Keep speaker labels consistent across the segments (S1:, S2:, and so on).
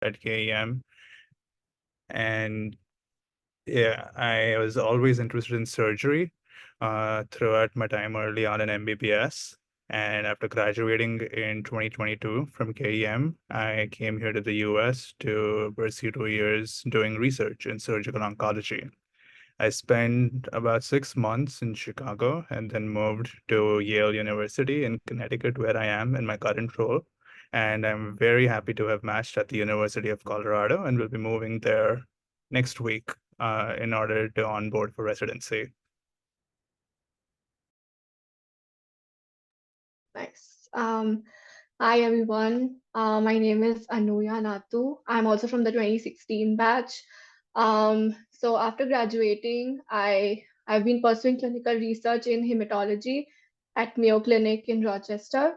S1: at KEM. And yeah, I was always interested in surgery throughout my time early on in MBBS. And after graduating in 2022 from KEM, I came here to the US to pursue 2 years doing research in surgical oncology. I spent about 6 months in Chicago and then moved to Yale University in Connecticut, where I am in my current role. And I'm very happy to have matched at the University of Colorado and will be moving there next week in order to onboard for residency.
S2: Nice. Hi, everyone. My name is Anuya Natu. I'm also from the 2016 batch. So after graduating, I've been pursuing clinical research in hematology at Mayo Clinic in Rochester,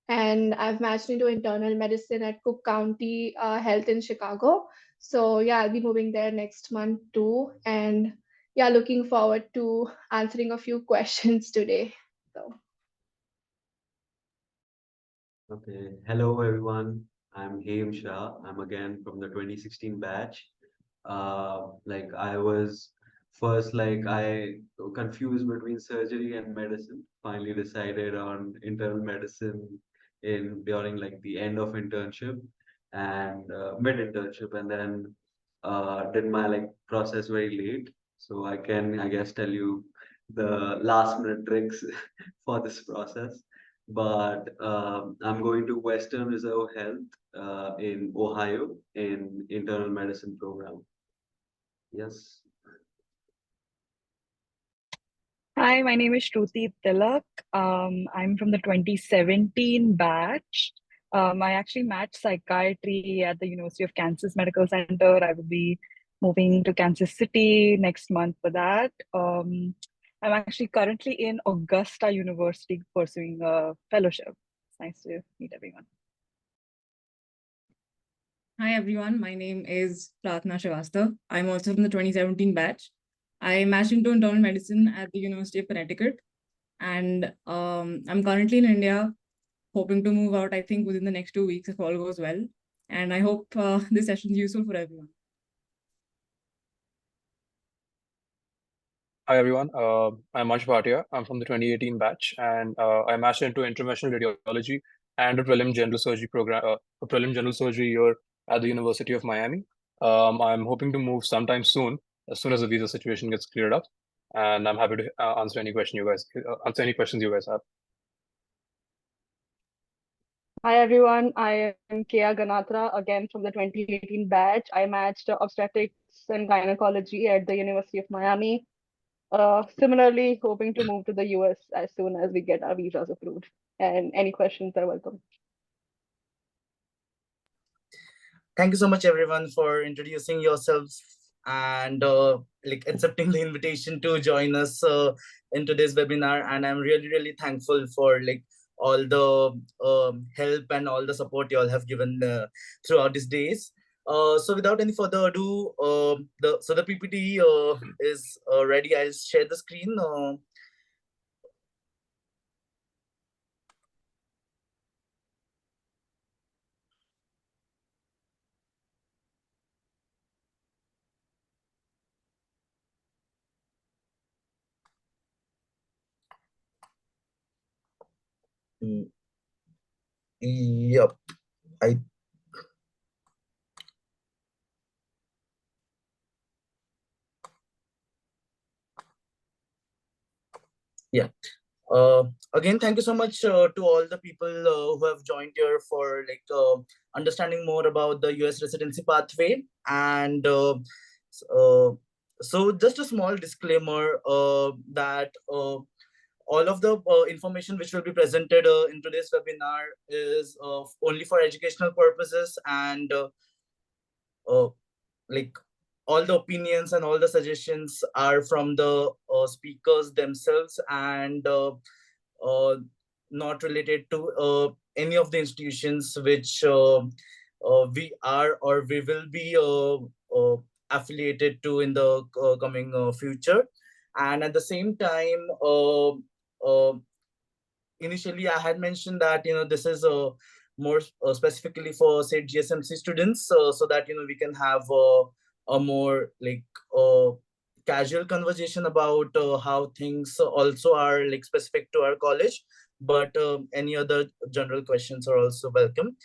S2: and I've matched into internal medicine at Cook County Health in Chicago. So yeah, I'll be moving there next month too, and yeah, looking forward to answering a few questions today. So.
S3: Okay, hello everyone. I'm Haim Shah. I'm again from the 2016 batch. I was first I confused between surgery and medicine. Finally decided on internal medicine in during like the end of internship and mid internship, and then did my process very late. So I can I guess tell you the last minute tricks for this process. But I'm going to Western Reserve Health in Ohio in internal medicine program. Yes.
S4: Hi, my name is Shruti Tilak. I'm from the 2017 batch. I actually matched psychiatry at the University of Kansas Medical Center. I will be moving to Kansas City next month for that. I'm actually currently in Augusta University pursuing a fellowship. It's nice to meet everyone.
S5: Hi everyone, my name is Pratna Srivastava. I'm also from the 2017 batch. I matched into internal medicine at the University of Connecticut, and I'm currently in India, hoping to move out, I think, within the next 2 weeks if all goes well. And I hope this session is useful for everyone.
S6: Hi everyone, I'm Ash Bhatia. I'm from the 2018 batch, and I matched into interventional radiology and a prelim general surgery program, a prelim general surgery year at the University of Miami. I'm hoping to move sometime soon as the visa situation gets cleared up, and I'm happy to answer any questions you guys have.
S7: Hi everyone, I am Kea Ganatra, again from the 2018 batch. I matched obstetrics and gynecology at the University of Miami. Similarly, hoping to move to the US as soon as we get our visas approved. And any questions are welcome.
S8: Thank you so much everyone for introducing yourselves and accepting the invitation to join us in today's webinar. And I'm really thankful for all the help and all the support you all have given throughout these days. So without any further ado, the PPT is ready. I'll share the screen. Yep. Yeah. Again, thank you so much to all the people who have joined here for understanding more about the US residency pathway. And so just a small disclaimer that all of the information which will be presented in today's webinar is only for educational purposes, and all the opinions and all the suggestions are from the speakers themselves, and not related to any of the institutions which we are or we will be affiliated to in the coming future. And at the same time, initially I had mentioned that this is more specifically for say GSMC students, so that we can have a more like casual conversation about how things also are like specific to our college, but any other general questions are also welcome.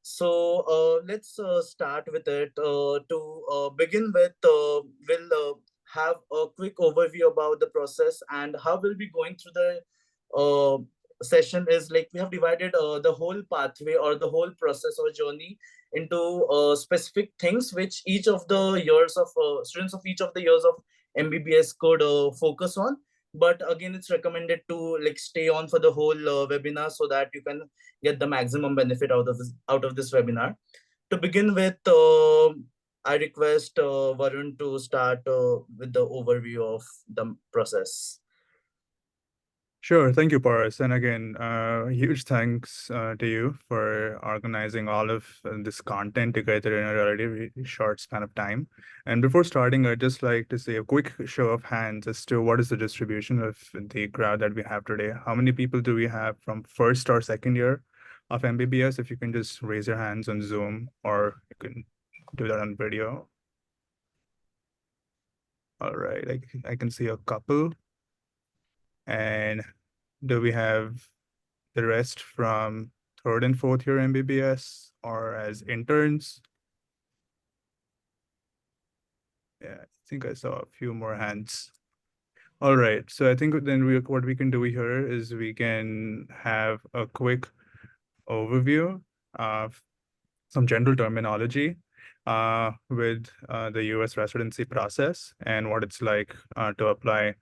S8: So let's start with it. To begin with, we'll have a quick overview about the process and how we'll be going through the uh, session. Is like we have divided the whole pathway or the whole process or journey into specific things which each of the years of students of each of the years of MBBS could focus on. But again, it's recommended to like stay on for the whole webinar so that you can get the maximum benefit out of this webinar. To begin with, I request Varun to start with the overview of the process.
S1: Sure. Thank you, Pauras. And again, huge thanks to you for organizing all of this content together in a relatively short span of time. And before starting, I'd just like to say a quick show of hands as to what is the distribution of the crowd that we have today. How many people do we have from first or second year of MBBS? If you can just raise your hands on Zoom, or you can do that on video. All right, I can see a couple. And do we have the rest from third and fourth year MBBS or as interns? Yeah, I think I saw a few more hands. All right, so I think then what we can do here is we can have a quick overview of some general terminology with the US residency process and what it's like to apply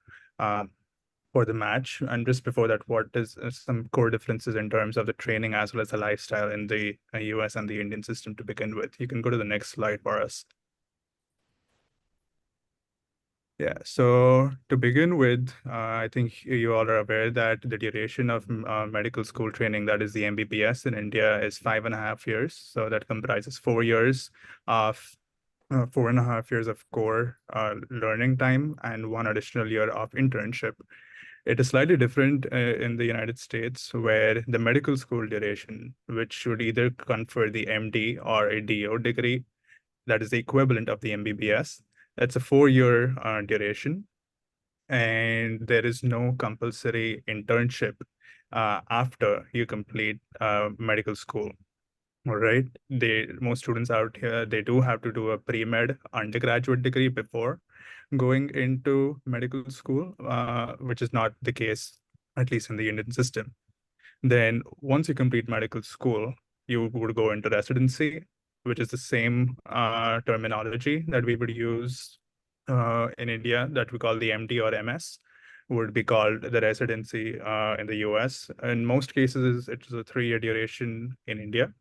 S1: for the match. And just before that, what is some core differences in terms of the training as well as the lifestyle in the US and the Indian system to begin with. You can go to the next slide for us. Yeah, so to begin with, I think you all are aware that the duration of medical school training, that is the MBBS in India, is 5.5 years. So that comprises 4 years of 4.5 years of core learning time and 1 additional year of internship. It is slightly different in the United States, where the medical school duration, which should either confer the MD or a DO degree, that is the equivalent of the MBBS. That's a 4-year duration, and there is no compulsory internship after you complete medical school. All right. Most students out here, they do have to do a pre-med undergraduate degree before going into medical school, which is not the case, at least in the Indian system. Then once you complete medical school, you would go into residency, which is the same terminology that we would use in India that we call the MD or MS, would be called the residency in the US. In most cases, it's a 3-year duration in India.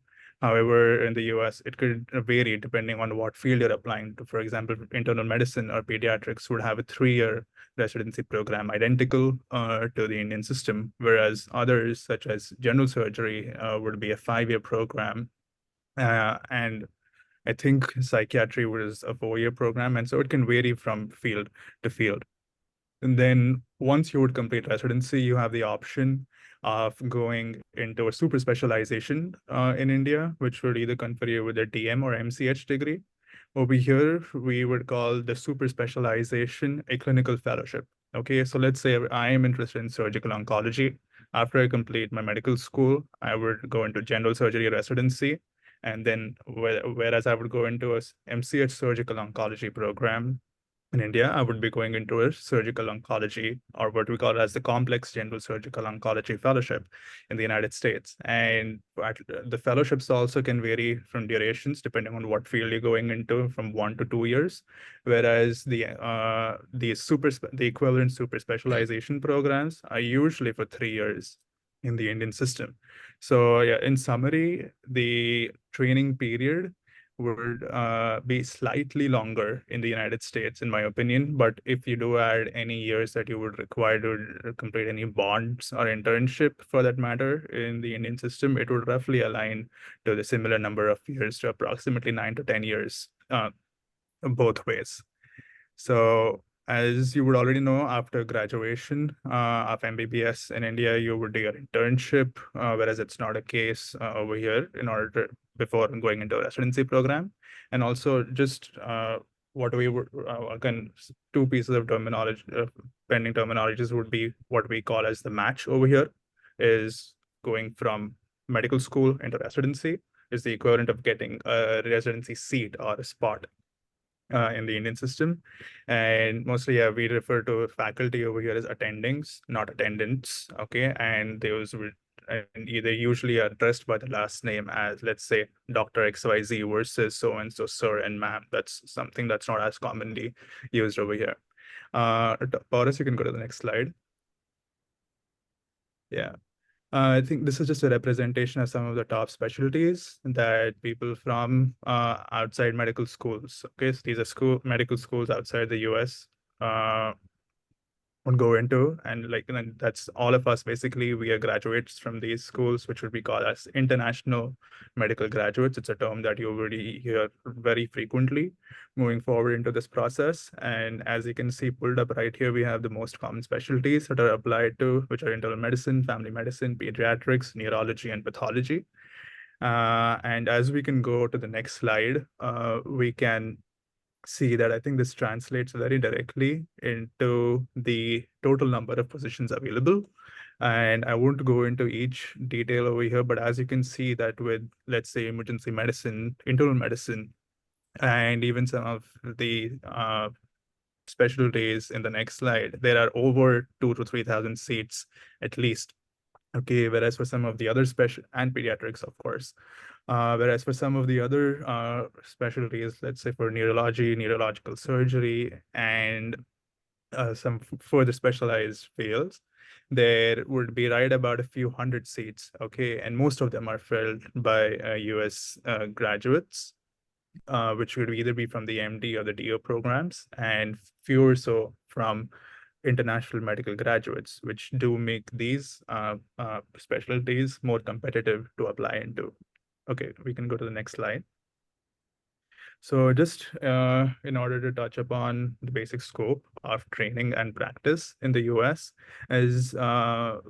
S1: However, in the US, it could vary depending on what field you're applying to. For example, internal medicine or pediatrics would have a 3-year residency program identical to the Indian system, whereas others, such as general surgery, would be a 5-year program. And I think psychiatry was a 4-year program, and so it can vary from field to field. And then once you would complete residency, you have the option of going into a super specialization in India, which would either confer you with a DM or MCH degree. Over here, we would call the super specialization a clinical fellowship. Okay, so let's say I am interested in surgical oncology. After I complete my medical school, I would go into general surgery residency. And then whereas I would go into a MCH surgical oncology program in India, I would be going into a surgical oncology, or what we call as the complex general surgical oncology fellowship in the United States. And the fellowships also can vary from durations depending on what field you're going into, from 1 to 2 years, whereas the equivalent super specialization programs are usually for 3 years in the Indian system. So yeah, in summary, the training period would be slightly longer in the United States, in my opinion. But if you do add any years that you would require to complete any bonds or internship for that matter in the Indian system, it would roughly align to the similar number of years, to approximately 9 to 10 years, both ways. So As you would already know, after graduation of MBBS in India, you would do your internship, whereas it's not a case over here in order to, before going into a residency program. And also just what we would, again, two pieces of terminology, pending terminologies would be what we call as the match over here is going from medical school into residency is the equivalent of getting a residency seat or a spot in the Indian system. And mostly, yeah, we refer to faculty over here as attendings, not attendants. Okay. And those would, and they usually are addressed by the last name as, let's say, Dr. XYZ versus so and so, sir and ma'am. That's something that's not as commonly used over here. Pauras, you can go to the next slide. Yeah. I think this is just a representation of some of the top specialties that people from outside medical schools. Okay, so these are medical schools outside the US would go into, and like, and that's all of us basically. We are graduates from these schools, which would be called as international medical graduates. It's a term that you already hear very frequently moving forward into this process. And as you can see pulled up right here, we have the most common specialties that are applied to, which are internal medicine, family medicine, pediatrics, neurology, and pathology. And as we can go to the next slide, we can see that I think this translates very directly into the total number of positions available. And I won't go into each detail over here, but as you can see that with, let's say, emergency medicine, internal medicine, and even some of the specialties in the next slide, there are over 2,000 to 3,000 seats at least. Okay, whereas for some of the other special and pediatrics, of course, whereas for some of the other specialties, let's say for neurology, neurological surgery, and some further specialized fields, there would be right about a few hundred seats. Okay, and most of them are filled by US graduates, which would either be from the MD or the DO programs, and fewer so from international medical graduates, which do make these specialties more competitive to apply into. Okay, we can go to the next slide. So just in order to touch upon the basic scope of training and practice in the US, as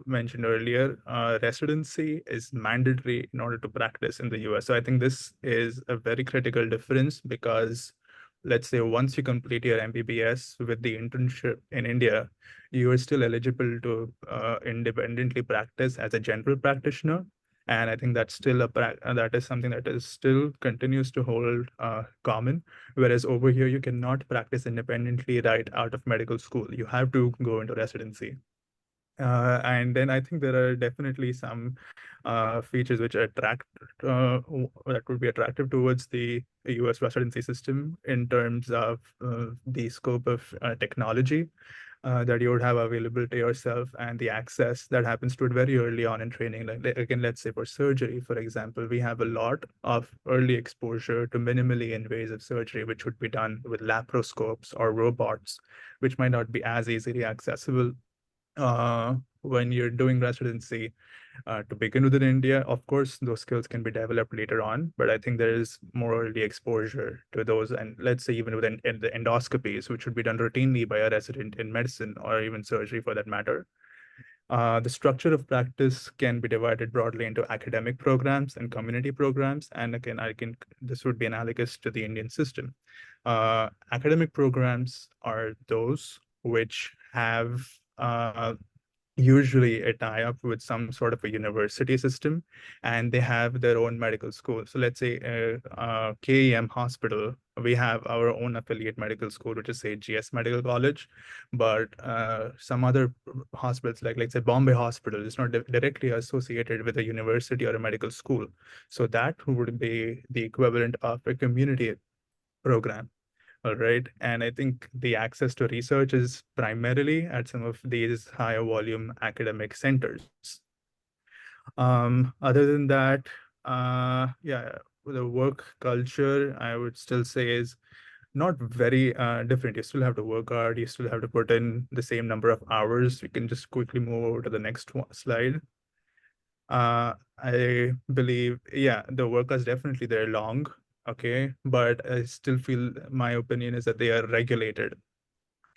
S1: mentioned earlier, residency is mandatory in order to practice in the US. So I think this is a very critical difference because let's say once you complete your MBBS with the internship in India, you are still eligible to independently practice as a general practitioner. And I think that's still that is something that is still continues to hold common. Whereas over here, you cannot practice independently right out of medical school. You have to go into residency. And then I think there are definitely some features which attract that would be attractive towards the US residency system in terms of the scope of technology that you would have available to yourself and the access that happens to it very early on in training. Like again, let's say for surgery, for example, we have a lot of early exposure to minimally invasive surgery, which would be done with laparoscopes or robots, which might not be as easily accessible when you're doing residency to begin with in India. Of course, those skills can be developed later on, but I think there is more early exposure to those. And let's say even within the endoscopies, which would be done routinely by a resident in medicine or even surgery for that matter. The structure of practice can be divided broadly into academic programs and community programs. And again, this would be analogous to the Indian system. Academic programs are those which have usually a tie-up with some sort of a university system, and they have their own medical school. So let's say KEM Hospital, we have our own affiliate medical school, which is say GS Medical College, but some other hospitals, like let's say Bombay Hospital, is not directly associated with a university or a medical school. So that would be the equivalent of a community program. All right. And I think the access to research is primarily at some of these higher volume academic centers. Other than that, yeah, the work culture, I would still say is not very different. You still have to work hard. You still have to put in the same number of hours. We can just quickly move over to the next slide. I believe, yeah, the work is definitely they're long, okay, but I still feel my opinion is that they are regulated.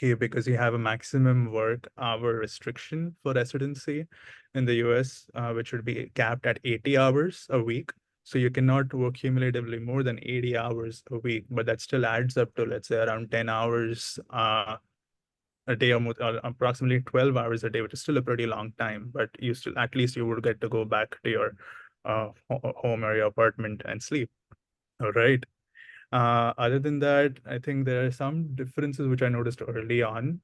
S1: Okay, because you have a maximum work hour restriction for residency in the US, which would be capped at 80 hours a week. So you cannot work cumulatively more than 80 hours a week, but that still adds up to, let's say, around 10 hours a day, or approximately 12 hours a day, which is still a pretty long time, but you still, at least you would get to go back to your home or your apartment and sleep. All right. Other than that, I think there are some differences which I noticed early on,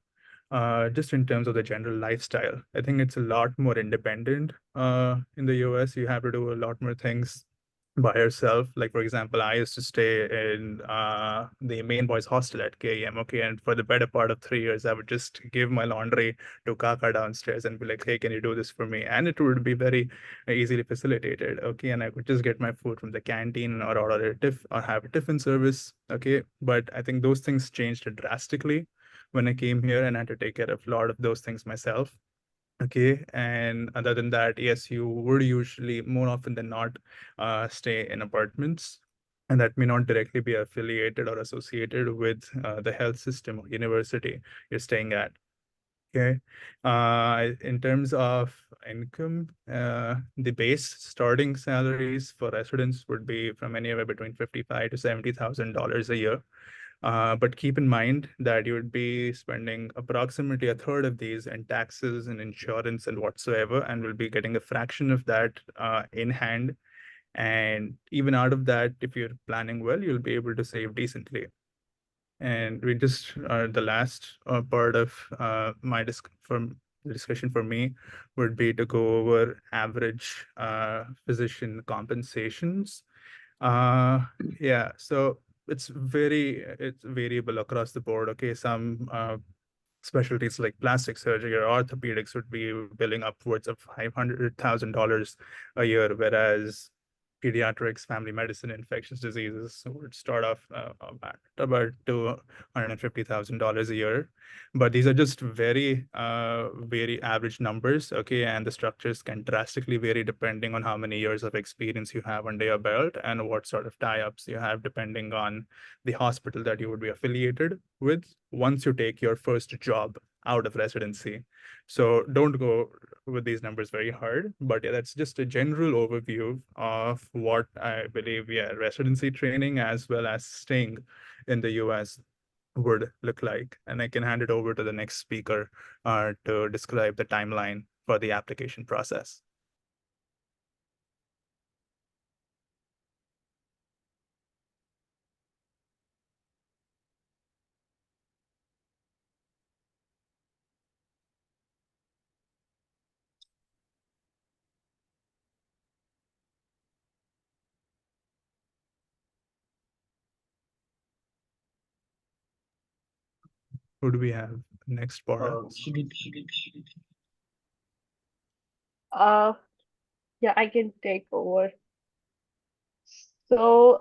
S1: just in terms of the general lifestyle. I think it's a lot more independent in the US. You have to do a lot more things by yourself. Like, for example, I used to stay in the main boys hostel at KEM. Okay. And for the better part of 3 years, I would just give my laundry to Kaka downstairs and be like, hey, can you do this for me? And it would be very easily facilitated. Okay. And I could just get my food from the canteen or order or have a tiffin service. Okay. But I think those things changed drastically when I came here and I had to take care of a lot of those things myself. Okay, and other than that, yes, you would usually, more often than not, stay in apartments, and that may not directly be affiliated or associated with the health system or university you're staying at. Okay, in terms of income, the base starting salaries for residents would be from anywhere between $55,000 to $70,000 a year. But keep in mind that you would be spending approximately a third of these in taxes and insurance and whatsoever, and will be getting a fraction of that in hand. And even out of that, if you're planning well, you'll be able to save decently. And we just the last part of from the discussion for me would be to go over average physician compensations. Yeah, so it's variable across the board. Okay, some specialties like plastic surgery or orthopedics would be billing upwards of $500,000 a year, whereas pediatrics, family medicine, infectious diseases would start off at about $250,000 a year. But these are just very average numbers, okay? And the structures can drastically vary depending on how many years of experience you have under your belt and what sort of tie-ups you have, depending on the hospital that you would be affiliated with once you take your first job out of residency. So don't go with these numbers very hard, but yeah, that's just a general overview of what I believe, yeah, residency training as well as staying in the US would look like. And I can hand it over to the next speaker to describe the timeline for the application process. Who do we have next, Pauras?
S7: Yeah, I can take over. So,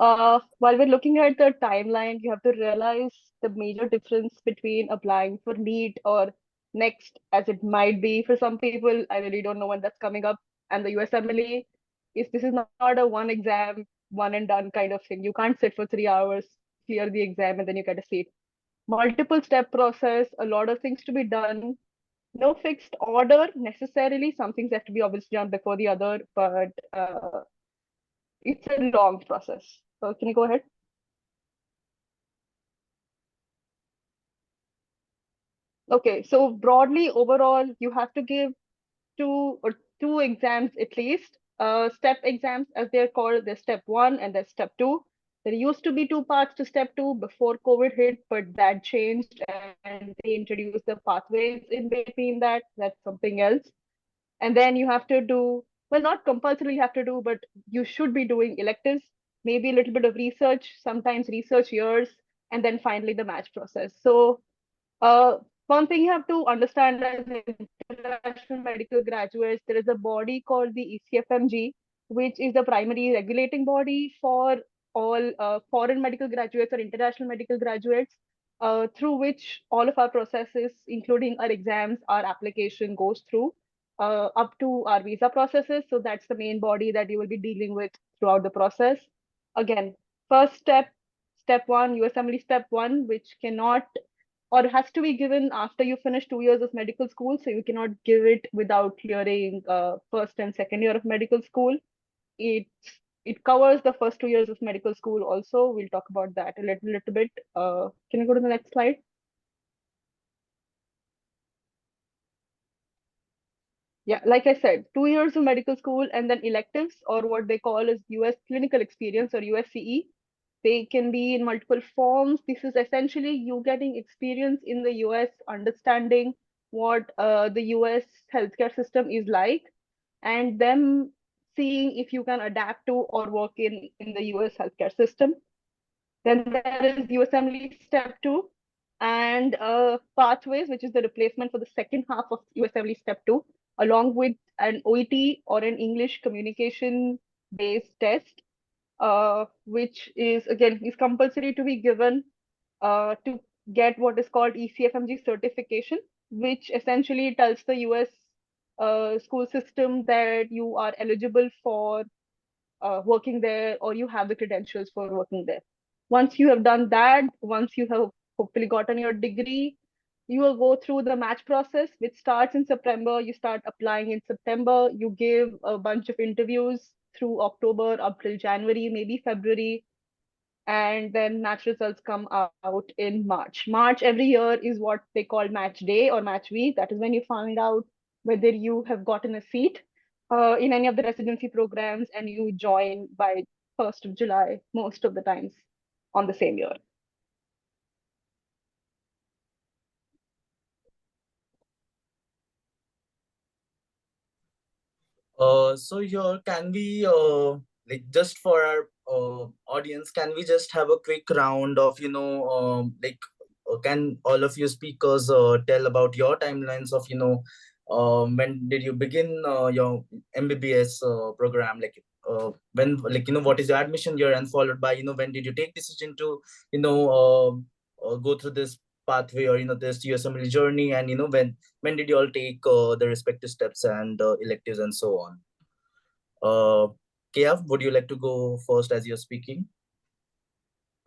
S7: while we're looking at the timeline, you have to realize the major difference between applying for NEET or next, as it might be for some people. I really don't know when that's coming up. And the USMLE is this is not a one exam, one and done kind of thing. You can't sit for 3 hours, clear the exam, and then you get a seat. Multiple step process, a lot of things to be done. No fixed order necessarily. Some things have to be obviously done before the other, but it's a long process. So can you go ahead? Okay, so broadly, overall, you have to give two exams at least. Step exams, as they're called, there's step one and there's step two. There used to be two parts to step two before COVID hit, but that changed and they introduced the pathways in between that. That's something else. And then you have to do, well, not compulsorily you have to do, but you should be doing electives, maybe a little bit of research, sometimes research years, and then finally the match process. So one thing you have to understand as international medical graduates, there is a body called the ECFMG, which is the primary regulating body for all foreign medical graduates or international medical graduates, through which all of our processes, including our exams, our application goes through, up to our visa processes. So that's the main body that you will be dealing with throughout the process. Again, first step, step one, USMLE step one, which cannot or has to be given after you finish 2 years of medical school. So you cannot give it without clearing first and second year of medical school. It it covers the first 2 years of medical school also. We'll talk about that a little bit. Can you go to the next slide? Yeah, like I said, 2 years of medical school and then electives, or what they call as US clinical experience or USCE. They can be in multiple forms. This is essentially you getting experience in the US, understanding what the US healthcare system is like, and them seeing if you can adapt to or work in the US healthcare system. Then there is USMLE step 2 and pathways, which is the replacement for the second half of USMLE step 2, along with an OET or an English communication based test, which is again is compulsory to be given to get what is called ECFMG certification, which essentially tells the US school system that you are eligible for working there, or you have the credentials for working there. Once you have done that, once you have hopefully gotten your degree, you will go through the match process, which starts in September. You start applying in September. You give a bunch of interviews through October up till January, maybe February, and then match results come out in March. March every year is what they call match day or match week. That is when you find out whether you have gotten a seat in any of the residency programs, and you join by 1st of July most of the times on the same year.
S8: So here, can we like just for our audience, can we just have a quick round of can all of you speakers tell about your timelines of when did you begin your MBBS program, like when, like what is your admission year, and followed by when did you take decision to go through this pathway, or this USMLE journey, and when did you all take the respective steps and electives and so on. Kia, would you like to go first as you're speaking?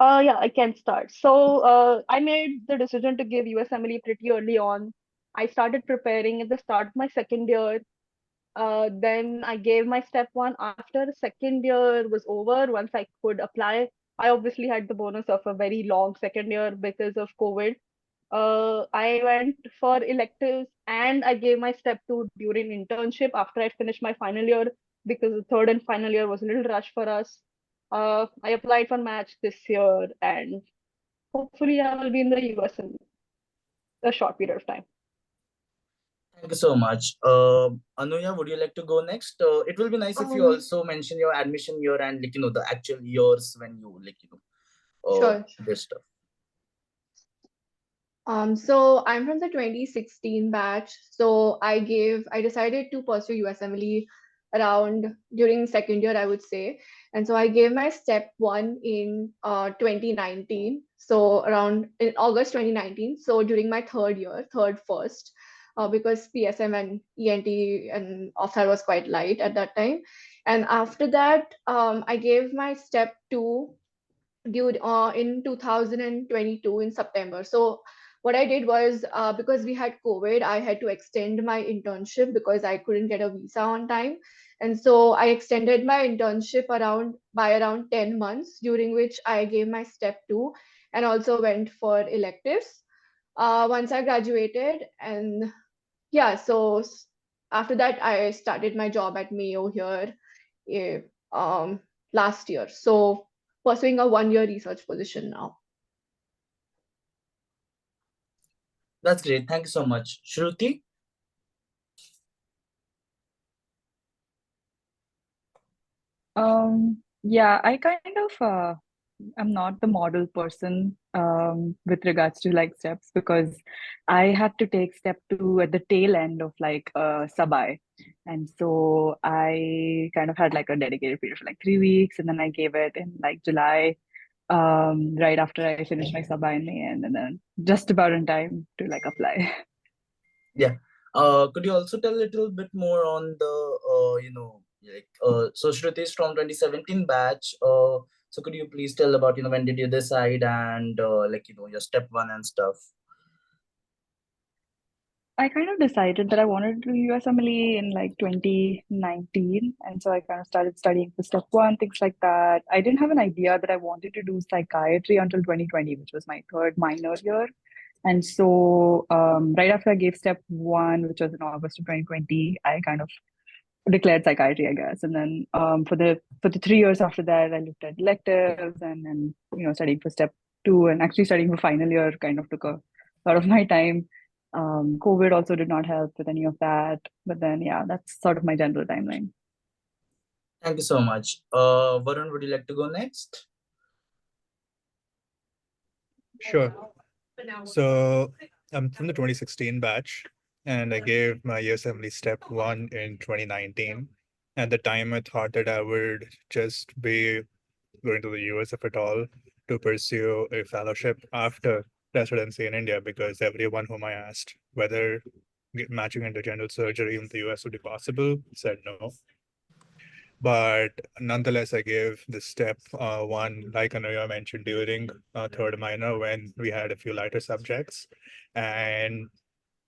S7: Yeah, I can start. So I made the decision to give USMLE pretty early on. I started preparing at the start of my second year. Then I gave my step 1 after the second year was over. Once I could apply, I obviously had the bonus of a very long second year because of COVID. I went for electives and I gave my step 2 during internship after I finished my final year, because the third and final year was a little rush for us. I applied for match this year, and hopefully I will be in the US in a short period of time.
S8: Thank you so much. Anuya, would you like to go next? It will be nice if you also mention your admission year and the actual years when you
S2: Sure.
S8: this stuff.
S2: So I'm from the 2016 batch. So I decided to pursue USMLE around during second year, I would say. And so I gave my step 1 in 2019. So around in August 2019. So during my third year, third first, because PSM and ENT and OPTHAL was quite light at that time. And after that, I gave my step 2 due in 2022 in September. So what I did was, because we had COVID, I had to extend my internship because I couldn't get a visa on time. And so I extended my internship by around 10 months, during which I gave my step 2 and also went for electives once I graduated. And yeah, so after that, I started my job at Mayo here last year. So pursuing a 1-year research position now.
S8: That's great. Thank you so much. Shruti?
S4: Yeah, I kind of I'm not the model person with regards to like steps, because I had to take step 2 at the tail end of like sub-I. And so I kind of had like a dedicated period for like 3 weeks, and then I gave it in like July, right after I finished my sub-I in May, and then just about in time to like apply.
S8: Yeah. Could you also tell a little bit more on the so Shruti is from 2017 batch. So could you please tell about when did you decide, and your step 1 and stuff?
S4: I kind of decided that I wanted to do USMLE in like 2019. And so I kind of started studying for step one, things like that. I didn't have an idea that I wanted to do psychiatry until 2020, which was my third minor year. And so right after I gave step one, which was in August of 2020, I kind of declared psychiatry, I guess. And then for the 3 years after that, I looked at electives and then studying for step two, and actually studying for final year kind of took a lot of my time. COVID also did not help with any of that. But then yeah, that's sort of my general timeline.
S8: Thank you so much. Varun, would you like to go next?
S1: Sure. So I'm from the 2016 batch, and I gave my USMLE step one in 2019. At the time, I thought that I would just be going to the US, if at all, to pursue a fellowship after residency in India, because everyone whom I asked whether matching into general surgery in the US would be possible said no. But nonetheless, I gave the step one, like Anuya mentioned, during third minor when we had a few lighter subjects. And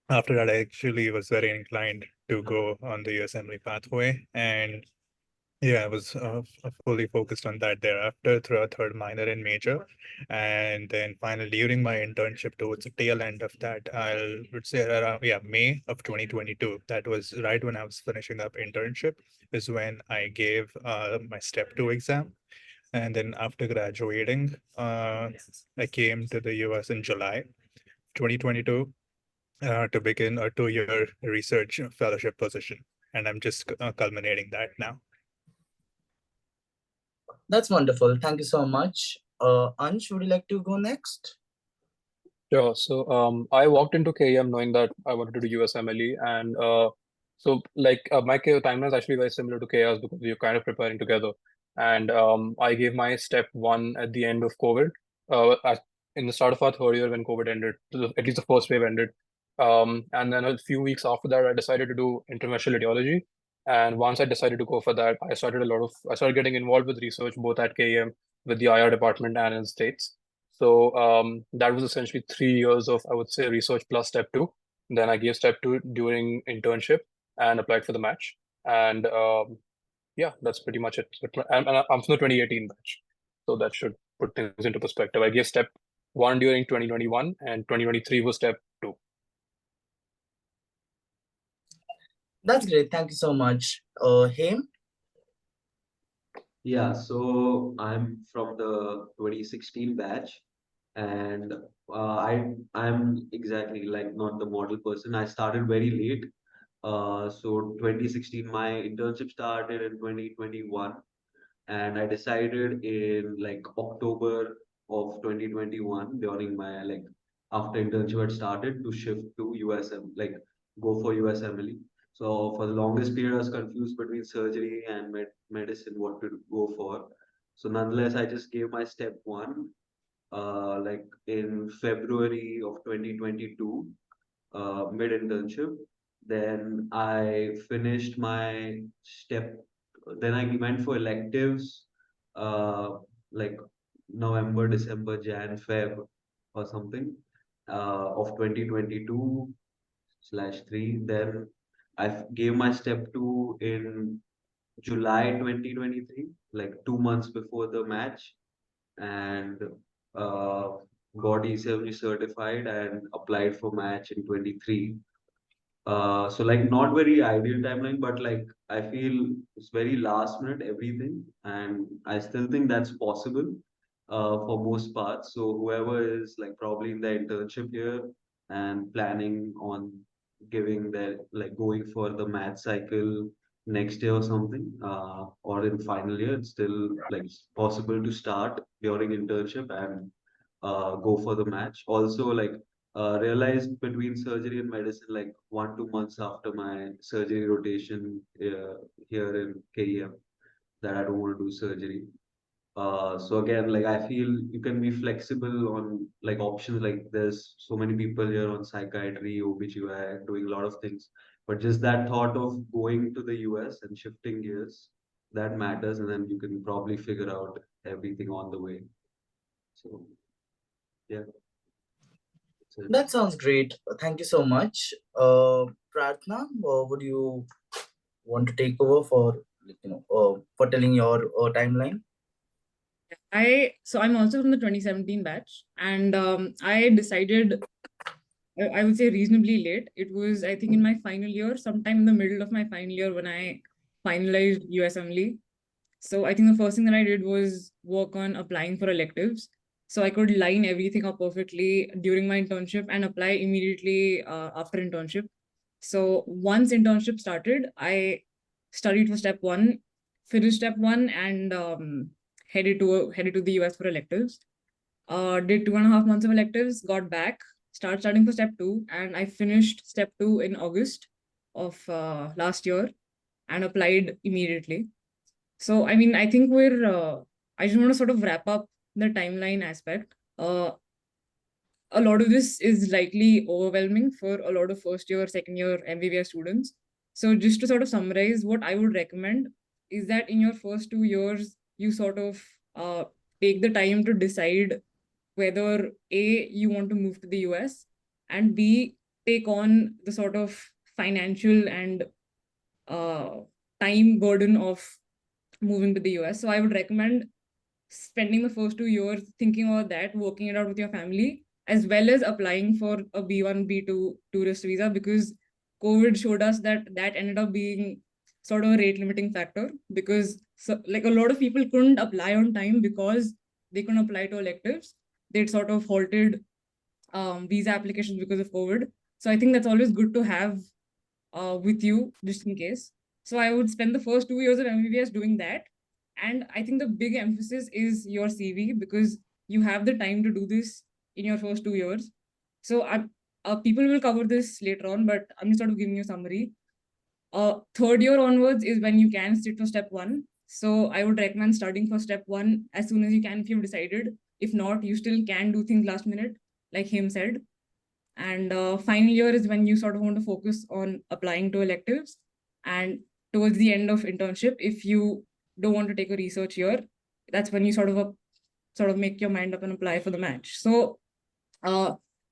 S1: after that, I actually was very inclined to go on the USMLE pathway. And yeah, I was fully focused on that thereafter through a third minor and major. And then finally, during my internship towards the tail end of that, I would say around, May of 2022. That was right when I was finishing up internship, is when I gave my step two exam. And then after graduating, I came to the US in July 2022 to begin a 2-year research fellowship position. And I'm just culminating that now.
S8: That's wonderful. Thank you so much. Ansh, would you like to go next?
S6: Sure. So I walked into KEM knowing that I wanted to do USMLE, and so my timeline is actually very similar to KR's because we are kind of preparing together. And I gave my step one at the end of COVID, in the start of our third year when COVID ended, at least the first wave ended. And then a few weeks after that, I decided to do interventional radiology. And once I decided to go for that, I started getting involved with research both at KEM with the IR department and in the States. So that was essentially 3 years of, I would say, research plus step two. Then I gave step two during internship and applied for the match. And yeah, that's pretty much it. I'm from the 2018 batch. So that should put things into perspective. I gave step one during 2021 and 2023 was step two.
S8: That's great. Thank you so much. Haim?
S3: Yeah, so I'm from the 2016 batch, and I'm exactly like not the model person. I started very late. So 2016, my internship started in 2021, and I decided in like October of 2021 during my like after internship had started to shift to USM, like go for USMLE. So for the longest period, I was confused between surgery and medicine, what to go for. So nonetheless, I just gave my step one, like in February of 2022, mid internship. Then I finished my step. Then I went for electives, like November, December, Jan, Feb, or something, of 2022/3. Then gave my step two in July 2023, like 2 months before the match, and uh, got ECMG certified and applied for match in 23. So like not very ideal timeline, but like I feel it's very last minute everything, and I still think that's possible for most parts. So whoever is like probably in the internship here and planning on giving their like going for the math cycle next year or something, or in final year, it's still like it's possible to start during internship and go for the match. Also, like realized between surgery and medicine, like 1 2 months after my surgery rotation here in KEM, that I don't want to do surgery. So again, like I feel you can be flexible on like options. Like there's so many people here on psychiatry, OBGYN, doing a lot of things. But just that thought of going to the US and shifting gears, that matters, and then you can probably figure out everything on the way. So yeah.
S8: That sounds great. Thank you so much. Pratna, would you want to take over for for telling your timeline?
S5: I'm also from the 2017 batch, and I decided, I would say reasonably late. It was, I think, in my final year, sometime in the middle of my final year when I finalized USMLE. So I think the first thing that I did was work on applying for electives. So I could line everything up perfectly during my internship and apply immediately after internship. So once internship started, I studied for step one, finished step one, and headed to the US for electives. Did 2.5 months of electives, got back, started studying for step two, and I finished step two in August of last year and applied immediately. So, I mean, I think I just want to sort of wrap up the timeline aspect. A lot of this is likely overwhelming for a lot of first year, second year MBBS students. So, just to sort of summarize, what I would recommend is that in your first 2 years, you sort of take the time to decide whether A, you want to move to the US, and B, take on the sort of financial and time burden of moving to the US. So I would recommend spending the first 2 years thinking about that, working it out with your family, as well as applying for a B1, B2 tourist visa, because COVID showed us that that ended up being sort of a rate limiting factor, because like a lot of people couldn't apply on time because they couldn't apply to electives. They'd sort of halted visa applications because of COVID. So I think that's always good to have with you just in case. So I would spend the first 2 years of MBBS doing that. And I think the big emphasis is your CV, because you have the time to do this in your first 2 years. So people will cover this later on, but I'm just sort of giving you a summary. Third year onwards is when you can sit for step one. So I would recommend starting for step one as soon as you can if you've decided. If not, you still can do things last minute, like him said. And final year is when you sort of want to focus on applying to electives. And towards the end of internship, if you don't want to take a research year, that's when you sort of make your mind up and apply for the match. So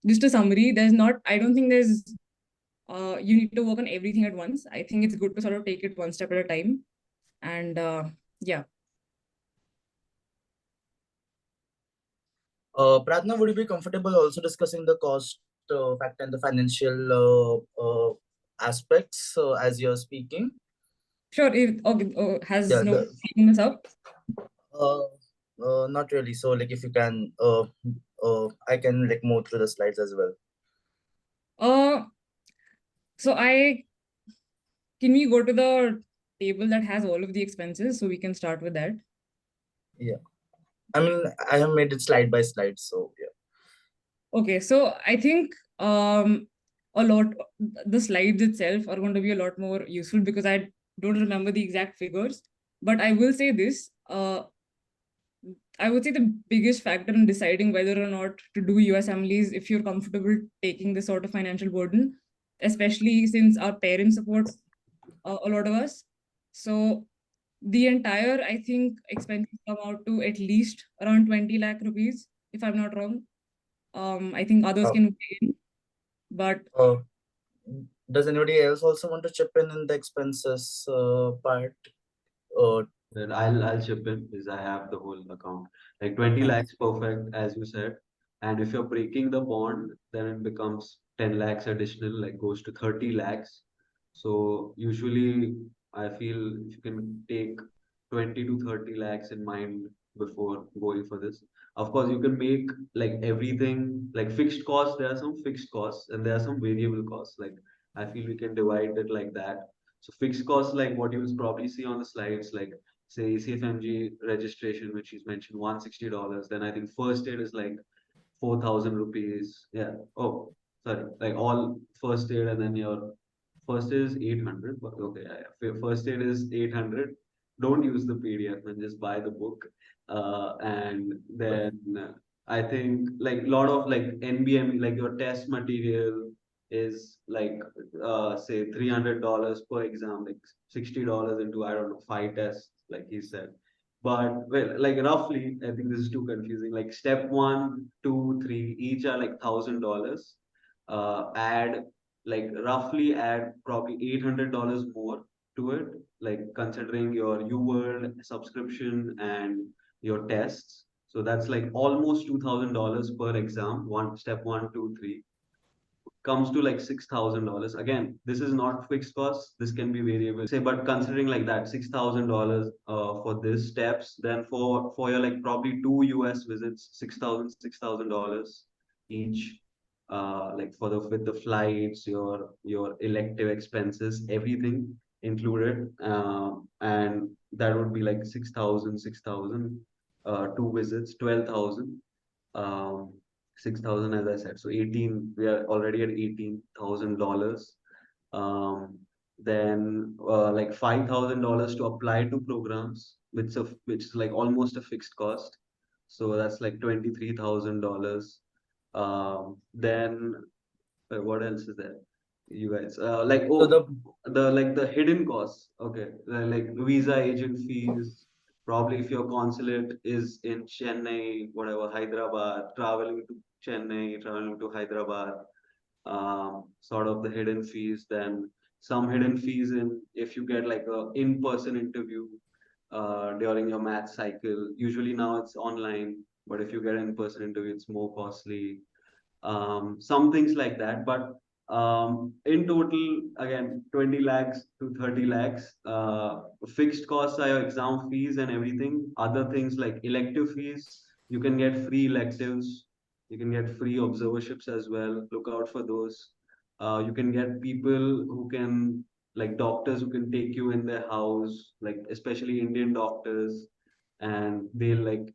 S5: just a summary, I don't think there's you need to work on everything at once. I think it's good to sort of take it one step at a time. And yeah.
S8: Pratna, would you be comfortable also discussing the cost factor and the financial aspects as you're speaking?
S5: Sure. Okay, has
S8: Yeah,
S5: no taken this up?
S8: Not really. So, like, if you can, I can like move through the slides as well.
S5: So can we go to the table that has all of the expenses so we can start with that?
S8: Yeah, I mean, I have made it slide by slide, so yeah.
S5: Okay, so I think the slides itself are going to be a lot more useful because I don't remember the exact figures, but I will say this. I would say the biggest factor in deciding whether or not to do USMLE is if you're comfortable taking this sort of financial burden, especially since our parents support a lot of us. So the entire, I think, expenses come out to at least around 20 lakh rupees, if I'm not wrong. I think others can weigh in, but
S8: does anybody else also want to chip in the expenses part?
S3: Then I'll chip in because I have the whole account. Like 20 lakhs perfect, as you said. And if you're breaking the bond, then it becomes 10 lakhs additional, like goes to 30 lakhs. So usually I feel if you can take 20 to 30 lakhs in mind before going for this. Of course, you can make like everything like fixed costs. There are some fixed costs and there are some variable costs. Like I feel we can divide it like that. So fixed costs, like what you will probably see on the slides, like say CFMG registration, which is mentioned $160. Then I think first aid is like 4,000 rupees. Yeah. Oh, sorry. Like all first aid and then your first aid is 800. But okay, first aid is 800. Don't use the PDF and just buy the book. And then I think like a lot of like NBM, like your test material is like say $300 per exam, like $60 into I don't know 5 tests, like he said. But well, like roughly, I think this is too confusing. Like step one, two, three, each are like $1,000. Add like roughly add probably $800 more to it, like considering your UWorld subscription and your tests. So that's like almost $2,000 per exam. One step one, two, three comes to like $6,000. Again, this is not fixed cost. This can be variable. Say, but considering like that $6,000 for this steps, then for your like probably two US visits, $6,000 each. Like for the with the flights, your elective expenses, everything included, and that would be like 6,000. Two visits, 12,000. Um, 6,000 as I said. So 18, we are already at $18,000. Um, then like $5,000 to apply to programs, which is like almost a fixed cost. So that's like $23,000. Then what else is there? You guys like
S8: So
S3: the hidden costs. Okay, like visa agent fees. Probably if your consulate is in Chennai, whatever, Hyderabad, traveling to Chennai, traveling to Hyderabad, sort of the hidden fees. Then some hidden fees in if you get like a in-person interview during your math cycle. Usually now it's online, but if you get an in-person interview, it's more costly. Some things like that. But in total, again, 20 lakhs to 30 lakhs. Fixed costs are your exam fees and everything. Other things like elective fees, you can get free electives. You can get free observerships as well. Look out for those. You can get people who can, like doctors who can take you in their house, like especially Indian doctors, and they'll like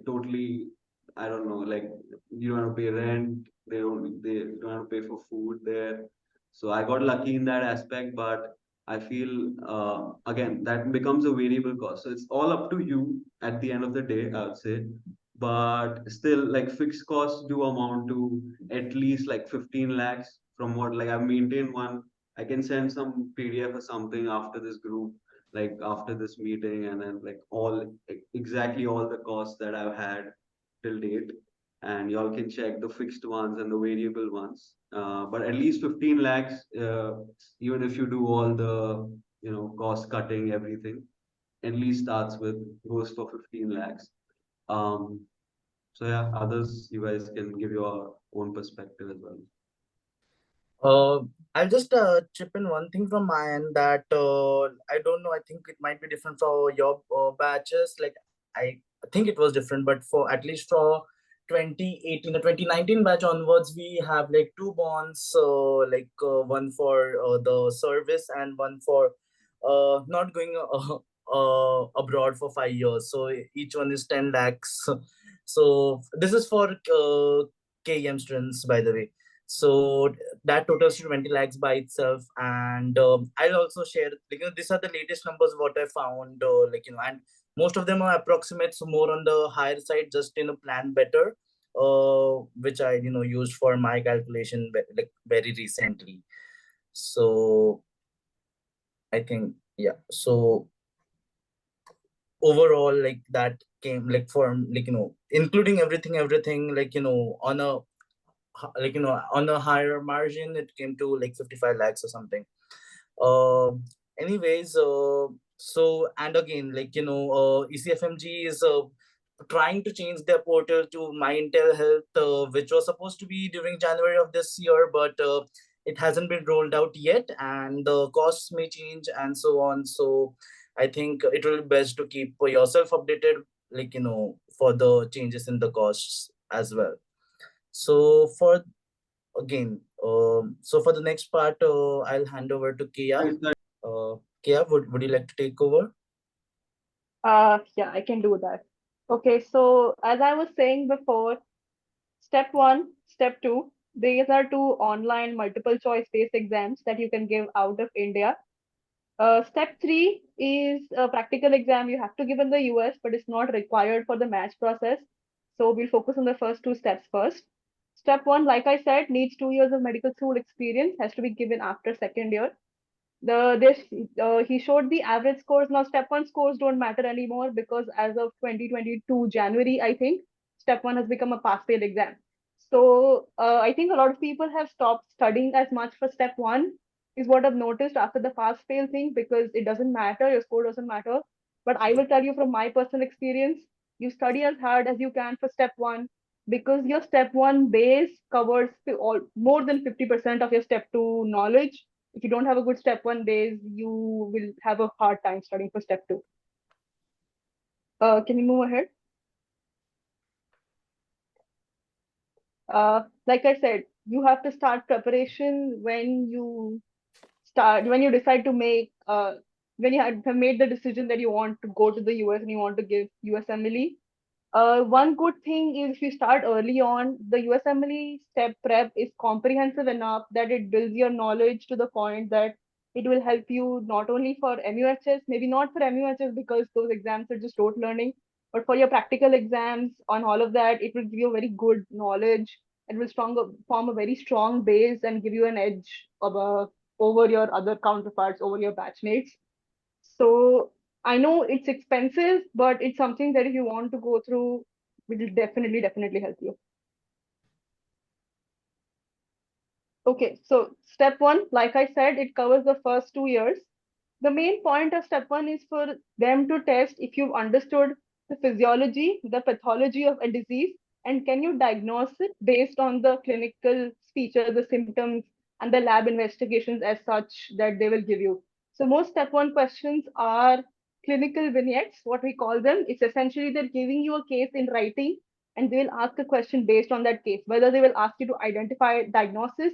S3: totally, I don't know, like you don't have to pay rent, they don't have to pay for food there. So I got lucky in that aspect, but I feel again that becomes a variable cost. So it's all up to you at the end of the day, I would say. But still, like fixed costs do amount to at least like 15 lakhs from what like I've maintained one. I can send some PDF or something after this group, like after this meeting, and then like exactly all the costs that I've had till date, and y'all can check the fixed ones and the variable ones. But at least 15 lakhs, even if you do all the cost cutting everything, at least starts with goes for 15 lakhs. Um, so yeah, others you guys can give your own perspective as well.
S8: Uh, I'll just chip in one thing from my end that I don't know. I think it might be different for your batches. Like I think it was different, but for at least for 2018 or 2019 batch onwards, we have like two bonds. Like one for the service and one for not going abroad for 5 years. So each one is 10 lakhs. So this is for KEM students, by the way. So that totals to 20 lakhs by itself. And I'll also share, like, these are the latest numbers what I found, and most of them are approximates, more on the higher side, just plan better, which I used for my calculation like very recently. So I think, yeah, so overall, like that came like for including everything, on a on a higher margin, it came to like 55 lakhs or something. uh Anyways, so, and again, ECFMG is trying to change their portal to my Intel Health, which was supposed to be during January of this year, but it hasn't been rolled out yet, and the costs may change and so on. So I think it will be best to keep yourself updated, for the changes in the costs as well. So for so for the next part, I'll hand over to Kia. Kia, would you like to take over?
S7: Yeah, I can do that. Okay, so as I was saying before, step one, step two, these are two online multiple choice based exams that you can give out of India. Step three is a practical exam you have to give in the US, but it's not required for the match process. So we'll focus on the first two steps first. Step one, like I said, needs 2 years of medical school experience, has to be given after second year. he showed the average scores. Now step one scores don't matter anymore because as of 2022 January, I think step one has become a pass fail exam. So I think a lot of people have stopped studying as much for step one, is what I've noticed after the pass fail thing, because it doesn't matter, your score doesn't matter. But I will tell you from my personal experience, you study as hard as you can for step one, because your step one base covers more than 50% of your step two knowledge. If you don't have a good step one base, you will have a hard time studying for step two. Can you move ahead? Like I said, you have to start preparation when you decide to make, when you have made the decision that you want to go to the US and you want to give USMLE. One good thing is if you start early on, the USMLE step prep is comprehensive enough that it builds your knowledge to the point that it will help you not only for MUHS, maybe not for MUHS because those exams are just rote learning, but for your practical exams on all of that, it will give you very good knowledge. It will form a very strong base and give you an edge over your other counterparts, over your batchmates. So I know it's expensive, but it's something that if you want to go through, it will definitely help you. Okay, so step one, like I said, it covers the first 2 years. The main point of step one is for them to test if you've understood the physiology, the pathology of a disease, and can you diagnose it based on the clinical features, the symptoms, and the lab investigations as such that they will give you. So most step one questions are clinical vignettes, what we call them. It's essentially they're giving you a case in writing and they will ask a question based on that case, whether they will ask you to identify diagnosis,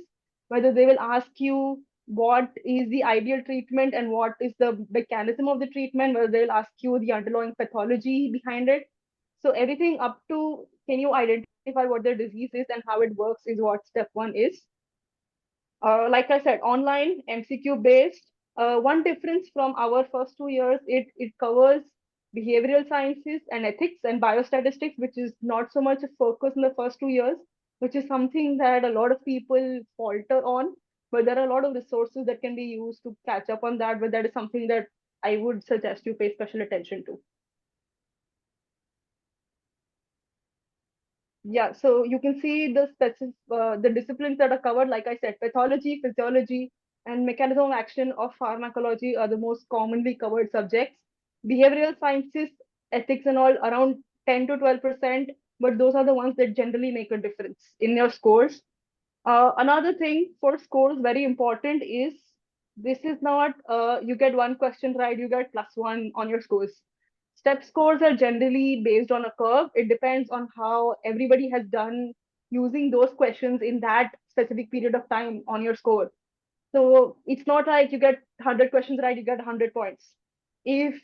S7: whether they will ask you what is the ideal treatment and what is the mechanism of the treatment, whether they'll ask you the underlying pathology behind it. So everything up to can you identify what the disease is and how it works is what step one is. Like I said, online, MCQ based. One difference from our first 2 years, it covers behavioral sciences and ethics and biostatistics, which is not so much a focus in the first 2 years, which is something that a lot of people falter on. But there are a lot of resources that can be used to catch up on that. But that is something that I would suggest you pay special attention to. Yeah, so you can see the disciplines that are covered. Like I said, pathology, physiology, and mechanism of action of pharmacology are the most commonly covered subjects. Behavioral sciences, ethics, and all around 10 to 12%, but those are the ones that generally make a difference in your scores. Another thing for scores, very important, is this is not you get one question right, you get +1 on your scores. Step scores are generally based on a curve. It depends on how everybody has done using those questions in that specific period of time on your score. So it's not like you get 100 questions right, you get 100 points. If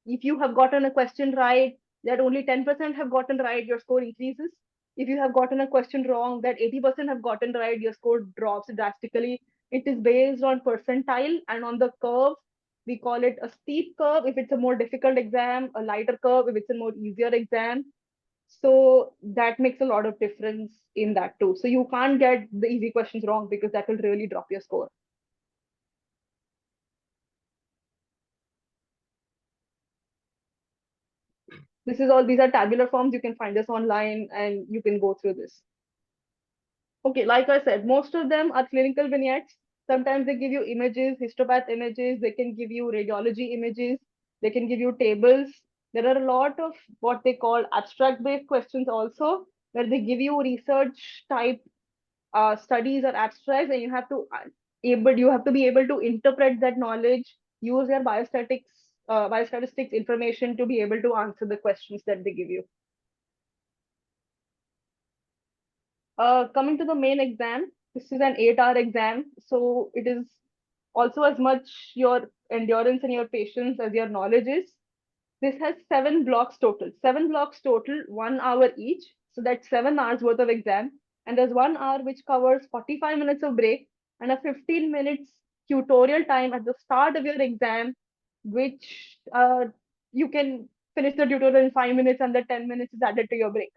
S7: you have gotten a question right, that only 10% have gotten right, your score increases. If you have gotten a question wrong, that 80% have gotten right, your score drops drastically. It is based on percentile and on the curve. We call it a steep curve if it's a more difficult exam, a lighter curve if it's a more easier exam. So that makes a lot of difference in that too. So you can't get the easy questions wrong because that will really drop your score. These are tabular forms. You can find this online and you can go through this. Okay, like I said, most of them are clinical vignettes. Sometimes they give you images, histopath images, they can give you radiology images, they can give you tables. There are a lot of what they call abstract-based questions also, where they give you research type studies or abstracts, and you have to be able to interpret that knowledge, use your biostatistics information to be able to answer the questions that they give you. Coming to the main exam, this is an 8-hour exam, so it is also as much your endurance and your patience as your knowledge is. This has 7 blocks total. 7 blocks total, 1 hour each. So that's 7 hours worth of exam. And there's 1 hour which covers 45 minutes of break and a 15 minutes tutorial time at the start of your exam, which you can finish the tutorial in 5 minutes and the 10 minutes is added to your break.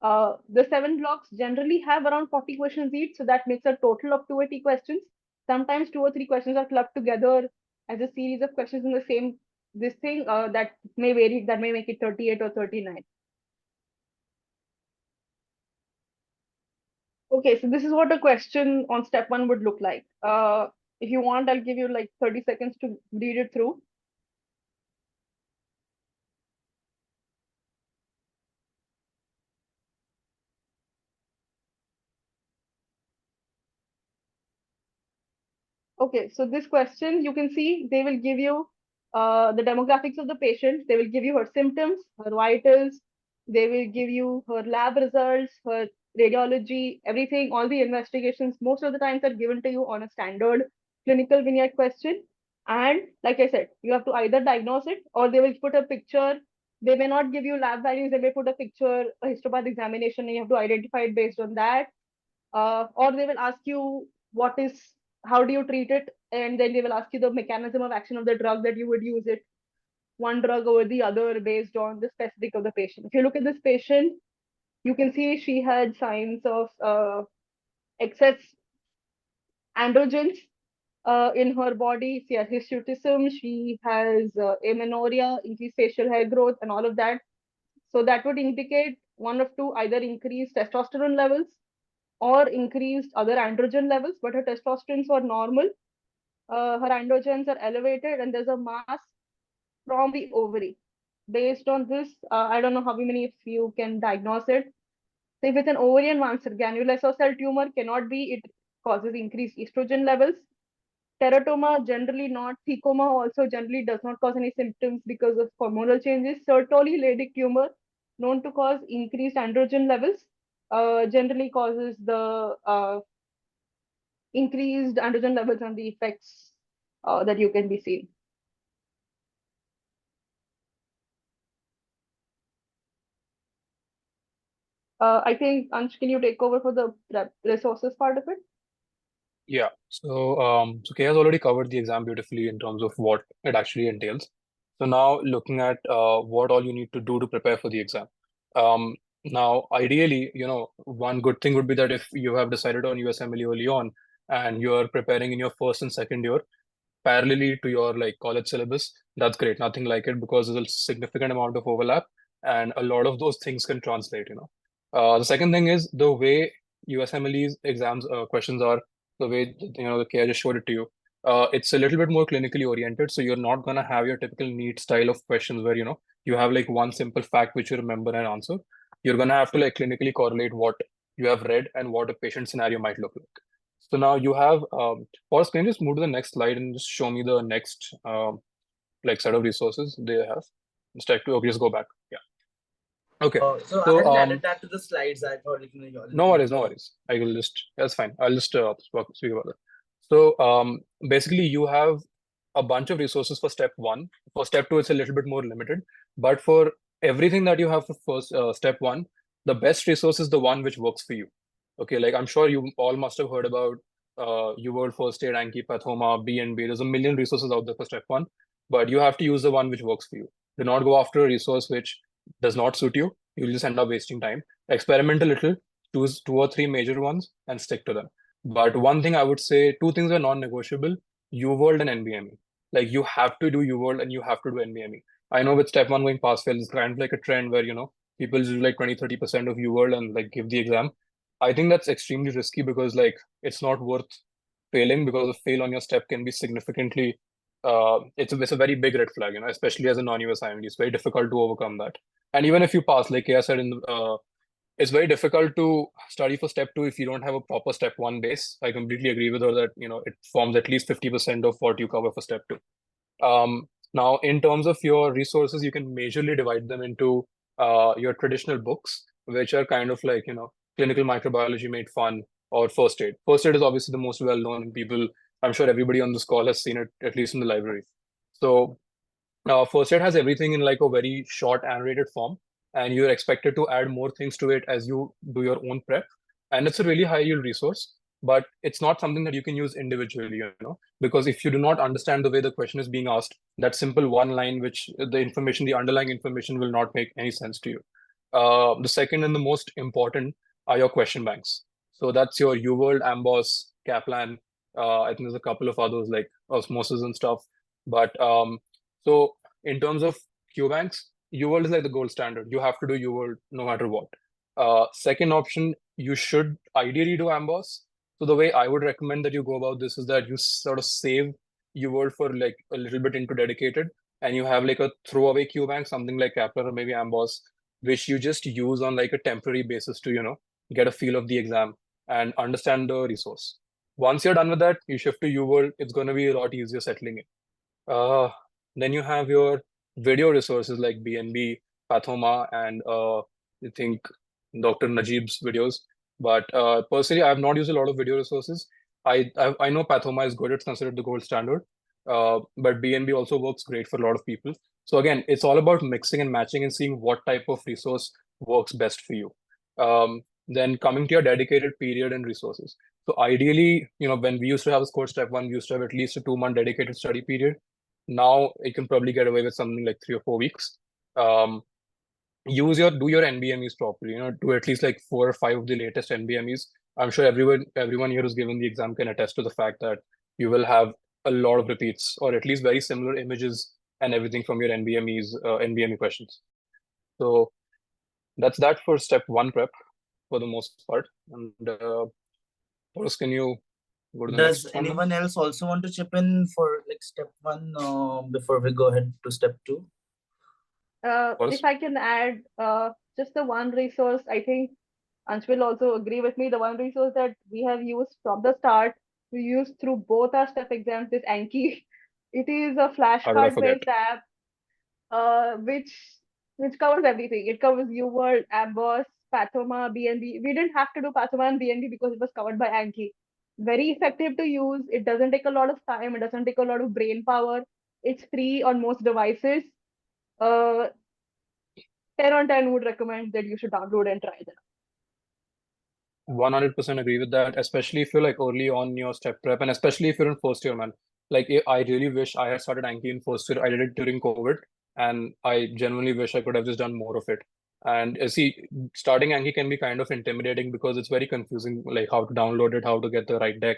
S7: The 7 blocks generally have around 40 questions each, so that makes a total of 280 questions. Sometimes 2 or 3 questions are clubbed together as a series of questions in the same this thing that may vary, that may make it 38 or 39. Okay, so this is what a question on step 1 would look like. If you want, I'll give you like 30 seconds to read it through. Okay, so this question, you can see they will give you the demographics of the patient. They will give you her symptoms, her vitals. They will give you her lab results, her radiology, everything, all the investigations. Most of the times are given to you on a standard clinical vignette question. And like I said, you have to either diagnose it or they will put a picture. They may not give you lab values. They may put a picture, a histopath examination, and you have to identify it based on that. Or they will ask you how do you treat it, and then they will ask you the mechanism of action of the drug that you would use it, one drug over the other based on the specific of the patient. If you look at this patient, you can see she had signs of excess androgens in her body. She has hirsutism, she has amenorrhea, increased facial hair growth, and all of that. So that would indicate one of two: either increased testosterone levels or increased other androgen levels, but her testosterone were normal. Her androgens are elevated, and there's a mass from the ovary. Based on this, I don't know how many of you can diagnose it. So if it's an ovarian cancer, granulosa cell tumor cannot be, it causes increased estrogen levels. Teratoma generally not. Thecoma also generally does not cause any symptoms because of hormonal changes. Sertoli Leydig tumor, known to cause increased androgen levels, generally causes the increased androgen levels and the effects that you can be seen. I think, Ansh, can you take over for the resources part of it?
S6: Yeah. So Kay has already covered the exam beautifully in terms of what it actually entails. So now looking at what all you need to do to prepare for the exam. Now, ideally, one good thing would be that if you have decided on USMLE early on and you're preparing in your first and second year, parallelly to your like college syllabus, that's great. Nothing like it because there's a significant amount of overlap and a lot of those things can translate. The second thing is the way USMLE's exams questions are, the way the K I just showed it to you. It's a little bit more clinically oriented, so you're not gonna have your typical neat style of questions where you have like one simple fact which you remember and answer. You're gonna have to like clinically correlate what you have read and what a patient scenario might look like. So now you have, Pauras, can you just move to the next slide and just show me the next like set of resources they have? Just go back. Yeah. Okay.
S8: So I hadn't added that to the slides. I thought
S6: no worries. I will just, that's fine. I'll just speak about it. So basically you have a bunch of resources for step 1. For step 2, it's a little bit more limited. But for everything that you have for first step 1, the best resource is the one which works for you. Okay, like I'm sure you all must have heard about UWorld First Aid, Anki, Pathoma, B&B. There's a million resources out there for step 1, but you have to use the one which works for you. Do not go after a resource which does not suit you. You'll just end up wasting time. Experiment a little, choose 2 or 3 major ones and stick to them. But one thing I would say, 2 things are non-negotiable: UWorld and NBME. Like you have to do UWorld and you have to do NBME. I know with step 1 going pass fail is kind of like a trend where people do like 20-30% of UWorld and like give the exam. I think that's extremely risky because like it's not worth failing, because a fail on your step can be significantly it's a very big red flag, especially as a non-US IMD. It's very difficult to overcome that. And even if you pass, like I said, it's very difficult to study for step 2 if you don't have a proper step 1 base. I completely agree with her that it forms at least 50% of what you cover for step 2. Now, in terms of your resources, you can majorly divide them into your traditional books, which are kind of like clinical microbiology made fun, or first aid. First aid is obviously the most well-known, and people, I'm sure everybody on this call has seen it, at least in the library. So first aid has everything in like a very short annotated form, and you're expected to add more things to it as you do your own prep. And it's a really high yield resource, but it's not something that you can use individually, because if you do not understand the way the question is being asked, that simple one line, which the underlying information will not make any sense to you. The second and the most important are your question banks. So that's your UWorld, Amboss, Kaplan, I think there's a couple of others like osmosis and stuff. But so in terms of QBanks, UWorld is like the gold standard. You have to do UWorld no matter what. Second option, you should ideally do Amboss. So the way I would recommend that you go about this is that you sort of save UWorld for like a little bit into dedicated, and you have like a throwaway QBank, something like Kepler or maybe Amboss, which you just use on like a temporary basis to, get a feel of the exam and understand the resource. Once you're done with that, you shift to UWorld. It's going to be a lot easier settling in. Then you have your video resources like BNB, Pathoma, and I think Dr. Najib's videos. But personally, I have not used a lot of video resources. I know Pathoma is good. It's considered the gold standard. But BNB also works great for a lot of people. So again, it's all about mixing and matching and seeing what type of resource works best for you. Then coming to your dedicated period and resources. So ideally, when we used to have a score step 1, we used to have at least a 2-month dedicated study period. Now you can probably get away with something like 3 or 4 weeks. Do your NBMEs properly. Do at least like 4 or 5 of the latest NBMEs. I'm sure everyone here who's given the exam can attest to the fact that you will have a lot of repeats or at least very similar images and everything from your NBME questions. So that's that for step 1 prep for the most part. And Pauras, can you go to the
S8: Does
S6: next one now?
S8: anyone else also want to chip in for like step 1 before we go ahead to step 2?
S6: Pauras?
S7: If I can add just the one resource, I think Ansh will also agree with me. The one resource that we have used from the start, we used through both our step exams is Anki. It is a
S6: How could I forget?
S7: flashcard-based app, which covers everything. It covers UWorld, Amboss, Pathoma, BNB. We didn't have to do Pathoma and BNB because it was covered by Anki. Very effective to use. It doesn't take a lot of time. It doesn't take a lot of brain power. It's free on most devices. 10 on 10 would recommend that you should download and try them.
S6: 100% agree with that, especially if you're like early on your step prep, and especially if you're in first year, man. Like, I really wish I had started Anki in first year. I did it during COVID, and I genuinely wish I could have just done more of it. And see, starting Anki can be kind of intimidating because it's very confusing, like how to download it, how to get the right deck,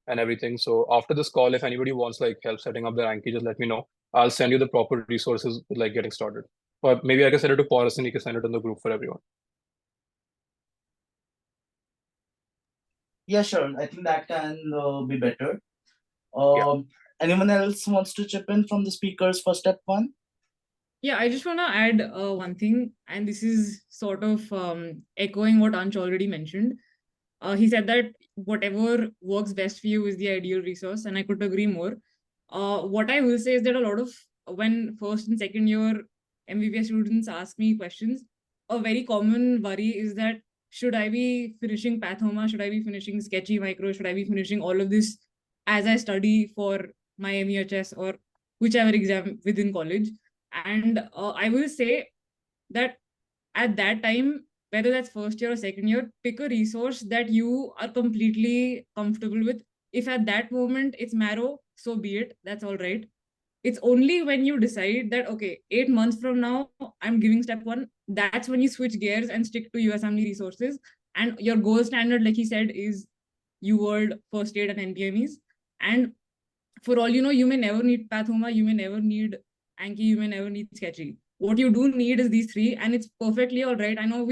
S6: and everything. So after this call, if anybody wants like help setting up their Anki, just let me know. I'll send you the proper resources with like getting started. Or maybe I can send it to Pauras and he can send it in the group for everyone.
S8: Yeah, sure. I think that can be better.
S6: Yeah.
S8: Anyone else wants to chip in from the speakers for step 1?
S5: Yeah, I just want to add one thing, and this is sort of echoing what Ansh already mentioned. He said that whatever works best for you is the ideal resource, and I could agree more. What I will say is that a lot of when first and second year MBBS students ask me questions, a very common worry is that should I be finishing Pathoma? Should I be finishing Sketchy Micro? Should I be finishing all of this as I study for my MEHS or whichever exam within college? And I will say that at that time, whether that's first year or second year, pick a resource that you are completely comfortable with. If at that moment it's Marrow, so be it. That's all right. It's only when you decide that, okay, 8 months from now, I'm giving step 1, that's when you switch gears and stick to USMLE resources. And your gold standard, like he said, is UWorld, First Aid, and NBMEs. And for all you know, you may never need Pathoma, you may never need Anki, you may never need Sketchy. What you do need is these 3, and it's perfectly all right. I know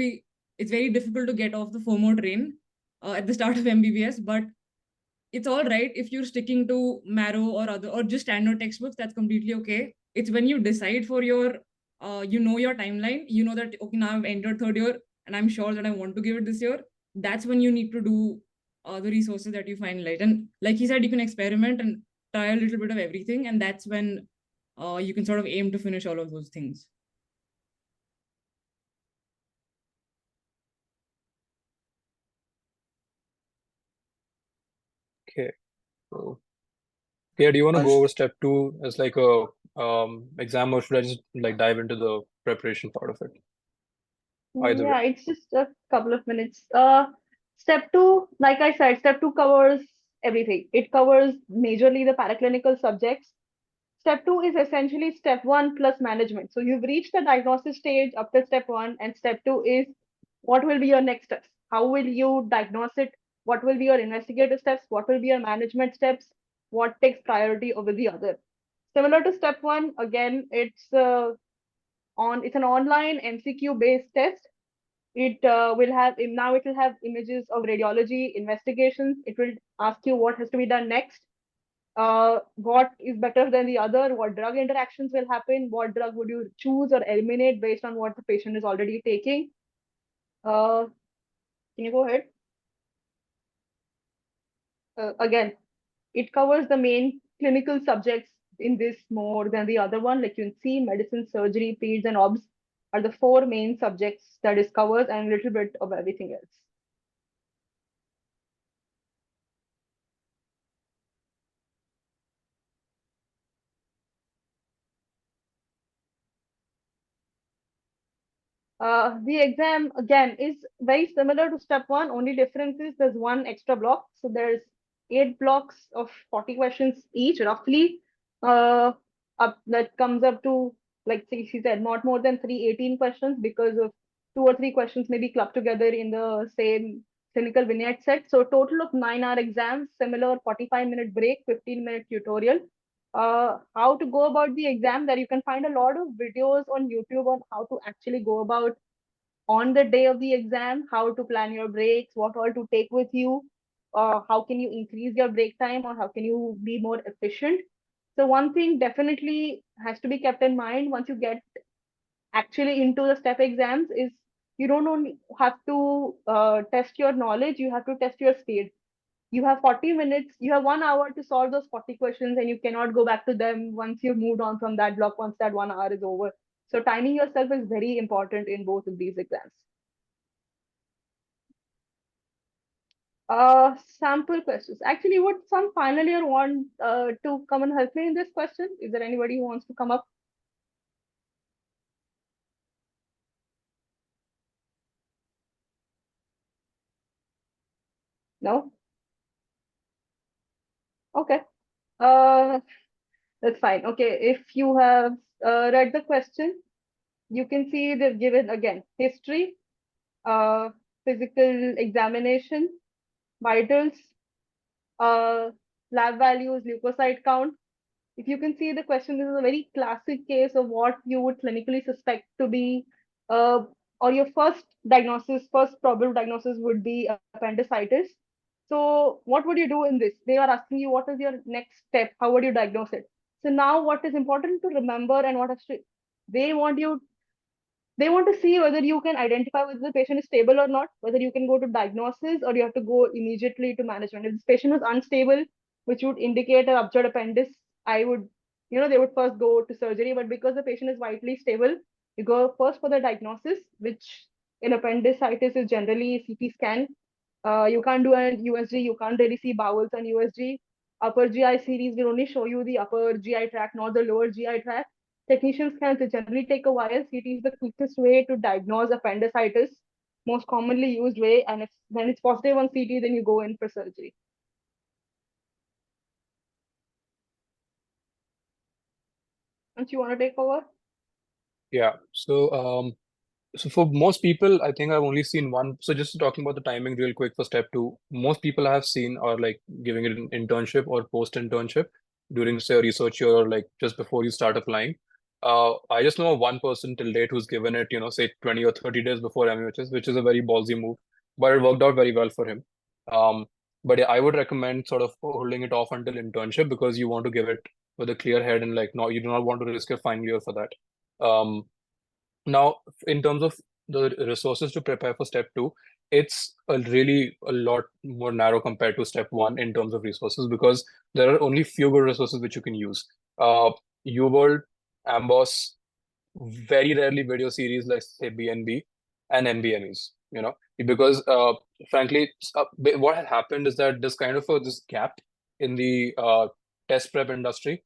S5: it's very difficult to get off the FOMO train at the start of MBBS, but it's all right if you're sticking to Marrow or just standard textbooks. That's completely okay. It's when you decide for your, your timeline, you know that, okay, now I've entered third year and I'm sure that I want to give it this year. That's when you need to do the resources that you finalize. And like he said, you can experiment and try a little bit of everything. And that's when you can sort of aim to finish all of those things.
S6: Okay. So, yeah, do you want to go over step 2 as like a exam, or should I just like dive into the preparation part of it? Either
S7: Yeah,
S6: way.
S7: it's just a couple of minutes. Step 2, like I said, step 2 covers everything. It covers majorly the paraclinical subjects. Step 2 is essentially step 1 plus management. So you've reached the diagnosis stage after step 1, and step 2 is what will be your next steps? How will you diagnose it? what will be your investigative steps, what will be your management steps, what takes priority over the other. Similar to step one, again, it's an online MCQ based test. It will have images of radiology investigations. It will ask you what has to be done next, what is better than the other, what drug interactions will happen, what drug would you choose or eliminate based on what the patient is already taking. Can you go ahead? Again, it covers the main clinical subjects in this more than the other one. Like you can see, medicine, surgery, peds, and obs are the four main subjects that it covers, and a little bit of everything else. The exam again is very similar to step one. Only difference is there's one extra block. So there's 8 blocks of 40 questions each, roughly. That comes up to, like she said, not more than 318 questions, because of 2 or 3 questions may be clubbed together in the same clinical vignette set. So total of 9-hour exams, similar 45-minute break, 15-minute tutorial. How to go about the exam, that you can find a lot of videos on YouTube on how to actually go about on the day of the exam, how to plan your breaks, what all to take with you, how can you increase your break time, or how can you be more efficient. So one thing definitely has to be kept in mind once you get actually into the step exams is you don't only have to test your knowledge, you have to test your speed. You have 40 minutes, you have 1 hour to solve those 40 questions, and you cannot go back to them once you've moved on from that block, once that 1 hour is over. So timing yourself is very important in both of these exams. Sample questions. Actually, would some final year want to come and help me in this question? Is there anybody who wants to come up? No? Okay. That's fine. Okay, if you have read the question, you can see they've given again history, physical examination, vitals, lab values, leukocyte count. If you can see the question, this is a very classic case of what you would clinically suspect to be, or your first diagnosis, first probable diagnosis would be appendicitis. So what would you do in this? They are asking you, what is your next step? How would you diagnose it? So now what is important to remember, and what actually they want you, they want to see whether you can identify whether the patient is stable or not, whether you can go to diagnosis or you have to go immediately to management. If this patient was unstable, which would indicate a ruptured appendix, I would, they would first go to surgery. But because the patient is vitally stable, you go first for the diagnosis, which in appendicitis is generally CT scan. You can't do an USG, you can't really see bowels on USG. Upper GI series will only show you the upper GI tract, not the lower GI tract. Technicians can generally take a while. CT is the quickest way to diagnose appendicitis, most commonly used way. And if then it's positive on CT, then you go in for surgery. Don't you want to take over?
S6: Yeah. So for most people, I think I've only seen one. So just talking about the timing real quick for step two, most people I have seen are like giving it an internship or post-internship during, say, a research year, or like just before you start applying. I just know of one person till date who's given it, say 20 or 30 days before MUHS, which is a very ballsy move, but it worked out very well for him. But yeah, I would recommend sort of holding it off until internship, because you want to give it with a clear head, and like, no, you do not want to risk your final year for that. Now, in terms of the resources to prepare for step two, it's really a lot more narrow compared to step one in terms of resources, because there are only few good resources which you can use. UWorld, Amboss, very rarely video series like, say, BNB and MBMEs, because frankly, what had happened is that this kind of this gap in the test prep industry.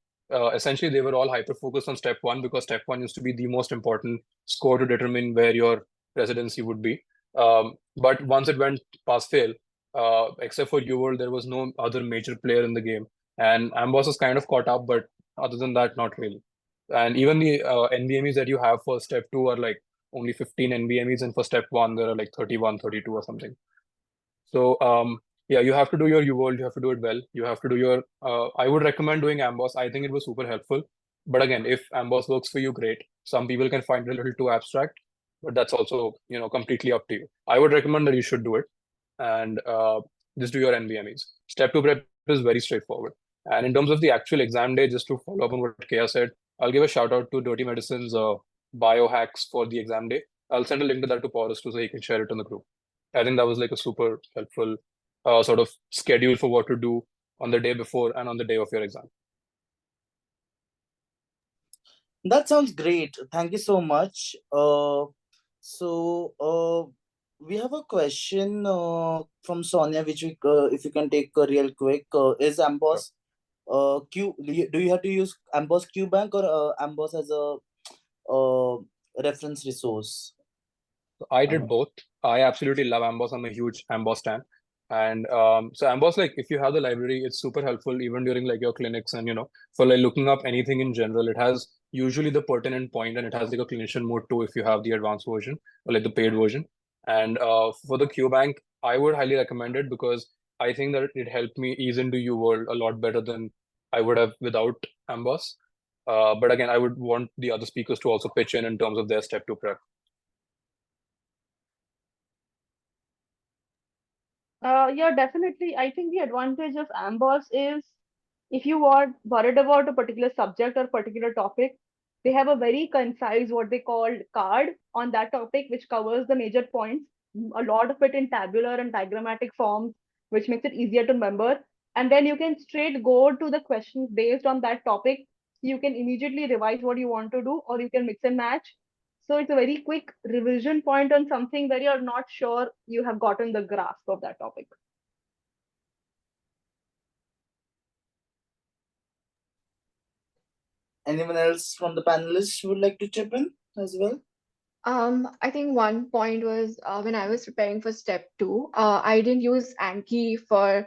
S6: Essentially, they were all hyper-focused on step one, because step one used to be the most important score to determine where your residency would be. But once it went pass-fail, except for UWorld, there was no other major player in the game. And Amboss is kind of caught up, but other than that, not really. And even the NVMEs that you have for step two are like only 15 NVMEs, and for step one, there are like 31, 32 or something. So yeah, you have to do your UWorld, you have to do it well. You have to do your, I would recommend doing Amboss. I think it was super helpful. But again, if Amboss works for you, great. Some people can find it a little too abstract, but that's also, completely up to you. I would recommend that you should do it and just do your NBMEs. Step 2 prep is very straightforward. And in terms of the actual exam day, just to follow up on what Kea said, I'll give a shout out to Dirty Medicine's biohacks for the exam day. I'll send a link to that to Pauras too, so he can share it in the group. I think that was like a super helpful sort of schedule for what to do on the day before and on the day of your exam.
S8: That sounds great. Thank you so much. We have a question from Sonia, which we, if you can take real quick, is Amboss Q? Do you have to use Amboss QBank or Amboss as a reference resource?
S6: I did both. I absolutely love Amboss. I'm a huge Amboss stan. And so Amboss, like if you have the library, it's super helpful even during like your clinics and for like looking up anything in general. It has usually the pertinent point and it has like a clinician mode too if you have the advanced version or like the paid version. And for the QBank, I would highly recommend it because I think that it helped me ease into UWorld a lot better than I would have without Amboss. But again, I would want the other speakers to also pitch in terms of their step 2 prep.
S7: Yeah, definitely. I think the advantage of Amboss is if you are worried about a particular subject or particular topic, they have a very concise, what they call card on that topic, which covers the major points, a lot of it in tabular and diagrammatic forms, which makes it easier to remember. And then you can straight go to the questions based on that topic. You can immediately revise what you want to do, or you can mix and match. So it's a very quick revision point on something where you're not sure you have gotten the grasp of that topic.
S8: Anyone else from the panelists would like to chip in as well?
S2: I think one point was when I was preparing for step 2, I didn't use Anki for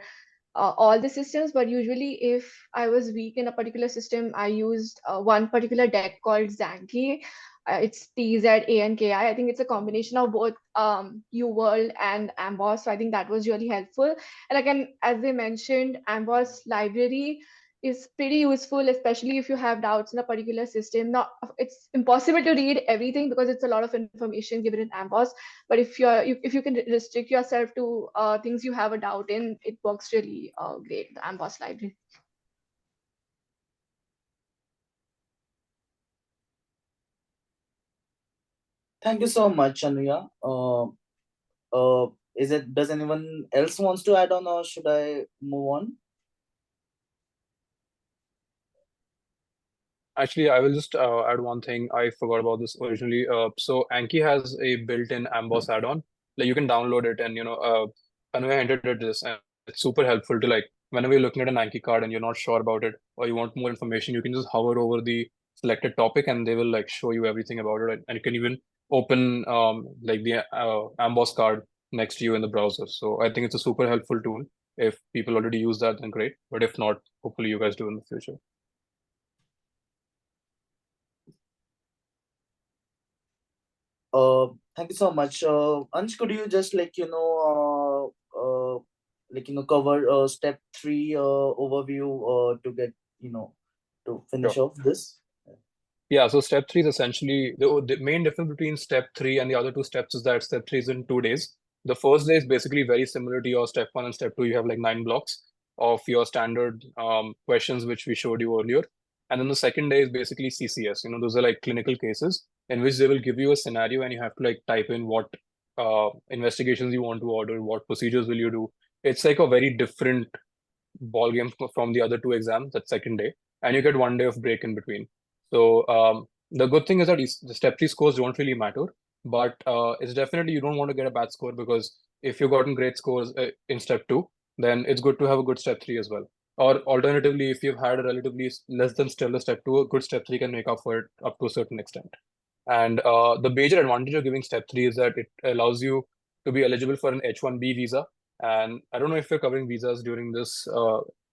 S2: all the systems, but usually if I was weak in a particular system, I used one particular deck called Zanki. It's TZANKI. I think it's a combination of both UWorld and Amboss. So I think that was really helpful. And again, as they mentioned, Amboss library is pretty useful, especially if you have doubts in a particular system. Now, it's impossible to read everything because it's a lot of information given in Amboss. But if you can restrict yourself to things you have a doubt in, it works really great, the Amboss library.
S8: Thank you so much, Anuya. Does anyone else wants to add on, or should I move on?
S6: Actually, I will just add one thing. I forgot about this originally. So Anki has a built-in Amboss add-on. Like you can download it, and Anuya hinted at this, and it's super helpful to like whenever you're looking at an Anki card and you're not sure about it or you want more information, you can just hover over the selected topic and they will like show you everything about it, and you can even open like the Amboss card next to you in the browser. So I think it's a super helpful tool. If people already use that, then great. But if not, hopefully you guys do in the future.
S8: Thank you so much. Ansh, could you just cover step 3 overview to get to finish
S6: Sure.
S8: off this?
S6: Yeah, so step 3 is essentially the main difference between step 3 and the other 2 steps is that step 3 is in 2 days. The first day is basically very similar to your step 1 and step 2. You have like 9 blocks of your standard questions, which we showed you earlier. And then the second day is basically CCS. Those are like clinical cases in which they will give you a scenario and you have to like type in what investigations you want to order, what procedures will you do. It's like a very different ball game from the other 2 exams that second day, and you get 1 day of break in between. So the good thing is that the step 3 scores don't really matter, but it's definitely you don't want to get a bad score, because if you've gotten great scores in step 2, then it's good to have a good step 3 as well. Or alternatively, if you've had a relatively less than stellar step 2, a good step 3 can make up for it up to a certain extent. And the major advantage of giving step 3 is that it allows you to be eligible for an H-1B visa. And I don't know if we're covering visas during this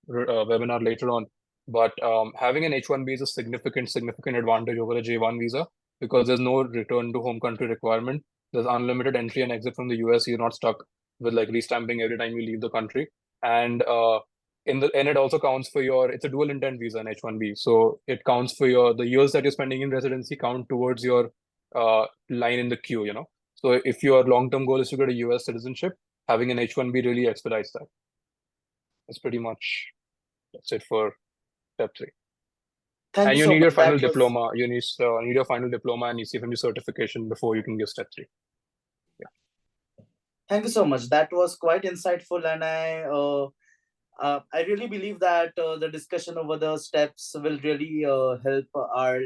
S6: webinar later on, but having an H-1B is a significant advantage over a J-1 visa, because there's no return to home country requirement. There's unlimited entry and exit from the US. You're not stuck with like restamping every time you leave the country. And and it also counts for it's a dual intent visa in H1B. So it counts for the years that you're spending in residency count towards your line in the queue, So if your long-term goal is to get a US citizenship, having an H1B really expedites that. That's pretty much that's it for step 3.
S8: Thank
S6: And
S8: you
S6: you
S8: so
S6: need your
S8: much. That
S6: final
S8: was
S6: diploma. You need your final diploma and ECFMU certification before you can give step 3.
S8: Thank you so much. That was quite insightful, and I really believe that the discussion over the steps will really help our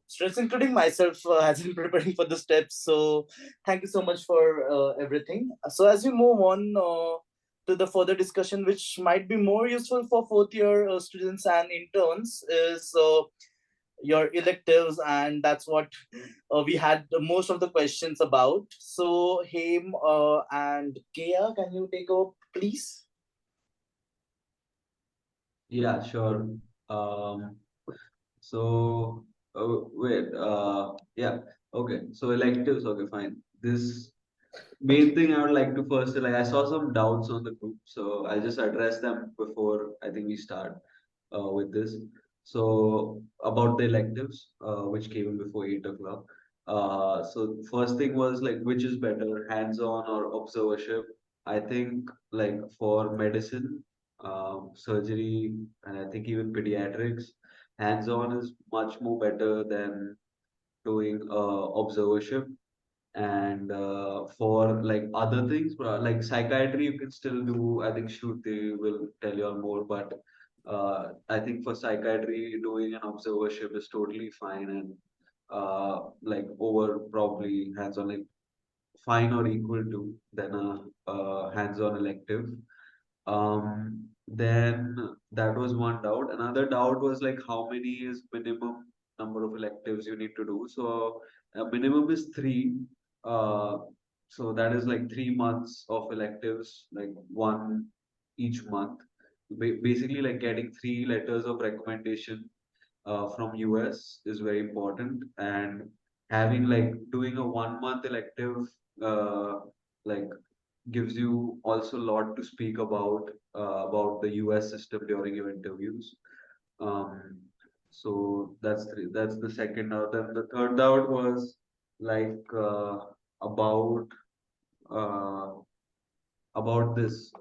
S8: students, including myself, as in preparing for the steps. So thank you so much for everything. So as we move on to the further discussion, which might be more useful for fourth year students and interns, is your electives, and that's what we had most of the questions about. So Haim and Kea, can you take over, please?
S3: Yeah, sure. So wait, yeah, okay. So electives, okay, fine. This main thing I would like to first, like, I saw some doubts on the group, so I'll just address them before I think we start with this. So about the electives, which came in before 8 o'clock. So first thing was like, which is better, hands-on or observership? I think like for medicine, surgery, and I think even pediatrics, hands-on is much more better than doing observership. And for like other things, like psychiatry, you can still do. I think Shruti will tell you all more, but I think for psychiatry, doing an observership is totally fine, and like over probably hands-on, like fine or equal to than a hands-on elective. Then that was one doubt. Another doubt was like how many is minimum number of electives you need to do. So minimum is 3. Uh, so that is like 3 months of electives, like one each month. Basically, like getting 3 letters of recommendation from US is very important, and having like doing a 1 month elective uh, like gives you also a lot to speak about the US system during your interviews. Um, so that's the second doubt. Then the third doubt was like about uh, about this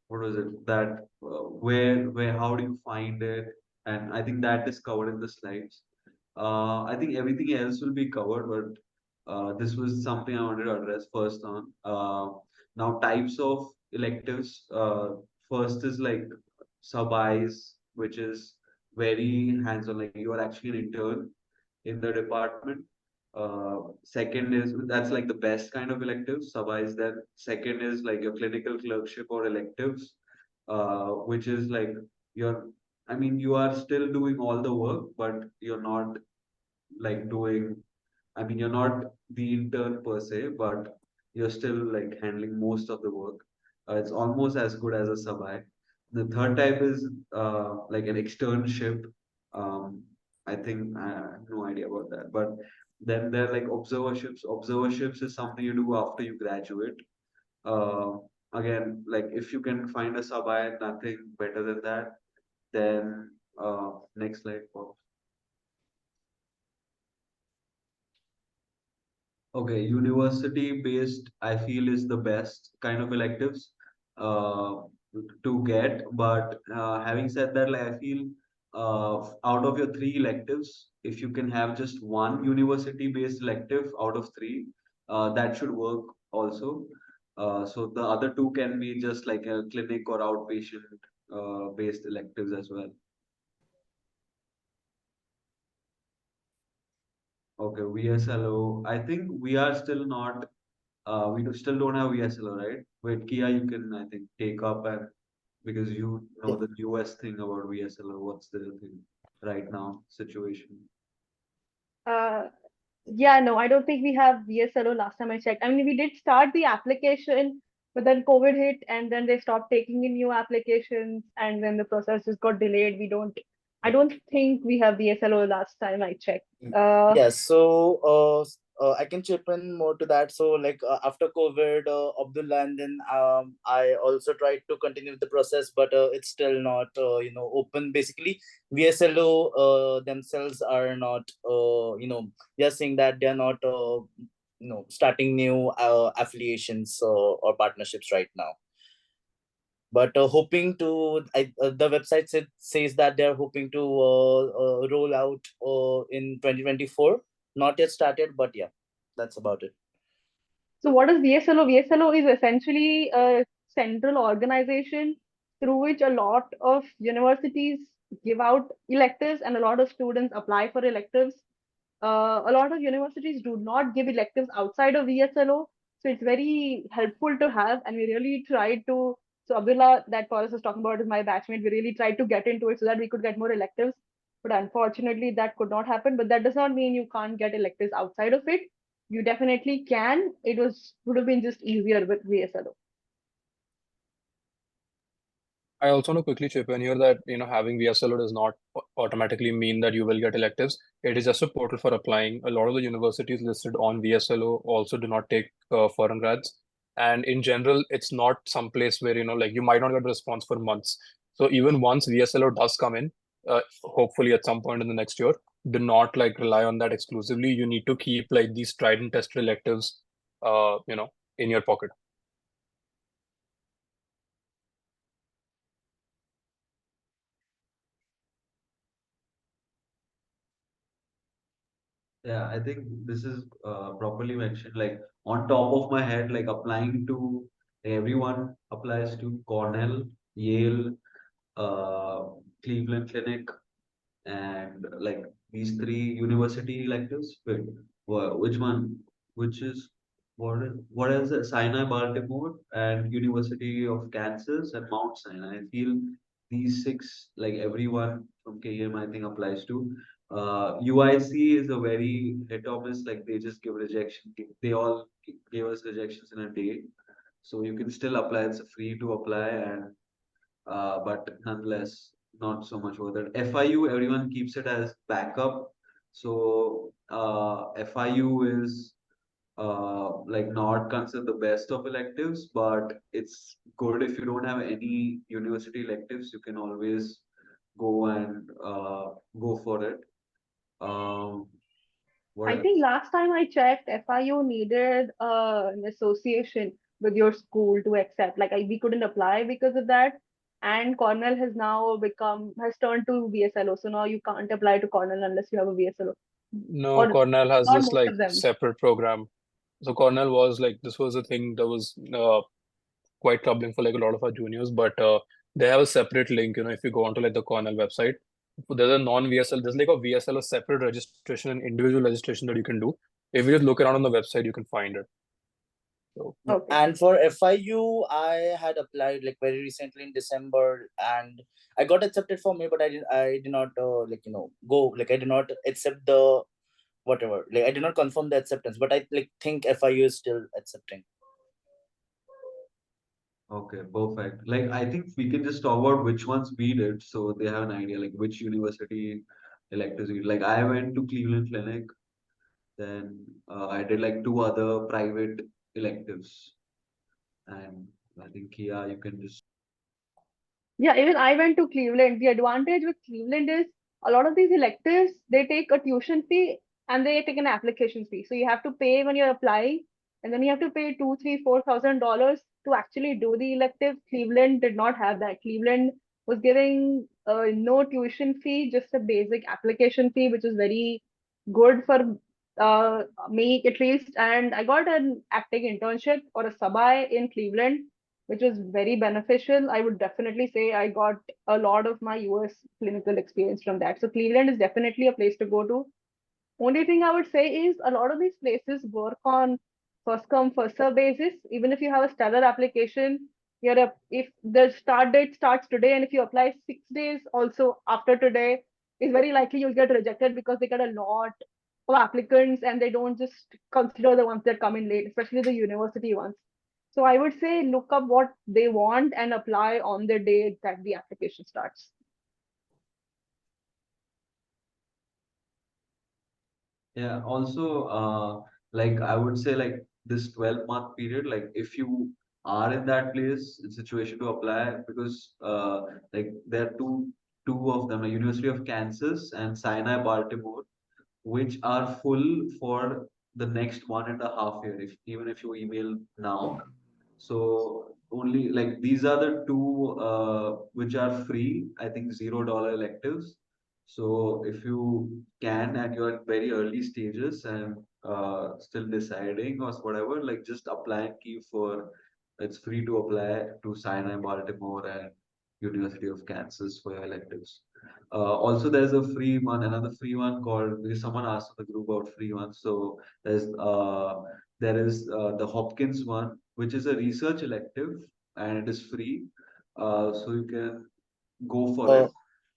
S3: what was it that where how do you find it, and I think that is covered in the slides. I think everything else will be covered, but this was something I wanted to address first on. Now types of electives, first is like sub-Is, which is very hands-on, like you are actually an intern in the department. Second is that's like the best kind of electives, sub-Is. Then second is like your clinical clerkship or electives, which is like you're, I mean, you are still doing all the work, but you're not like doing, I mean, you're not the intern per se, but you're still like handling most of the work. It's almost as good as a sub-I. The third type is like an externship. Um, I think I have no idea about that. But then there are like observerships. Observerships is something you do after you graduate. Uh, Again, like if you can find a sub-I, nothing better than that. Then next slide, Paul. Okay, university based, I feel, is the best kind of electives uh, to get. But having said that, like I feel out of your 3 electives, if you can have just one university based elective out of 3, that should work also. So the other 2 can be just like a clinic or outpatient based electives as well. Okay, VSLO. I think we are still not. Still don't have VSLO, right? Wait, Kia, you can, I think, take up, and because you know the US thing about VSLO, what's the thing right now situation?
S7: Yeah, no, I don't think we have VSLO last time I checked. I mean, we did start the application, but then COVID hit and then they stopped taking in new applications and then the process just got delayed. I don't think we have VSLO last time I checked.
S8: Yes. So I can chip in more to that. So like after COVID, Abdullah, and then I also tried to continue the process, but it's still not open. Basically, VSLO themselves are not they are saying that they are not starting new affiliations or partnerships right now. But hoping to the website says that they're hoping to roll out in 2024. Not yet started, but yeah, that's about it.
S7: So what is VSLO? VSLO is essentially a central organization through which a lot of universities give out electives and a lot of students apply for electives. A lot of universities do not give electives outside of VSLO, so it's very helpful to have. And we really tried to. So Abdullah, that Pauras was talking about, is my batchmate. We really tried to get into it so that we could get more electives, but unfortunately that could not happen. But that does not mean you can't get electives outside of it. You definitely can. It would have been just easier with VSLO.
S6: I also want to quickly chip in here that having VSLO does not automatically mean that you will get electives. It is just a portal for applying. A lot of the universities listed on VSLO also do not take foreign grads, and in general, it's not some place where like you might not get a response for months. So even once VSLO does come in, hopefully at some point in the next year, do not rely on that exclusively. You need to keep these tried and tested electives, in your pocket.
S3: Yeah, I think this is properly mentioned. Like on top of my head, like applying to everyone applies to Cornell, Yale, uh, Cleveland Clinic, and like these three university electives. Wait, which one? Which is what is it? Sinai Baltimore and University of Kansas and Mount Sinai. I feel these six, like everyone from KM, I think applies to. UIC is a very hit or miss. Like they just give rejection. They all gave us rejections in a day, so you can still apply. It's free to apply, and but nonetheless, not so much worth it. FIU, everyone keeps it as backup. So FIU is like not considered the best of electives, but it's good if you don't have any university electives. You can always go and go for it. What
S7: I
S3: else?
S7: think last time I checked, FIU needed an association with your school to accept. We couldn't apply because of that. And Cornell has turned to VSLO. So now you can't apply to Cornell unless you have a VSLO.
S6: No,
S7: Or
S6: Cornell has
S7: not
S6: this
S7: most of them.
S6: separate program. So Cornell was this was a thing that was quite troubling for a lot of our juniors, but they have a separate link. If you go onto the Cornell website, there's a non-VSL, there's a VSL, a separate registration and individual registration that you can do. If you just look around on the website, you can find it. So
S7: Okay.
S8: And for FIU, I had applied very recently in December, and I got accepted for me, but I did not go. I did not accept the whatever. I did not confirm the acceptance, but I think FIU is still accepting.
S3: Okay, perfect. Like I think we can just talk about which ones we did, so they have an idea like which university electives we did. Like I went to Cleveland Clinic, then I did two other private electives, and I think Kia, you can just.
S7: Yeah, even I went to Cleveland. The advantage with Cleveland is a lot of these electives, they take a tuition fee and they take an application fee. So you have to pay when you're applying, and then you have to pay $2, $3, $4,000 to actually do the elective. Cleveland did not have that. Cleveland was giving no tuition fee, just a basic application fee, which is very good for me at least. And I got an acting internship or a sub-I in Cleveland, which was very beneficial. I would definitely say I got a lot of my US clinical experience from that. So Cleveland is definitely a place to go to. Only thing I would say is a lot of these places work on first come, first serve basis. Even if you have a stellar application, if the start date starts today and if you apply 6 days also after today, it's very likely you'll get rejected because they get a lot of applicants and they don't just consider the ones that come in late, especially the university ones. So I would say look up what they want and apply on the day that the application starts.
S3: Yeah, also like I would say like this 12-month period, like if you are in that place, in situation to apply, because like there are two of them, the University of Kansas and Sinai Baltimore, which are full for the next 1.5 year, if even if you email now. So only like these are the two which are free, I think $0 electives. So if you can and you're in very early stages and still deciding or whatever, like just apply and keep for it's free to apply to Sinai Baltimore and University of Kansas for your electives. Also, there's a free one, another free one called because someone asked in the group about free ones. So there is the Hopkins one, which is a research elective and it is free. So you can go for
S8: Uh,
S3: it.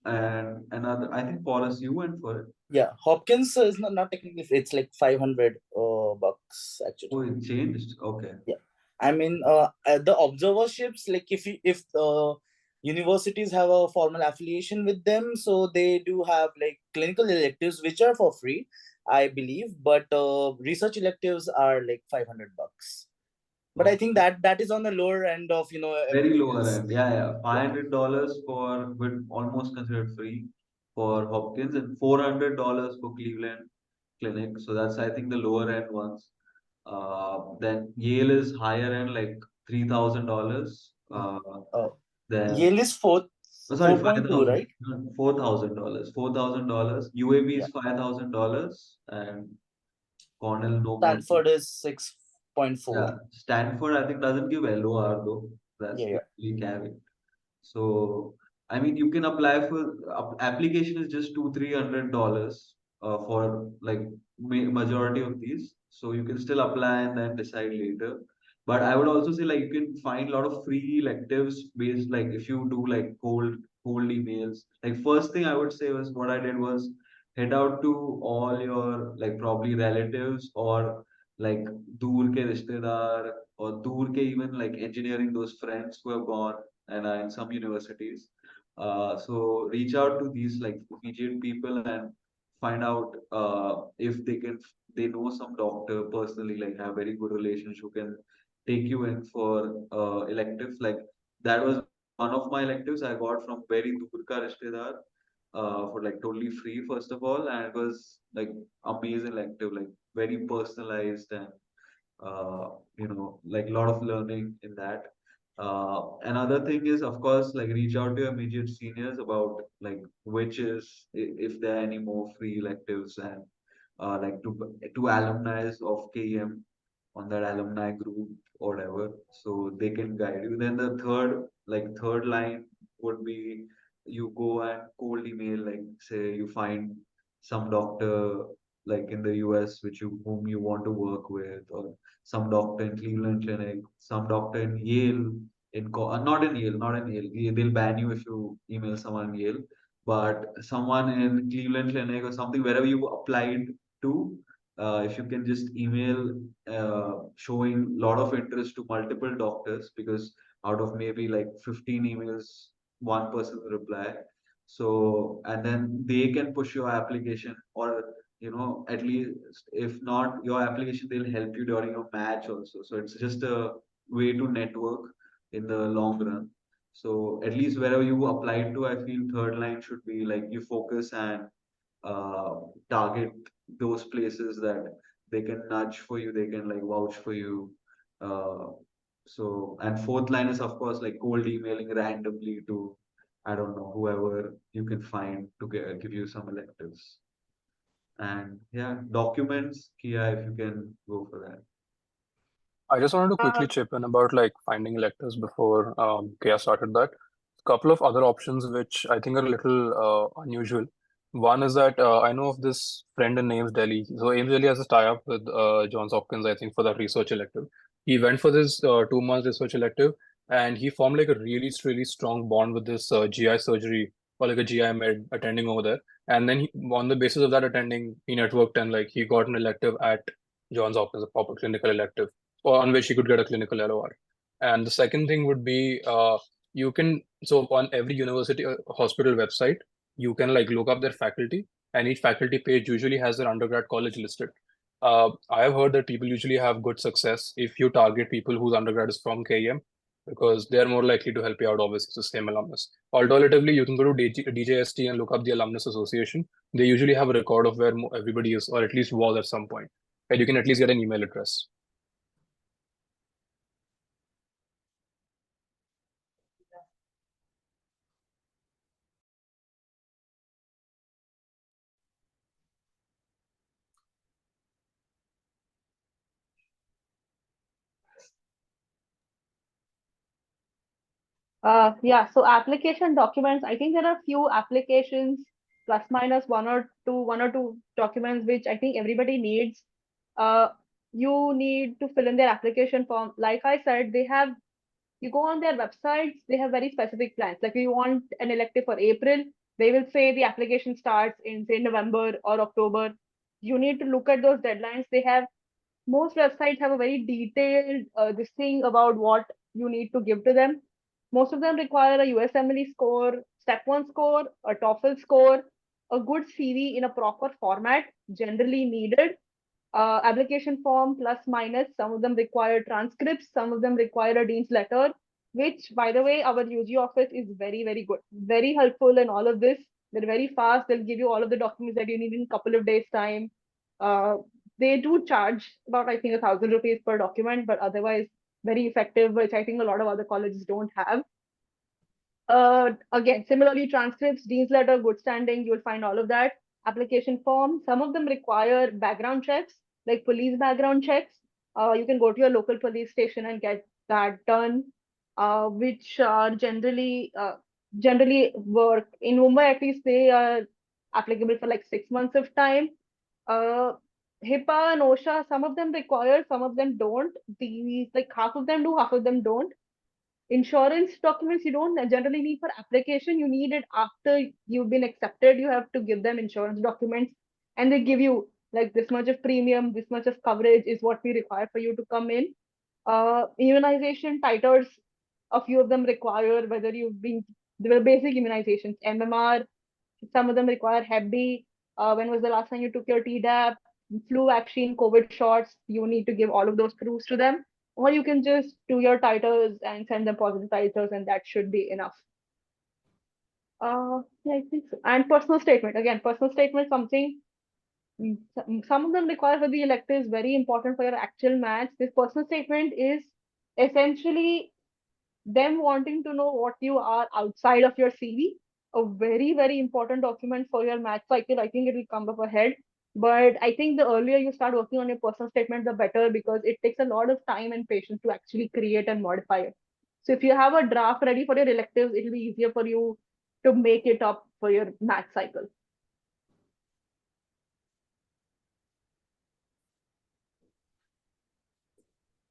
S3: And another, I think Pauras, you went for it.
S8: yeah, Hopkins is not technically free. It's like 500 bucks actually.
S3: Oh, it changed. Okay.
S8: Yeah, I mean, the observerships, like if the universities have a formal affiliation with them, so they do have like clinical electives which are for free, I believe, but research electives are like 500 bucks. But I think that is on the lower end of
S3: Very
S8: everything
S3: lower
S8: else.
S3: end. Yeah. $500 for with almost considered free for Hopkins and $400 for Cleveland Clinic. So that's I think the lower end ones. Then Yale is higher end, like $3,000. Then
S8: Yale is
S3: sorry,
S8: 4.2, right?
S3: $4,000. UAB
S8: Yeah.
S3: is $5,000 and Cornell no more.
S8: Stanford is 6.4.
S3: Yeah, Stanford I think doesn't give LOR though. That's
S8: Yeah.
S3: the caveat. So I mean, you can apply for application is just $200-300 for like majority of these. So you can still apply and then decide later. But I would also say like you can find a lot of free electives based like if you do like cold emails. Like first thing I would say was what I did was head out to all your like probably relatives or like दूर के रिश्तेदार or दूर के even like engineering those friends who have gone and are in some universities. So reach out to these like immediate people and find out if they know some doctor personally, like have very good relationship who can take you in for electives. Like that was one of my electives I got from very dur ka rishtedar for like totally free first of all, and it was like amazing elective, like very personalized and like a lot of learning in that. Another thing is, of course, like reach out to your immediate seniors about like which is if there are any more free electives and like to alumni of KEM on that alumni group or whatever, so they can guide you. Then the third line would be you go and cold email, like say you find some doctor like in the US which you whom you want to work with, or some doctor in Cleveland Clinic, some doctor in Yale, not in Yale. They'll ban you if you email someone in Yale, but someone in Cleveland Clinic or something wherever you applied to. If you can just email showing a lot of interest to multiple doctors, because out of maybe like 15 emails, one person will reply. So, and then they can push your application, or at least if not your application, they'll help you during your match also. So it's just a way to network in the long run. So at least wherever you applied to, I feel third line should be like you focus and uh, target those places that they can nudge for you, they can like vouch for you. Uh, so, and fourth line is of course like cold emailing randomly to, I don't know, whoever you can find to give you some electives. And yeah, documents, Kia, if you can go for that.
S6: I just wanted to quickly chip in about like finding electives before Kaya started that. A couple of other options which I think are a little unusual. One is that I know of this friend in Ames Delhi. So Ames Delhi has a tie-up with Johns Hopkins, I think, for that research elective. He went for this 2 month research elective, and he formed like a really strong bond with this GI surgery or like a GI med attending over there. And then on the basis of that attending, he networked and like he got an elective at Johns Hopkins, a proper clinical elective on which you could get a clinical LOR. And the second thing would be you can, so on every university hospital website, you can like look up their faculty, and each faculty page usually has their undergrad college listed. I have heard that people usually have good success if you target people whose undergrad is from KEM, because they're more likely to help you out, obviously, it's the same alumnus. Alternatively, you can go to DJST and look up the Alumnus Association. They usually have a record of where everybody is, or at least was at some point. And you can at least get an email address.
S7: Yeah, so application documents, I think there are few applications plus minus one or two documents which I think everybody needs. You need to fill in their application form. Like I said, you go on their websites, they have very specific plans. Like if you want an elective for April, they will say the application starts in say November or October. You need to look at those deadlines. Most websites have a very detailed this thing about what you need to give to them. Most of them require a USMLE score, step one score, a TOEFL score, a good CV in a proper format, generally needed. Application form plus minus. Some of them require transcripts, some of them require a dean's letter, which, by the way, our UG office is very, very good, very helpful in all of this. They're very fast. They'll give you all of the documents that you need in a couple of days' time. Uh, they do charge about, I think, 1,000 rupees per document, but otherwise very effective, which I think a lot of other colleges don't have. Again, similarly, transcripts, dean's letter, good standing, you'll find all of that. Application form, some of them require background checks, like police background checks. You can go to your local police station and get that done, which are generally work. In Mumbai, at least they are applicable for like 6 months of time. Uh, HIPAA and OSHA, some of them require, some of them don't. These, like half of them do, half of them don't. Insurance documents you don't generally need for application. You need it after you've been accepted. You have to give them insurance documents, and they give you like this much of premium, this much of coverage is what we require for you to come in. Immunization titers, a few of them require whether you've been, they were basic immunizations, MMR. Some of them require Hep B. When was the last time you took your Tdap? Flu vaccine, COVID shots. You need to give all of those proofs to them, or you can just do your titers and send them positive titers, and that should be enough. Yeah, I think so. And personal statement, again, personal statement, something some of them require for the electives, very important for your actual match. This personal statement is essentially them wanting to know what you are outside of your CV. A very, very important document for your math cycle. I think it will come up ahead. But I think the earlier you start working on your personal statement, the better, because it takes a lot of time and patience to actually create and modify it. So if you have a draft ready for your electives, it will be easier for you to make it up for your math cycle.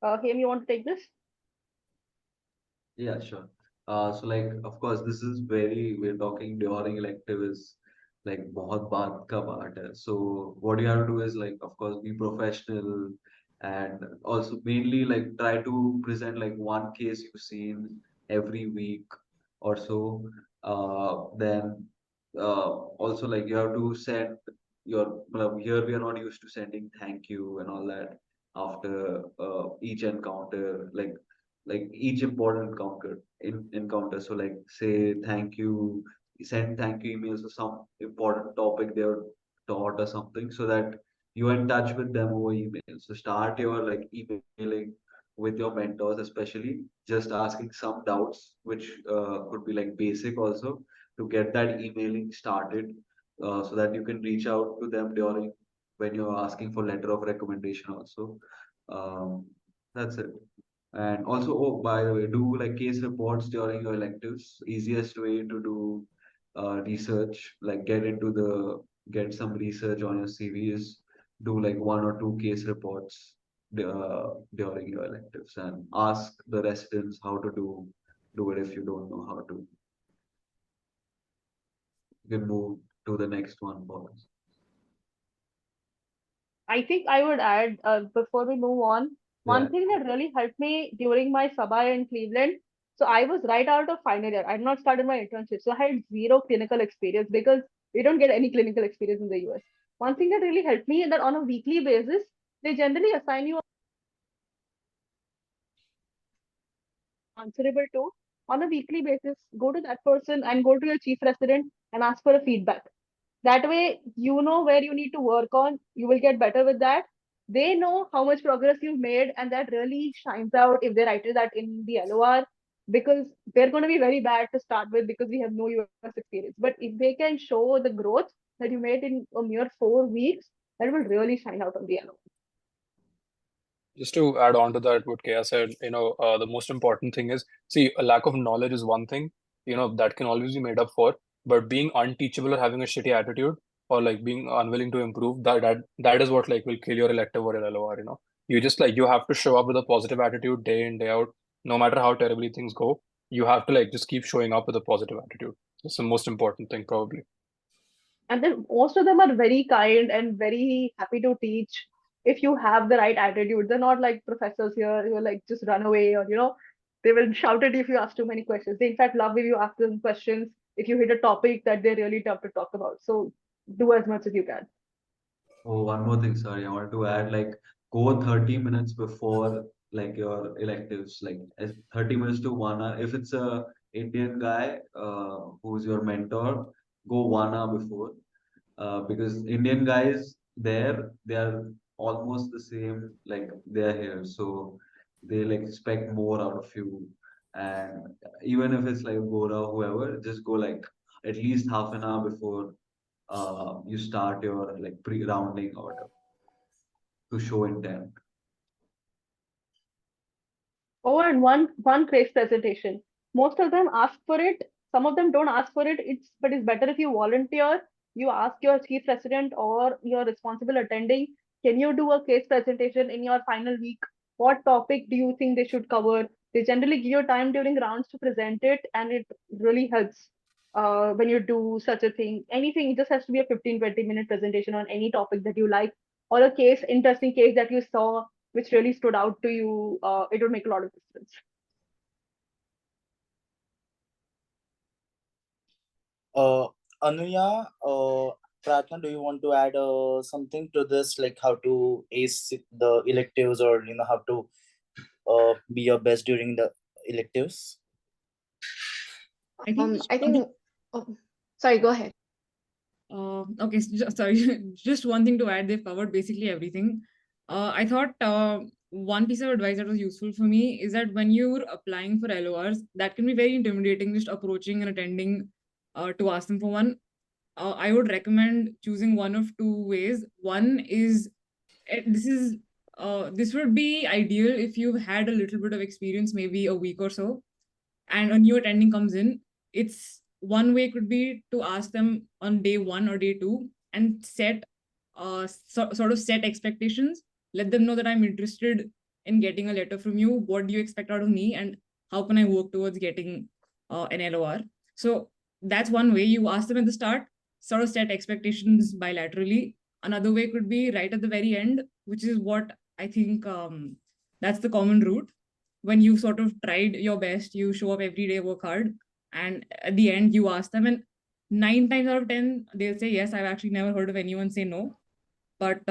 S7: Haim, you want to take this?
S3: Yeah, sure. So like, of course, this is we're talking during elective is like बहुत बात का part है. So what you have to do is like, of course, be professional and also mainly like try to present like one case you've seen every week or so. Then also like you have to send here we are not used to sending thank you and all that after each encounter, like each important encounter. So like say thank you, send thank you emails for some important topic they were taught or something, so that you're in touch with them over email. So start your like emailing with your mentors, especially just asking some doubts, which could be like basic also, to get that emailing started, so that you can reach out to them during when you're asking for letter of recommendation also. That's it. And also, oh, by the way, do like case reports during your electives. Easiest way to do research, like get some research on your CV is do like one or two case reports during your electives and ask the residents how to do it if you don't know how to. You can move to the next one, Pauras.
S7: I think I would add, before we move on, one
S3: Yeah.
S7: thing that really helped me during my Sabha in Cleveland. So I was right out of final year. I had not started my internship. So I had zero clinical experience because we don't get any clinical experience in the US. One thing that really helped me is that on a weekly basis, they generally assign you answerable to on a weekly basis. Go to that person and go to your chief resident and ask for a feedback. That way, you know where you need to work on. You will get better with that. They know how much progress you've made, and that really shines out if they write that in the LOR, because they're going to be very bad to start with because we have no US experience. But if they can show the growth that you made in a mere 4 weeks, that will really shine out on the LOR.
S6: Just to add on to that, what Kaya said, the most important thing is, see, a lack of knowledge is one thing, that can always be made up for, but being unteachable or having a shitty attitude or like being unwilling to improve, that is what like will kill your elective or LLOR. You just like, you have to show up with a positive attitude day in, day out, no matter how terribly things go. You have to like just keep showing up with a positive attitude. It's the most important thing, probably.
S7: And then most of them are very kind and very happy to teach if you have the right attitude. They're not like professors here who are like just run away, or they will shout at you if you ask too many questions. They in fact love if you ask them questions if you hit a topic that they're really tough to talk about. So do as much as you can.
S3: Oh, one more thing, sorry, I wanted to add, like, go 30 minutes before like your electives, like 30 minutes to 1 hour. If it's a Indian guy who's your mentor, go 1 hour before. Because Indian guys there, they are almost the same like they're here. So they like expect more out of you. And even if it's like Gora, whoever, just go like at least half an hour before you start your like pre-rounding or whatever to show intent.
S7: Oh, and one case presentation. Most of them ask for it. Some of them don't ask for it. It's better if you volunteer. You ask your chief resident or your responsible attending, can you do a case presentation in your final week? What topic do you think they should cover? They generally give you time during rounds to present it, and it really helps when you do such a thing. Anything, it just has to be a 15-20 minute presentation on any topic that you like, or a interesting case that you saw which really stood out to you. It would make a lot of difference.
S8: Anuya, Pratna, do you want to add something to this, like how to ace the electives, or how to be your best during the electives?
S5: I think
S2: I think. Oh, sorry. Go ahead.
S5: okay, sorry, just one thing to add. They've covered basically everything. I thought one piece of advice that was useful for me is that when you're applying for LORs, that can be very intimidating, just approaching and attending to ask them for one. I would recommend choosing one of two ways. One is this would be ideal if you've had a little bit of experience, maybe a week or so, and a new attending comes in. It's one way could be to ask them on day 1 or day 2 and set sort of set expectations. Let them know that I'm interested in getting a letter from you. What do you expect out of me, and how can I work towards getting an LOR? So that's one way. You ask them at the start, sort of set expectations bilaterally. Another way could be right at the very end, which is what I think that's the common route. When you've sort of tried your best, you show up every day, work hard, and at the end you ask them, and 9 times out of 10 they'll say yes. I've actually never heard of anyone say no. But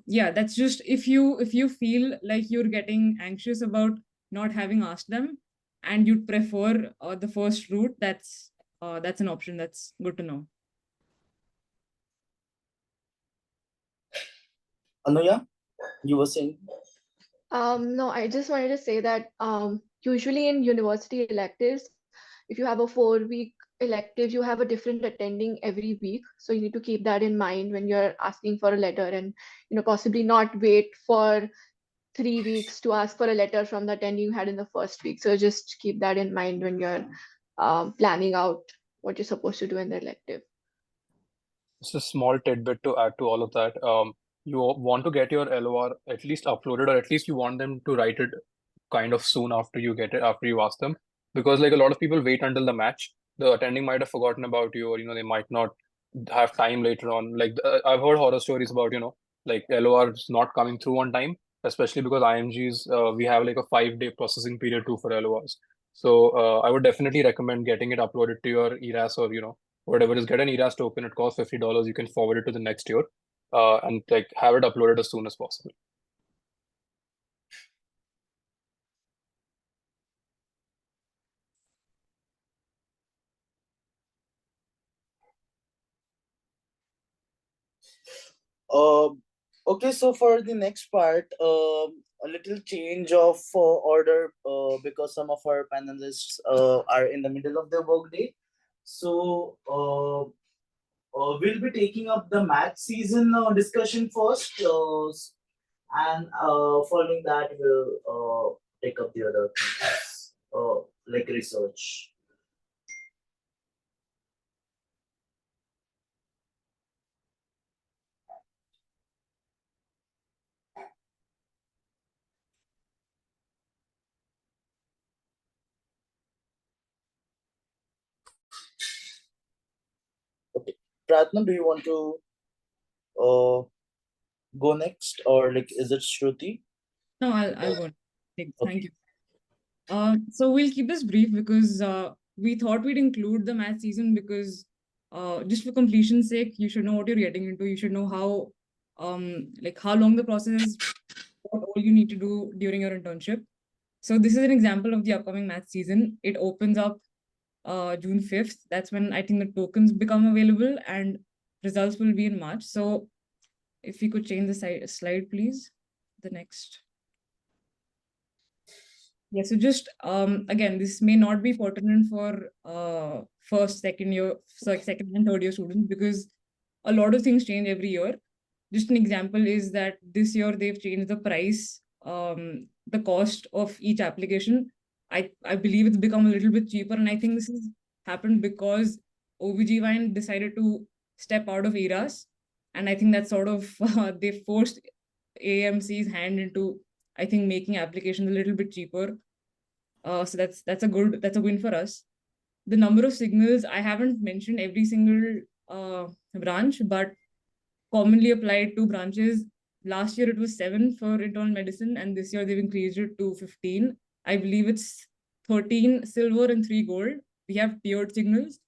S5: yeah, that's just if you feel like you're getting anxious about not having asked them and you'd prefer the first route, that's an option. That's good to know.
S8: Anuya, you were saying?
S2: No, I just wanted to say that usually in university electives, if you have a 4-week elective, you have a different attending every week. So you need to keep that in mind when you're asking for a letter, and possibly not wait for 3 weeks to ask for a letter from the attending you had in the first week. So just keep that in mind when you're planning out what you're supposed to do in the elective.
S6: It's a small tidbit to add to all of that. You want to get your LOR at least uploaded, or at least you want them to write it kind of soon after you get it, after you ask them. Because like a lot of people wait until the match. The attending might have forgotten about you, or they might not have time later on. Like I've heard horror stories about, like LORs not coming through on time, especially because IMGs, we have like a 5-day processing period too for LORs. So I would definitely recommend getting it uploaded to your ERAS, or whatever it is. Get an ERAS token. It costs $50. You can forward it to the next year, and like have it uploaded as soon as possible.
S8: Okay, so for the next part, a little change of order because some of our panelists are in the middle of their workday. So we'll be taking up the math season discussion first, and following that, we'll take up the other things, like research. Okay, Pratna, do you want to go next, or like is it Shruti?
S5: No, I'll go. Thank
S8: Okay.
S5: you. So we'll keep this brief because we thought we'd include the math season because just for completion's sake, you should know what you're getting into. You should know how like how long the process is, what all you need to do during your internship. So this is an example of the upcoming math season. It opens up June 5th. That's when I think the tokens become available and results will be in March. So if you could change the slide, please. The next. Yeah, so just again, this may not be pertinent for first, second year, second and third year students because a lot of things change every year. Just an example is that this year they've changed the price, the cost of each application. I believe it's become a little bit cheaper, and I think this has happened because OBGYN decided to step out of ERAS, and I think that sort of they forced AMC's hand into, I think, making applications a little bit cheaper. So that's a win for us. The number of signals, I haven't mentioned every single branch, but commonly applied to branches. Last year it was 7 for internal medicine, and this year they've increased it to 15. I believe it's 13 silver and 3 gold. We have tiered signals.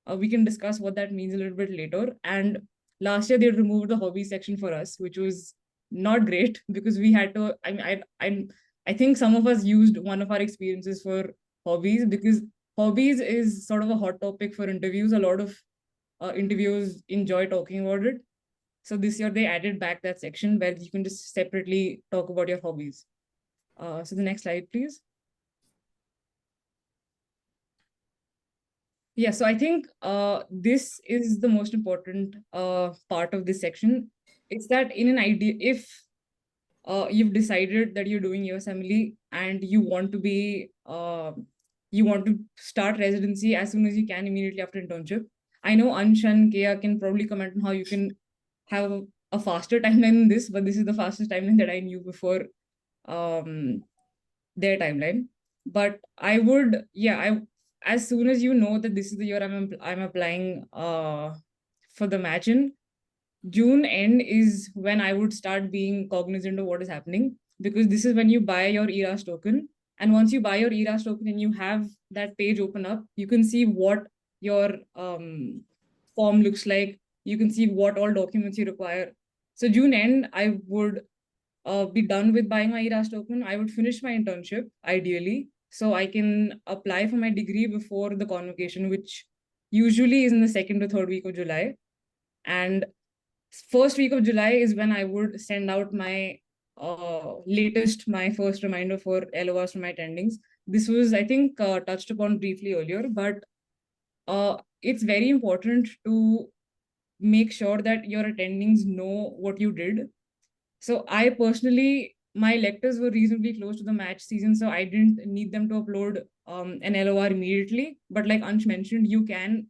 S5: We can discuss what that means a little bit later. And last year they removed the hobby section for us, which was not great because we had to. I think some of us used one of our experiences for hobbies because hobbies is sort of a hot topic for interviews. A lot of interviews enjoy talking about it. So this year they added back that section where you can just separately talk about your hobbies. So the next slide, please. Yeah, so I think this is the most important part of this section. It's that in an idea, if you've decided that you're doing USMLE and you want to start residency as soon as you can immediately after internship. I know Ansh and Kea can probably comment on how you can have a faster timeline in this, but this is the fastest timeline that I knew before their timeline. But I would, as soon as you know that this is the year I'm applying for the match in, June end is when I would start being cognizant of what is happening, because this is when you buy your ERAS token. And once you buy your ERAS token and you have that page open up, you can see what your form looks like. You can see what all documents you require. So June end, I would be done with buying my ERAS token. I would finish my internship, ideally, so I can apply for my degree before the convocation, which usually is in the 2nd to 3rd week of July. And first week of July is when I would send out my my first reminder for LORs for my attendings. This was, I think, touched upon briefly earlier, but it's very important to make sure that your attendings know what you did. So I personally, my electives were reasonably close to the match season, so I didn't need them to upload an LOR immediately. But like Ansh mentioned, you can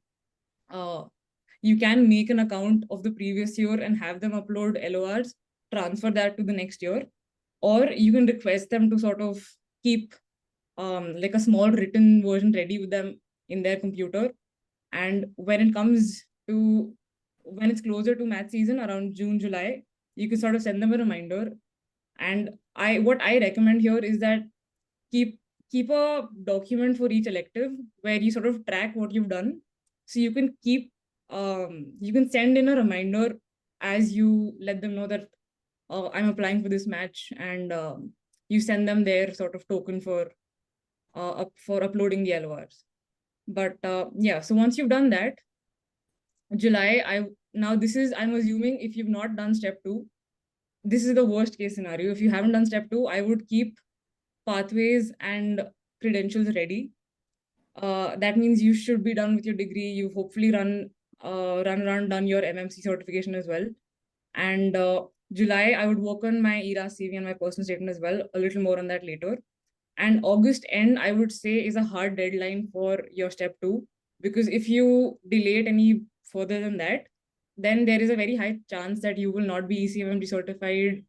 S5: make an account of the previous year and have them upload LORs, transfer that to the next year, or you can request them to sort of keep like a small written version ready with them in their computer. And when it's closer to math season around June, July, you can sort of send them a reminder. And what I recommend here is that keep a document for each elective where you sort of track what you've done. So you can you can send in a reminder as you let them know that I'm applying for this match, and you send them their sort of token for uploading the LORs. But so once you've done that, July, now this is, I'm assuming if you've not done step 2, this is the worst case scenario. If you haven't done step 2, I would keep pathways and credentials ready. That means you should be done with your degree. You've hopefully done your MMC certification as well. And July, I would work on my ERAS CV and my personal statement as well. A little more on that later. And August end, I would say, is a hard deadline for your step 2, because if you delay it any further than that, then there is a very high chance that you will not be ECFMD certified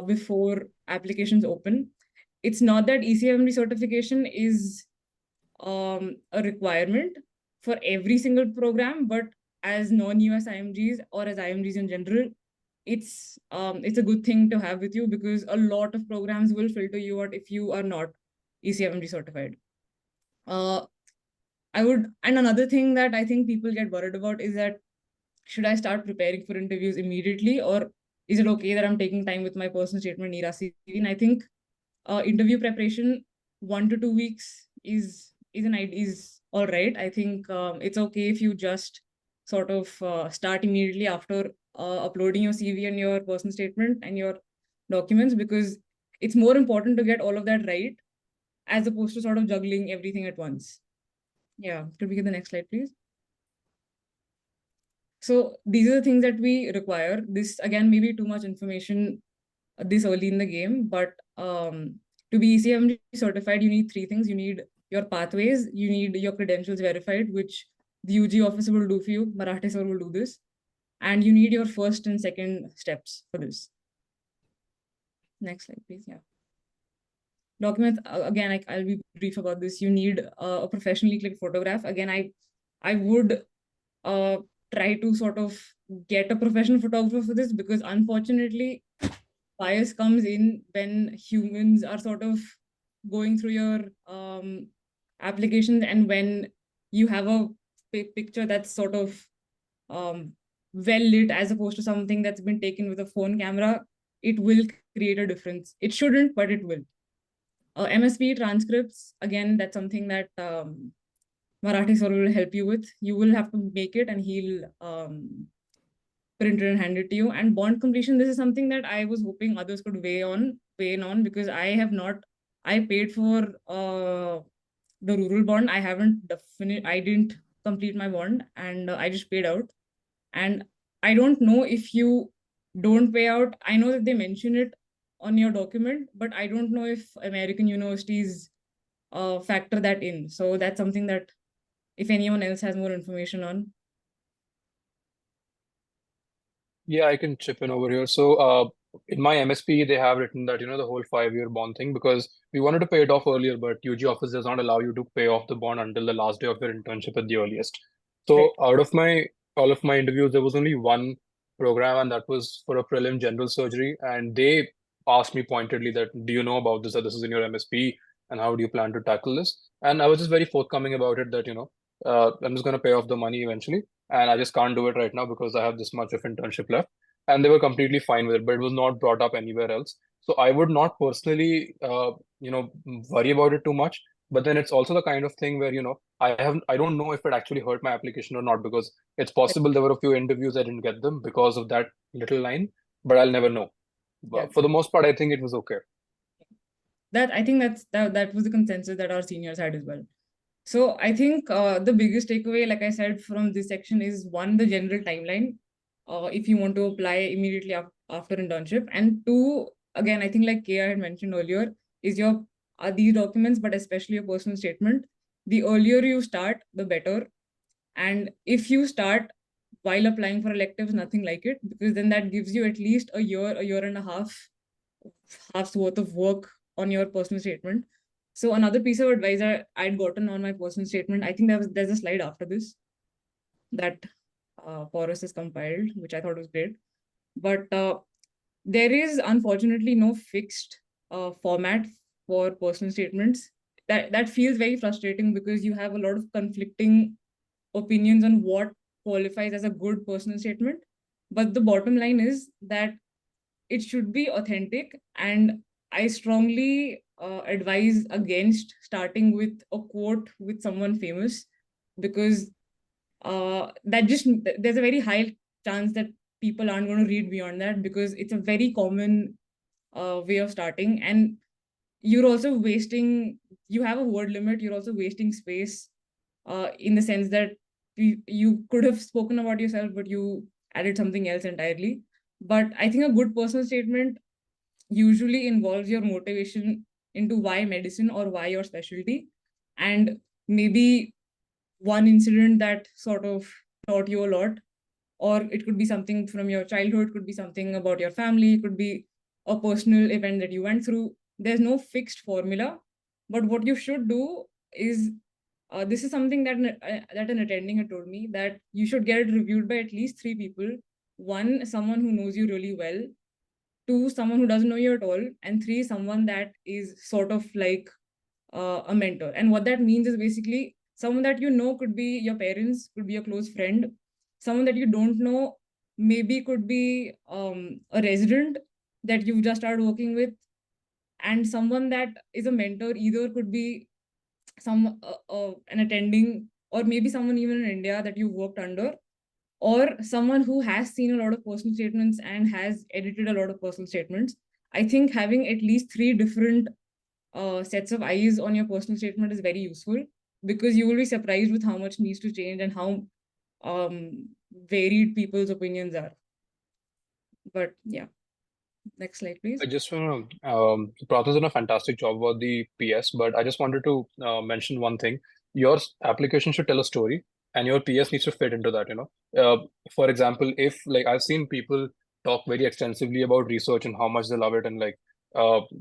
S5: before applications open. It's not that ECFMD certification is a requirement for every single program, but as non-US IMGs or as IMGs in general, it's a good thing to have with you, because a lot of programs will filter you out if you are not ECFMD certified. And another thing that I think people get worried about is that, should I start preparing for interviews immediately, or is it okay that I'm taking time with my personal statement, ERAS CV? And I think interview preparation 1 to 2 weeks is all right. I think it's okay if you just sort of start immediately after uploading your CV and your personal statement and your documents, because it's more important to get all of that right as opposed to sort of juggling everything at once. Yeah, could we get the next slide, please? So these are the things that we require. This, again, may be too much information this early in the game, but to be ECFMD certified, you need 3 things. You need your pathways, you need your credentials verified, which the UG officer will do for you, Marathi sir will do this, and you need your first and second steps for this. Next slide, please. Yeah. Documents, again, I'll be brief about this. You need a professionally clicked photograph. Again, I would try to sort of get a professional photographer for this, because unfortunately, bias comes in when humans are sort of going through your applications, and when you have a picture that's sort of well lit as opposed to something that's been taken with a phone camera, it will create a difference. It shouldn't, but it will. MSP transcripts, again, that's something that Marathi sir will help you with. You will have to make it, and he'll print it and hand it to you. And bond completion, this is something that I was hoping others could weigh in on, because I paid for the rural bond. I didn't complete my bond, and I just paid out. And I don't know if you don't pay out. I know that they mention it on your document, but I don't know if American universities factor that in. So that's something that if anyone else has more information on.
S6: Yeah, I can chip in over here. So in my MSP, they have written that, the whole 5-year bond thing, because we wanted to pay it off earlier, but UG office does not allow you to pay off the bond until the last day of your internship at the earliest. So out of all of my interviews, there was only one program, and that was for a prelim general surgery. And they asked me pointedly that, do you know about this, or this is in your MSP, and how do you plan to tackle this? And I was just very forthcoming about it that, I'm just going to pay off the money eventually. And I just can't do it right now because I have this much of internship left. And they were completely fine with it, but it was not brought up anywhere else. So I would not personally, worry about it too much. But then it's also the kind of thing where, I don't know if it actually hurt my application or not, because it's possible there were a few interviews I didn't get them because of that little line, but I'll never know. But for the most part, I think it was okay.
S5: I think that was the consensus that our seniors had as well. So I think the biggest takeaway, like I said, from this section is, 1, the general timeline, if you want to apply immediately after internship. And 2, again, I think like Kea had mentioned earlier, is these documents, but especially your personal statement. The earlier you start, the better. And if you start while applying for electives, nothing like it, because then that gives you at least a year and a half's worth of work on your personal statement. So another piece of advice I'd gotten on my personal statement, I think there's a slide after this that Pauras has compiled, which I thought was great. But there is unfortunately no fixed format for personal statements. That feels very frustrating, because you have a lot of conflicting opinions on what qualifies as a good personal statement. But the bottom line is that it should be authentic, and I strongly advise against starting with a quote with someone famous, because there's a very high chance that people aren't going to read beyond that, because it's a very common way of starting. And you're also wasting, you have a word limit, you're also wasting space in the sense that you could have spoken about yourself, but you added something else entirely. But I think a good personal statement usually involves your motivation into why medicine or why your specialty, and maybe one incident that sort of taught you a lot, or it could be something from your childhood, could be something about your family, could be a personal event that you went through. There's no fixed formula, but what you should do is, this is something that an attending had told me, that you should get it reviewed by at least 3 people. One, someone who knows you really well. 2, someone who doesn't know you at all. And 3, someone that is sort of like a mentor. And what that means is basically someone that you know could be your parents, could be a close friend. Someone that you don't know maybe could be a resident that you've just started working with. And someone that is a mentor either could be some an attending, or maybe someone even in India that you worked under, or someone who has seen a lot of personal statements and has edited a lot of personal statements. I think having at least 3 different sets of eyes on your personal statement is very useful, because you will be surprised with how much needs to change and how varied people's opinions are. But yeah, next slide, please.
S6: I just want to, Pratna's done a fantastic job about the PS, but I just wanted to mention one thing. Your application should tell a story, and your PS needs to fit into that, For example, if like I've seen people talk very extensively about research and how much they love it, and like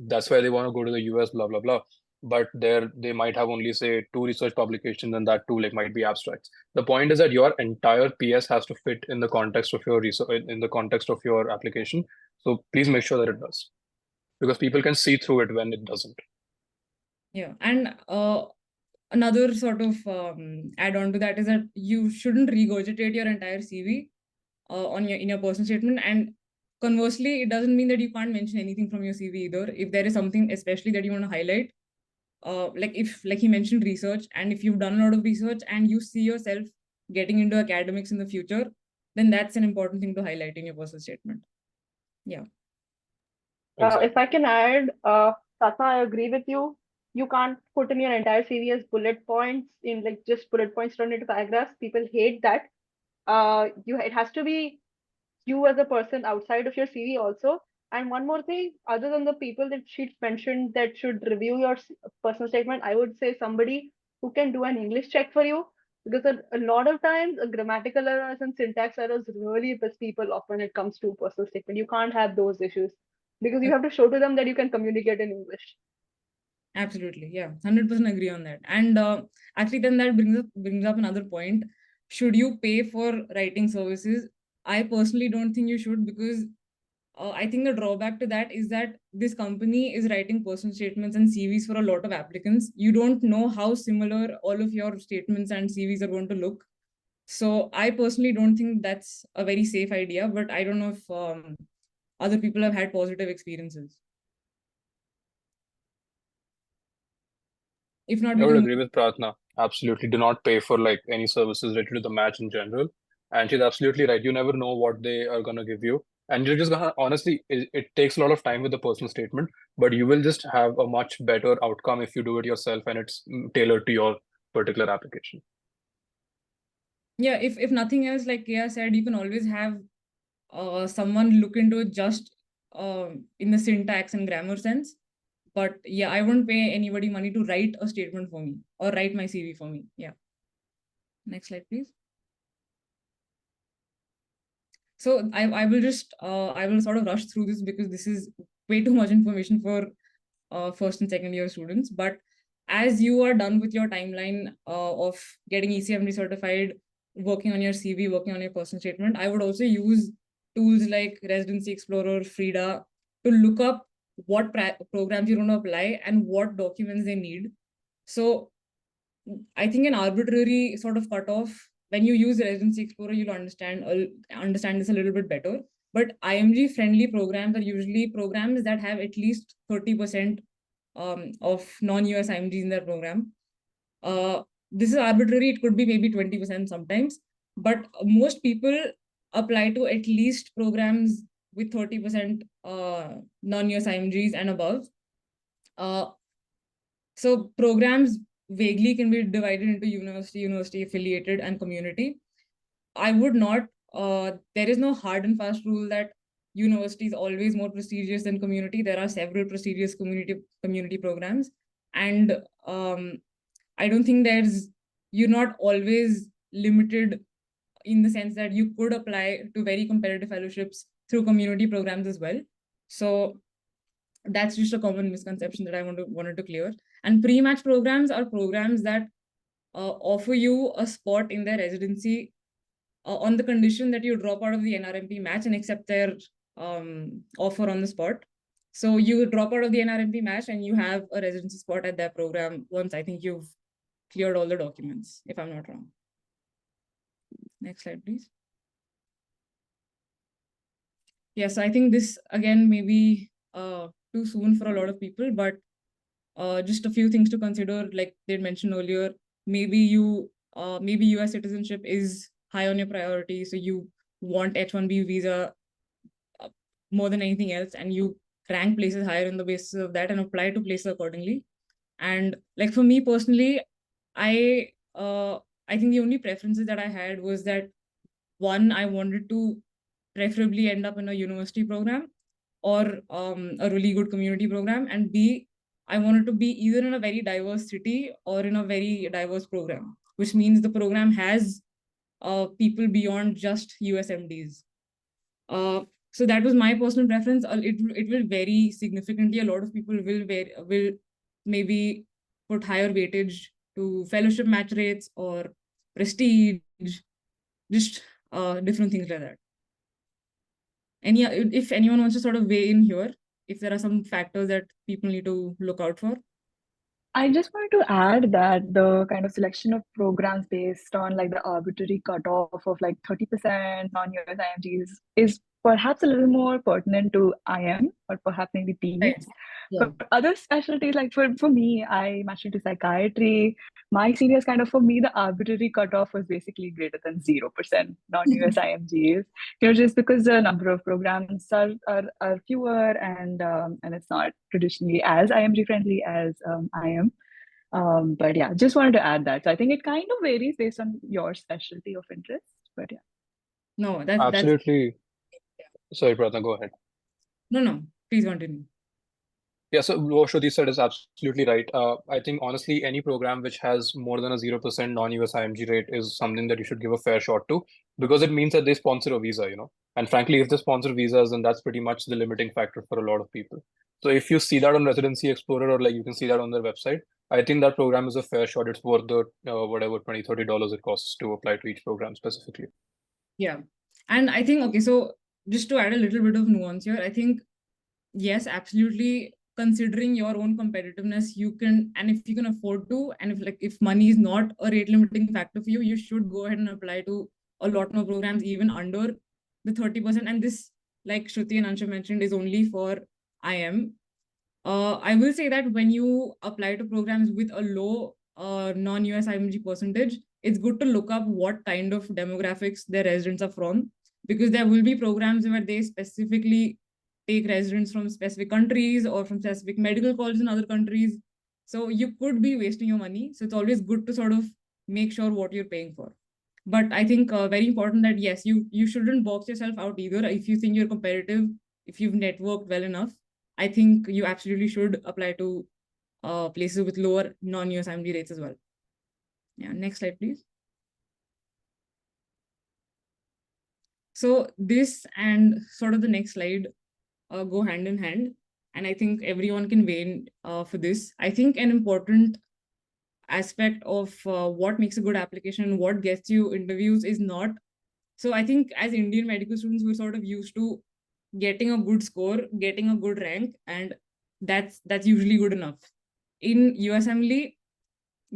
S6: that's why they want to go to the US, blah blah blah. But there they might have only say 2 research publications, and that too like might be abstracts. The point is that your entire PS has to fit in the context of your research, in the context of your application. So please make sure that it does, because people can see through it when it doesn't.
S5: Yeah, and another sort of add-on to that is that you shouldn't regurgitate your entire CV in your personal statement. And conversely, it doesn't mean that you can't mention anything from your CV either. If there is something especially that you want to highlight, like he mentioned research, and if you've done a lot of research and you see yourself getting into academics in the future, then that's an important thing to highlight in your personal statement. Yeah.
S6: Exactly.
S7: If I can add, Satna, I agree with you. You can't put in your entire CV as bullet points, in like just bullet points turned into paragraphs. People hate that. It has to be you as a person outside of your CV also. And one more thing, other than the people that she mentioned that should review your personal statement, I would say somebody who can do an English check for you, because a lot of times grammatical errors and syntax errors really piss people off when it comes to personal statement. You can't have those issues, because you have to show to them that you can communicate in English.
S5: Absolutely, yeah, 100% agree on that. And actually, then that brings up another point. Should you pay for writing services? I personally don't think you should, because I think the drawback to that is that this company is writing personal statements and CVs for a lot of applicants. You don't know how similar all of your statements and CVs are going to look. So I personally don't think that's a very safe idea, but I don't know if other people have had positive experiences. If not,
S6: I would agree with Pratna. Absolutely. Do not pay for like any services related to the match in general. And she's absolutely right. You never know what they are going to give you. And you're just going to, honestly, it takes a lot of time with the personal statement, but you will just have a much better outcome if you do it yourself and it's tailored to your particular application.
S5: Yeah, if nothing else, like Kea said, you can always have someone look into it just in the syntax and grammar sense. But yeah, I wouldn't pay anybody money to write a statement for me or write my CV for me. Yeah. Next slide, please. So I will just I will sort of rush through this because this is way too much information for first and second year students. But as you are done with your timeline of getting ECMD certified, working on your CV, working on your personal statement, I would also use tools like Residency Explorer, Frida, to look up what programs you want to apply and what documents they need. So I think an arbitrary sort of cutoff, when you use Residency Explorer, you'll understand this a little bit better. But IMG friendly programs are usually programs that have at least 30% of non-US IMGs in their program. This is arbitrary. It could be maybe 20% sometimes. But most people apply to at least programs with 30% non-US IMGs and above. So programs vaguely can be divided into university affiliated, and community. I would not, there is no hard and fast rule that university is always more prestigious than community. There are several prestigious community programs. And I don't think you're not always limited in the sense that you could apply to very competitive fellowships through community programs as well. So that's just a common misconception that I wanted to clear. And pre-match programs are programs that offer you a spot in their residency on the condition that you drop out of the NRMP match and accept their offer on the spot. So you drop out of the NRMP match and you have a residency spot at their program once I think you've cleared all the documents, if I'm not wrong. Next slide, please. Yes, I think this again may be too soon for a lot of people, but just a few things to consider. Like they mentioned earlier, maybe US citizenship is high on your priority, so you want H-1B visa more than anything else, and you rank places higher on the basis of that and apply to places accordingly. And like for me personally, I think the only preferences that I had was that one, I wanted to preferably end up in a university program or a really good community program, and B, I wanted to be either in a very diverse city or in a very diverse program, which means the program has people beyond just USMDs. So that was my personal preference. It will vary significantly. A lot of people will maybe put higher weightage to fellowship match rates or prestige, just different things like that. And yeah, if anyone wants to sort of weigh in here, if there are some factors that people need to look out for.
S4: I just wanted to add that the kind of selection of programs based on like the arbitrary cutoff of like 30% non-US IMGs is perhaps a little more pertinent to IM or perhaps maybe PE.
S5: Right. Yeah.
S4: For other specialties, like for me, I matched into psychiatry. My seniors kind of, for me, the arbitrary cutoff was basically greater than 0% non-US IMGs. Just because the number of programs are fewer and it's not traditionally as IMG friendly as IM. But yeah, just wanted to add that. So I think it kind of varies based on your specialty of interest. But yeah.
S5: No, that's
S6: Absolutely. Sorry, Pratna, go ahead.
S5: No, please continue.
S6: Yeah, so what Shruti said is absolutely right. I think honestly, any program which has more than a 0% non-US IMG rate is something that you should give a fair shot to, because it means that they sponsor a visa, And frankly, if they sponsor visas, then that's pretty much the limiting factor for a lot of people. So if you see that on Residency Explorer, or like you can see that on their website, I think that program is a fair shot. It's worth the whatever $20, $30 it costs to apply to each program specifically.
S5: Yeah. And I think, okay, so just to add a little bit of nuance here, I think, yes, absolutely, considering your own competitiveness, you can, and if you can afford to, and if money is not a rate limiting factor for you, you should go ahead and apply to a lot more programs, even under the 30%. And this, like Shruti and Ansha mentioned, is only for IM. I will say that when you apply to programs with a low non-US IMG percentage, it's good to look up what kind of demographics their residents are from, because there will be programs where they specifically take residents from specific countries or from specific medical colleges in other countries. So you could be wasting your money. So it's always good to sort of make sure what you're paying for. But I think very important that yes, you shouldn't box yourself out either. If you think you're competitive, if you've networked well enough, I think you absolutely should apply to places with lower non-US IMD rates as well. Yeah, next slide, please. So this and sort of the next slide go hand in hand. And I think everyone can weigh in for this. I think an important aspect of what makes a good application and what gets you interviews is not. So I think as Indian medical students, we're sort of used to getting a good score, getting a good rank, and that's usually good enough. In USMLE,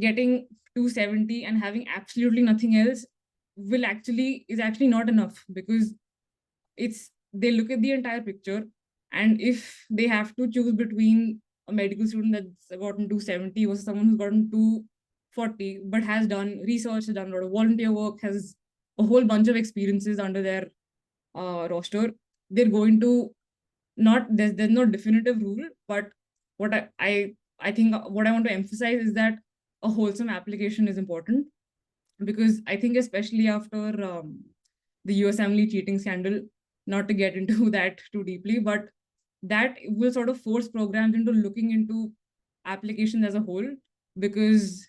S5: getting 270 and having absolutely nothing else is actually not enough, because they look at the entire picture, and if they have to choose between a medical student that's gotten 270 versus someone who's gotten 240 but has done research, has done a lot of volunteer work, has a whole bunch of experiences under their roster, they're going to not, there's no definitive rule, but what I think what I want to emphasize is that a wholesome application is important, because I think especially after the USMLE cheating scandal, not to get into that too deeply, but that will sort of force programs into looking into applications as a whole, because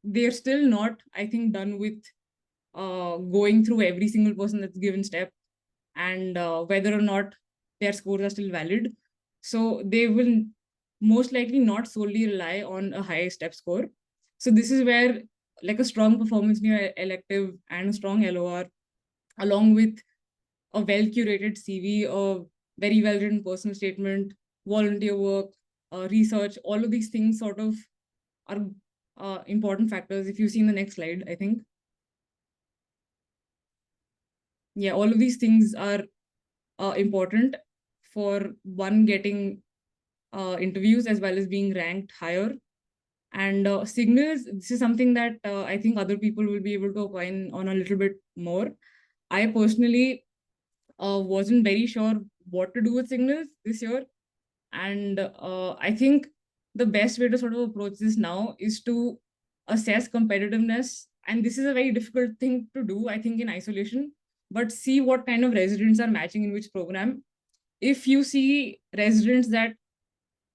S5: they're still not, I think, done with going through every single person that's given step, and whether or not their scores are still valid. So they will most likely not solely rely on a high step score. So this is where like a strong performance in your elective and a strong LOR, along with a well-curated CV, a very well-written personal statement, volunteer work, research, all of these things sort of are important factors. If you see in the next slide, I think. Yeah, all of these things are important for one getting interviews as well as being ranked higher. And signals, this is something that I think other people will be able to opine on a little bit more. I personally wasn't very sure what to do with signals this year. And I think the best way to sort of approach this now is to assess competitiveness. And this is a very difficult thing to do, I think, in isolation, but see what kind of residents are matching in which program. If you see residents that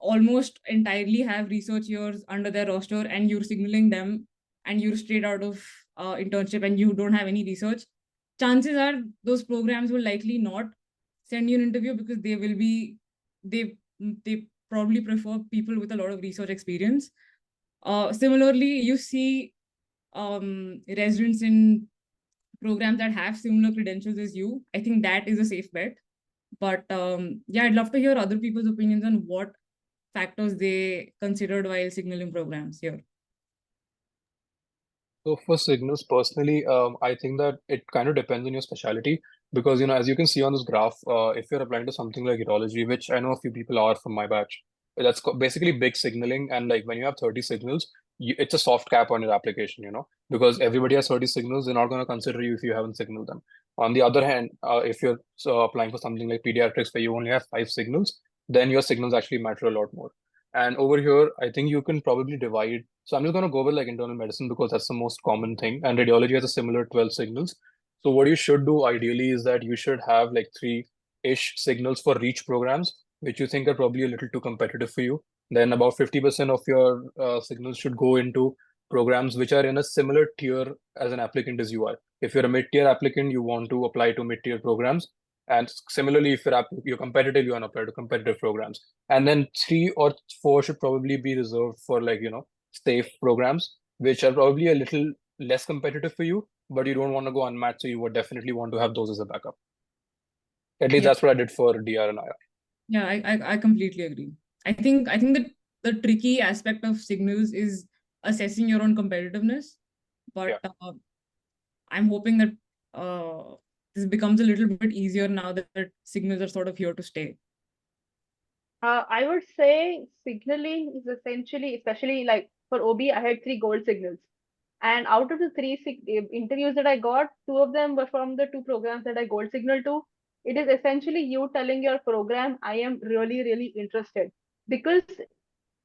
S5: almost entirely have research years under their roster and you're signaling them and you're straight out of internship and you don't have any research, chances are those programs will likely not send you an interview, because they will be, they probably prefer people with a lot of research experience. Similarly, you see residents in programs that have similar credentials as you. I think that is a safe bet. But yeah, I'd love to hear other people's opinions on what factors they considered while signaling programs here.
S6: So for signals, personally, I think that it kind of depends on your specialty, because, as you can see on this graph, if you're applying to something like urology, which I know a few people are from my batch, that's basically big signaling. And like when you have 30 signals, it's a soft cap on your application, because everybody has 30 signals, they're not going to consider you if you haven't signaled them. On the other hand, if you're applying for something like pediatrics where you only have 5 signals, then your signals actually matter a lot more. And over here, I think you can probably divide. So I'm just going to go with like internal medicine because that's the most common thing. And radiology has a similar 12 signals. So what you should do ideally is that you should have like 3-ish signals for reach programs, which you think are probably a little too competitive for you. Then about 50% of your signals should go into programs which are in a similar tier as an applicant as you are. If you're a mid-tier applicant, you want to apply to mid-tier programs. And similarly, if you're competitive, you want to apply to competitive programs. And then 3 or 4 should probably be reserved for like, safe programs, which are probably a little less competitive for you, but you don't want to go unmatched. So you would definitely want to have those as a backup. At least that's what I did for DR and IR.
S5: Yeah, I completely agree. I think that the tricky aspect of signals is assessing your own competitiveness. But I'm hoping that this becomes a little bit easier now that signals are sort of here to stay.
S7: I would say signaling is essentially, especially like for OB, I had 3 gold signals. And out of the 3 interviews that I got, 2 of them were from the 2 programs that I gold signal to. It is essentially you telling your program, I am really, really interested. Because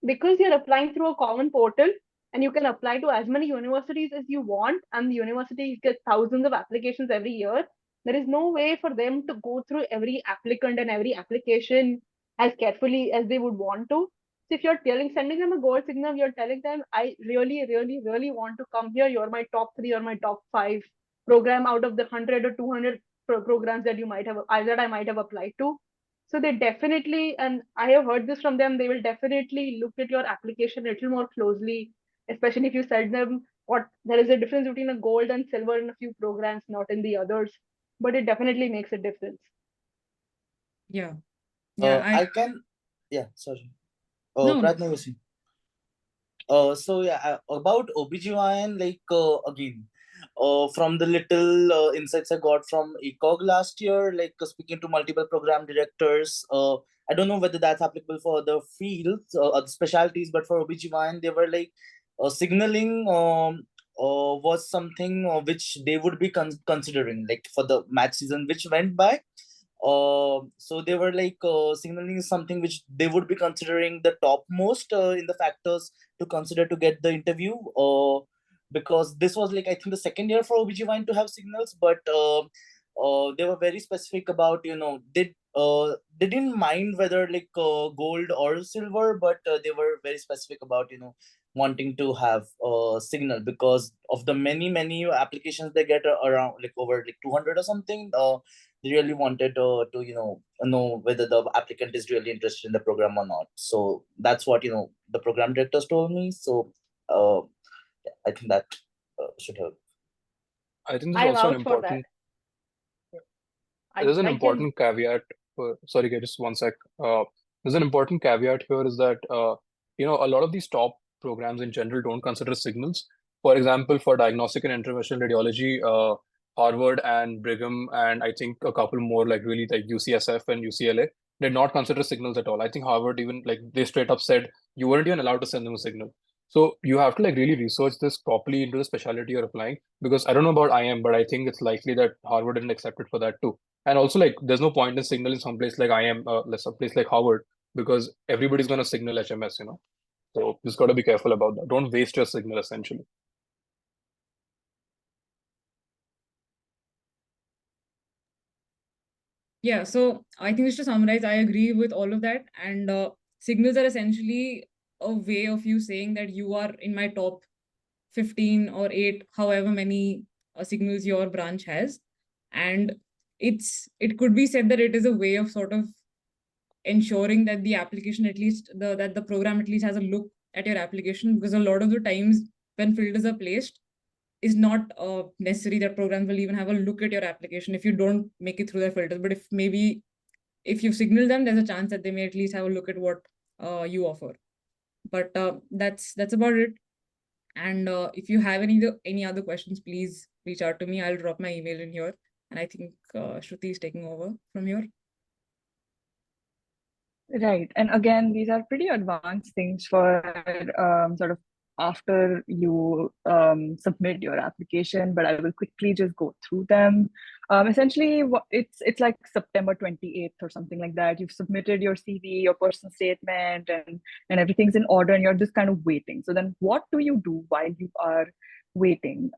S7: you're applying through a common portal and you can apply to as many universities as you want, and the universities get thousands of applications every year. There is no way for them to go through every applicant and every application as carefully as they would want to. So if you're sending them a gold signal, you're telling them, I really, really, really want to come here. You're my top 3 or my top 5 program out of the 100 or 200 programs that you might have, that I might have applied to. So they definitely, and I have heard this from them, they will definitely look at your application a little more closely, especially if you said them what there is a difference between a gold and silver in a few programs, not in the others. But it definitely makes a difference.
S5: Yeah.
S8: I can, sorry.
S5: No.
S8: Pratna, so yeah, about OBGYN, like again, from the little insights I got from ECOG last year, like speaking to multiple program directors, I don't know whether that's applicable for other fields, other specialties, but for OBGYN, they were like signaling was something which they would be considering, like for the match season which went by. So they were like signaling something which they would be considering the topmost in the factors to consider to get the interview. Because this was like, I think, the second year for OBGYN to have signals, but they were very specific about, they didn't mind whether like gold or silver, but they were very specific about, wanting to have a signal because of the many applications they get around, like over like 200 or something. They really wanted to know whether the applicant is really interested in the program or not. So that's what the program directors told me. So I think that should help.
S6: I think
S7: I vouch for that.
S6: there's an
S7: I can.
S6: important caveat. Sorry, just one sec. There's an important caveat here is that a lot of these top programs in general don't consider signals. For example, for diagnostic and interventional radiology, Harvard and Brigham, and I think a couple more like really like UCSF and UCLA did not consider signals at all. I think Harvard even like they straight up said you weren't even allowed to send them a signal. So you have to like really research this properly into the specialty you're applying, because I don't know about IM, but I think it's likely that Harvard didn't accept it for that too. And also, like, there's no point in signaling someplace like IM, some place like Harvard, because everybody's going to signal HMS. So just got to be careful about that. Don't waste your signal, essentially.
S5: Yeah, so I think just to summarize, I agree with all of that. And signals are essentially a way of you saying that you are in my top 15 or 8, however many signals your branch has. And it could be said that it is a way of sort of ensuring that the application, at least that the program at least has a look at your application, because a lot of the times when filters are placed, is not necessary that programs will even have a look at your application if you don't make it through their filters. But if you signal them, there's a chance that they may at least have a look at what you offer. But that's about it. And if you have any other questions, please reach out to me. I'll drop my email in here. And I think Shruti is taking over from here.
S4: Right. And again, these are pretty advanced things for sort of after you submit your application, but I will quickly just go through them. Essentially, it's like September 28th or something like that. You've submitted your CV, your personal statement, and everything's in order, and you're just kind of waiting. So then what do you do while you are waiting?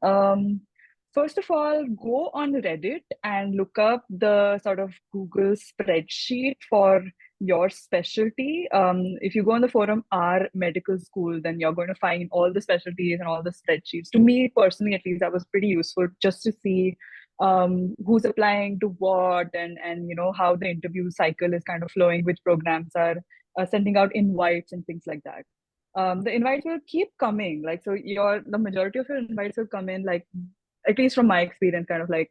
S4: First of all, go on Reddit and look up the sort of Google spreadsheet for your specialty. If you go on the forum our medical school, then you're going to find all the specialties and all the spreadsheets. To me personally, at least, that was pretty useful just to see who's applying to what, and how the interview cycle is kind of flowing, which programs are sending out invites and things like that. The invites will keep coming, like, so the majority of your invites will come in, like, at least from my experience, kind of like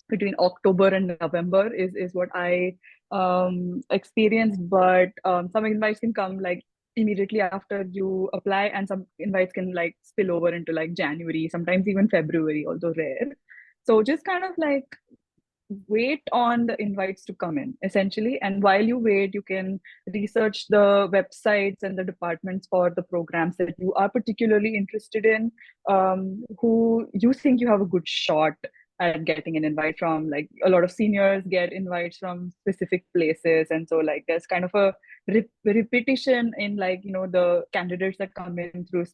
S4: between October and November is what I experienced. But some invites can come like immediately after you apply, and some invites can like spill over into like January, sometimes even February, although rare. So just kind of like wait on the invites to come in, essentially. And while you wait, you can research the websites and the departments for the programs that you are particularly interested in, who you think you have a good shot at getting an invite from. Like, a lot of seniors get invites from specific places, and so like there's kind of a repetition in, like, the candidates that come in through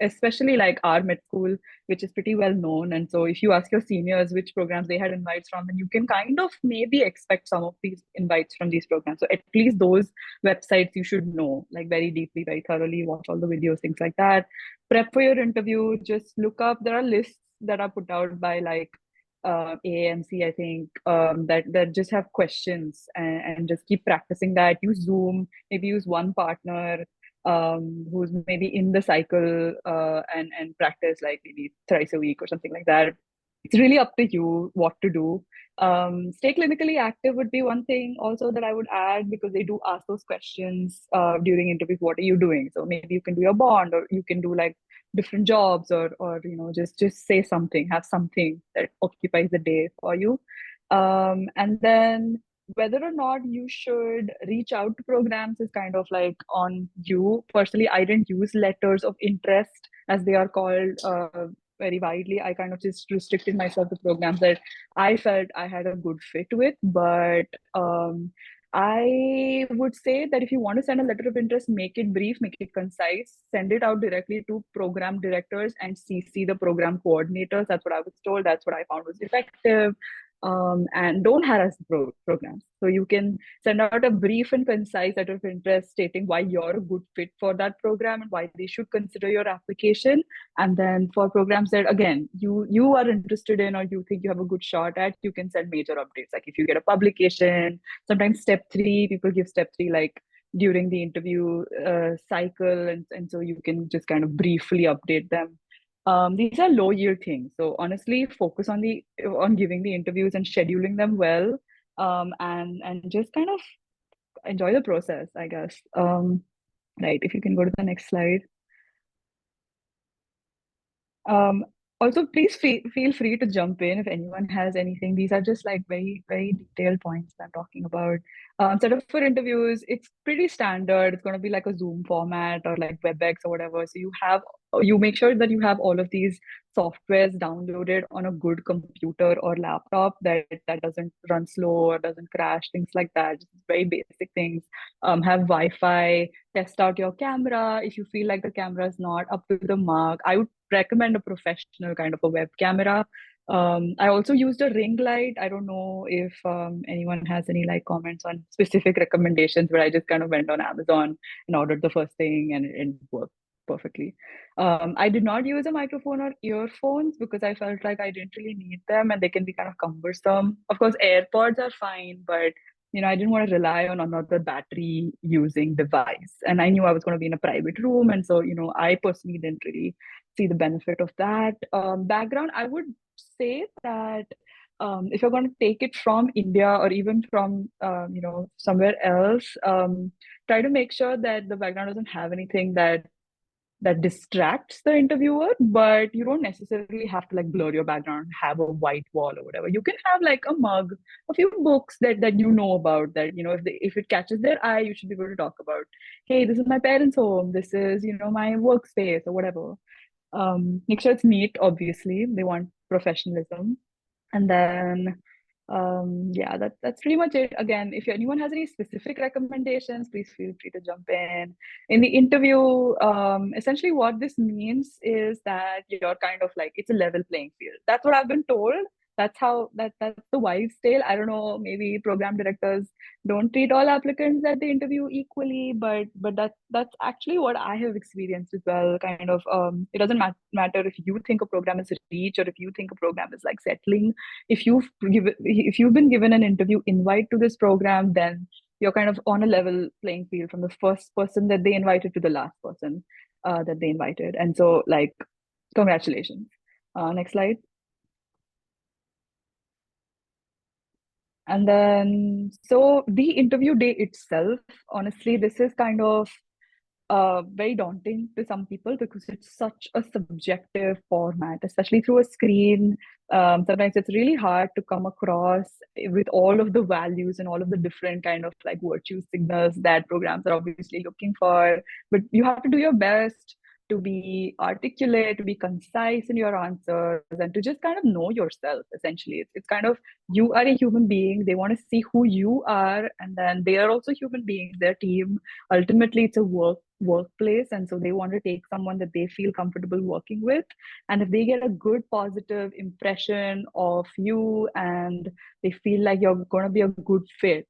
S4: especially like our med school, which is pretty well known. And so if you ask your seniors which programs they had invites from, then you can kind of maybe expect some of these invites from these programs. So at least those websites you should know, like, very deeply, very thoroughly, watch all the videos, things like that. Prep for your interview, just look up, there are lists that are put out by like AAMC, I think, that just have questions, and just keep practicing that. Use Zoom, maybe use one partner who's maybe in the cycle, and practice like maybe thrice a week or something like that. It's really up to you what to do. Stay clinically active would be one thing also that I would add, because they do ask those questions during interviews. What are you doing? So maybe you can do your bond, or you can do like different jobs, or just say something, have something that occupies the day for you. And then whether or not you should reach out to programs is kind of like on you. Personally, I didn't use letters of interest, as they are called, very widely. I kind of just restricted myself to programs that I felt I had a good fit with. But I would say that if you want to send a letter of interest, make it brief, make it concise, send it out directly to program directors and CC the program coordinators. That's what I was told. That's what I found was effective. And don't harass the programs. So you can send out a brief and concise letter of interest stating why you're a good fit for that program and why they should consider your application. And then for programs that, again, you are interested in or you think you have a good shot at, you can send major updates. Like if you get a publication, sometimes step 3, people give step 3 like during the interview cycle. And so you can just kind of briefly update them. These are low yield things. So honestly, focus on giving the interviews and scheduling them well, and just kind of enjoy the process, I guess. Right, if you can go to the next slide. Also, please feel free to jump in if anyone has anything. These are just like very, very detailed points I'm talking about. Setup for interviews, it's pretty standard. It's going to be like a Zoom format or like WebEx or whatever. So you make sure that you have all of these softwares downloaded on a good computer or laptop that doesn't run slow or doesn't crash, things like that. Just very basic things. Have Wi-Fi, test out your camera. If you feel like the camera is not up to the mark, I would recommend a professional kind of a web camera. I also used a ring light. I don't know if anyone has any like comments on specific recommendations, but I just kind of went on Amazon and ordered the first thing and it worked perfectly. I did not use a microphone or earphones because I felt like I didn't really need them and they can be kind of cumbersome. Of course, AirPods are fine, but I didn't want to rely on another battery using device. And I knew I was going to be in a private room. And so, I personally didn't really see the benefit of that. Background, I would say that if you're going to take it from India or even from, somewhere else, try to make sure that the background doesn't have anything that distracts the interviewer, but you don't necessarily have to like blur your background, have a white wall or whatever. You can have like a mug, a few books that you know about, that if it catches their eye, you should be able to talk about, hey, this is my parents' home, this is my workspace or whatever. Make sure it's neat. Obviously they want professionalism. And then yeah, that's pretty much it. Again, if anyone has any specific recommendations, please feel free to jump in the interview. Essentially what this means is that you're kind of like, it's a level playing field. That's what I've been told. That's the wives' tale. I don't know, maybe program directors don't treat all applicants at the interview equally, but that's actually what I have experienced as well. Kind of, it doesn't matter if you think a program is rich or if you think a program is like settling. If you've been given an interview invite to this program, then you're kind of on a level playing field from the first person that they invited to the last person that they invited. And so, like, congratulations. Next slide. And then, so the interview day itself, honestly, this is kind of very daunting to some people because it's such a subjective format, especially through a screen. Sometimes it's really hard to come across with all of the values and all of the different kind of like virtue signals that programs are obviously looking for. But you have to do your best to be articulate, to be concise in your answers, and to just kind of know yourself. Essentially, it's kind of, you are a human being. They want to see who you are, and then they are also human beings. Their team, ultimately, it's a workplace, and so they want to take someone that they feel comfortable working with. And if they get a good positive impression of you and they feel like you're going to be a good fit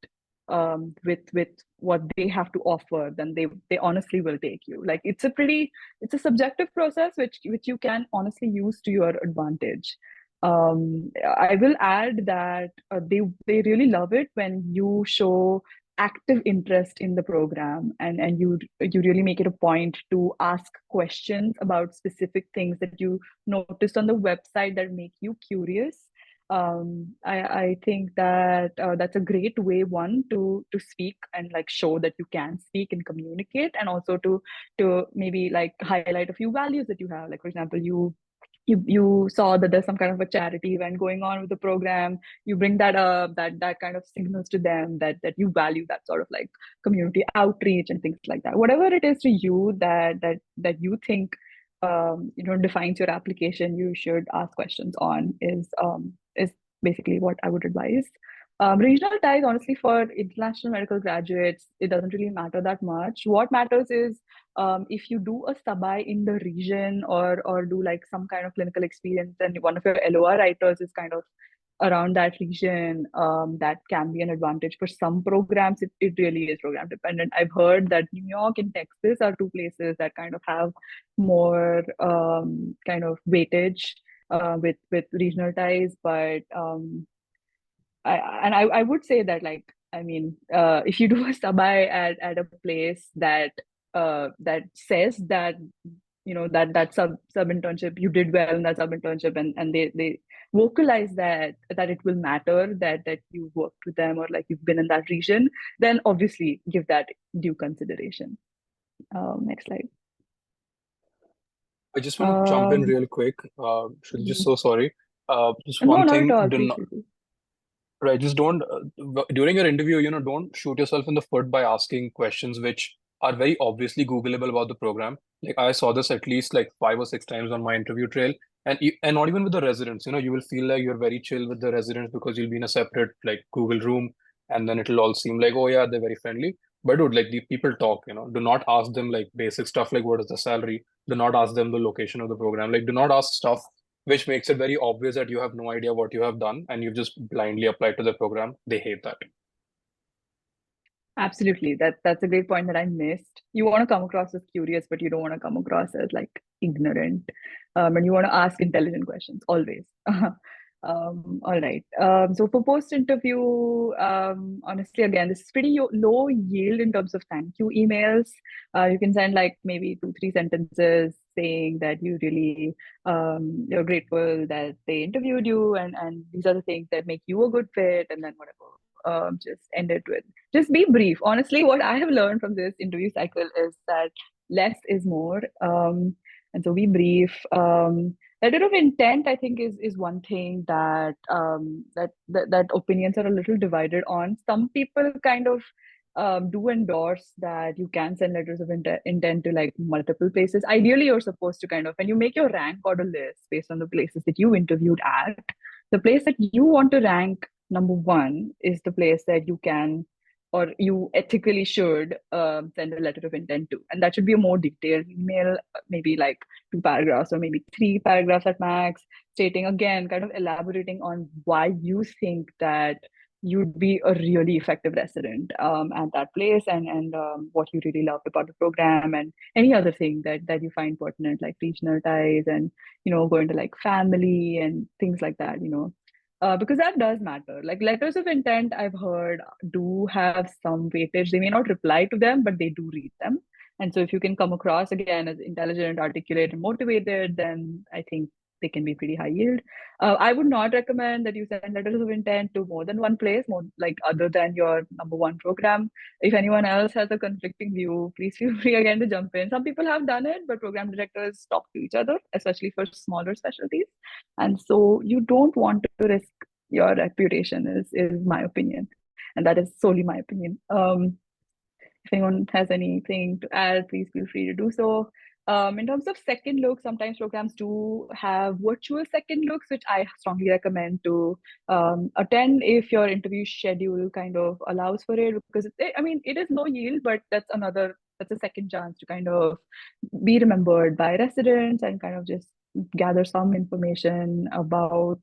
S4: with what they have to offer, then they honestly will take you. Like, it's a subjective process which you can honestly use to your advantage. I will add that they really love it when you show active interest in the program, and you really make it a point to ask questions about specific things that you noticed on the website that make you curious. I think that that's a great way, one, to speak and like show that you can speak and communicate, and also to maybe like highlight a few values that you have. Like, for example, you saw that there's some kind of a charity event going on with the program. You bring that up, that kind of signals to them that you value that sort of like community outreach and things like that. Whatever it is to you that you think defines your application you should ask questions on is basically what I would advise. Regional ties, honestly, for international medical graduates, it doesn't really matter that much. What matters is if you do a sub-I in the region or do like some kind of clinical experience, and one of your LOR writers is kind of around that region, that can be an advantage. For some programs, it really is program dependent. I've heard that New York and Texas are two places that kind of have more kind of weightage with regional ties, but I would say that, like, I mean, if you do a sub-I at a place that that says that that sub internship you did well in that sub internship, and they vocalize that it will matter that you worked with them or like you've been in that region, then obviously give that due consideration. Next slide.
S6: I just want to jump in real quick. Just so sorry. Just one
S4: no,
S6: thing.
S4: not at all.
S6: Do not,
S4: Please.
S6: right, just don't during your interview, don't shoot yourself in the foot by asking questions which are very obviously Googleable about the program. Like I saw this at least like 5 or 6 times on my interview trail, and not even with the residents. You will feel like you're very chill with the residents because you'll be in a separate like Google room, and then it'll all seem like, oh yeah, they're very friendly. But dude, like the people talk. Do not ask them like basic stuff like what is the salary. Do not ask them the location of the program. Like do not ask stuff which makes it very obvious that you have no idea what you have done and you've just blindly applied to the program. They hate that.
S4: Absolutely. That's a great point that I missed. You want to come across as curious, but you don't want to come across as like ignorant. And you want to ask intelligent questions always. All right. So for post-interview, honestly, again, this is pretty low yield in terms of thank you emails. You can send like maybe 2-3 sentences saying that you really you're grateful that they interviewed you, and these are the things that make you a good fit, and then whatever. Just end it with, just be brief. Honestly, what I have learned from this interview cycle is that less is more. And so be brief. Letter of intent, I think, is one thing that that opinions are a little divided on. Some people kind of do endorse that you can send letters of intent to like multiple places. Ideally, you're supposed to kind of, when you make your rank order list based on the places that you interviewed at, the place that you want to rank number one is the place that you can or you ethically should send a letter of intent to. And that should be a more detailed email, maybe like 2 paragraphs or maybe 3 paragraphs at max, stating again, kind of elaborating on why you think that you'd be a really effective resident at that place, and what you really loved about the program, and any other thing that you find pertinent, like regional ties and going to like family and things like that, because that does matter. Like letters of intent, I've heard, do have some weightage. They may not reply to them, but they do read them. And so if you can come across again as intelligent, articulate, and motivated, then I think they can be pretty high yield. I would not recommend that you send letters of intent to more than one place, more like other than your number one program. If anyone else has a conflicting view, please feel free again to jump in. Some people have done it, but program directors talk to each other, especially for smaller specialties. And so you don't want to risk your reputation, is my opinion. And that is solely my opinion. If anyone has anything to add, please feel free to do so. In terms of second look, sometimes programs do have virtual second looks, which I strongly recommend to attend if your interview schedule kind of allows for it, because it is low yield, but that's a second chance to kind of be remembered by residents and kind of just gather some information about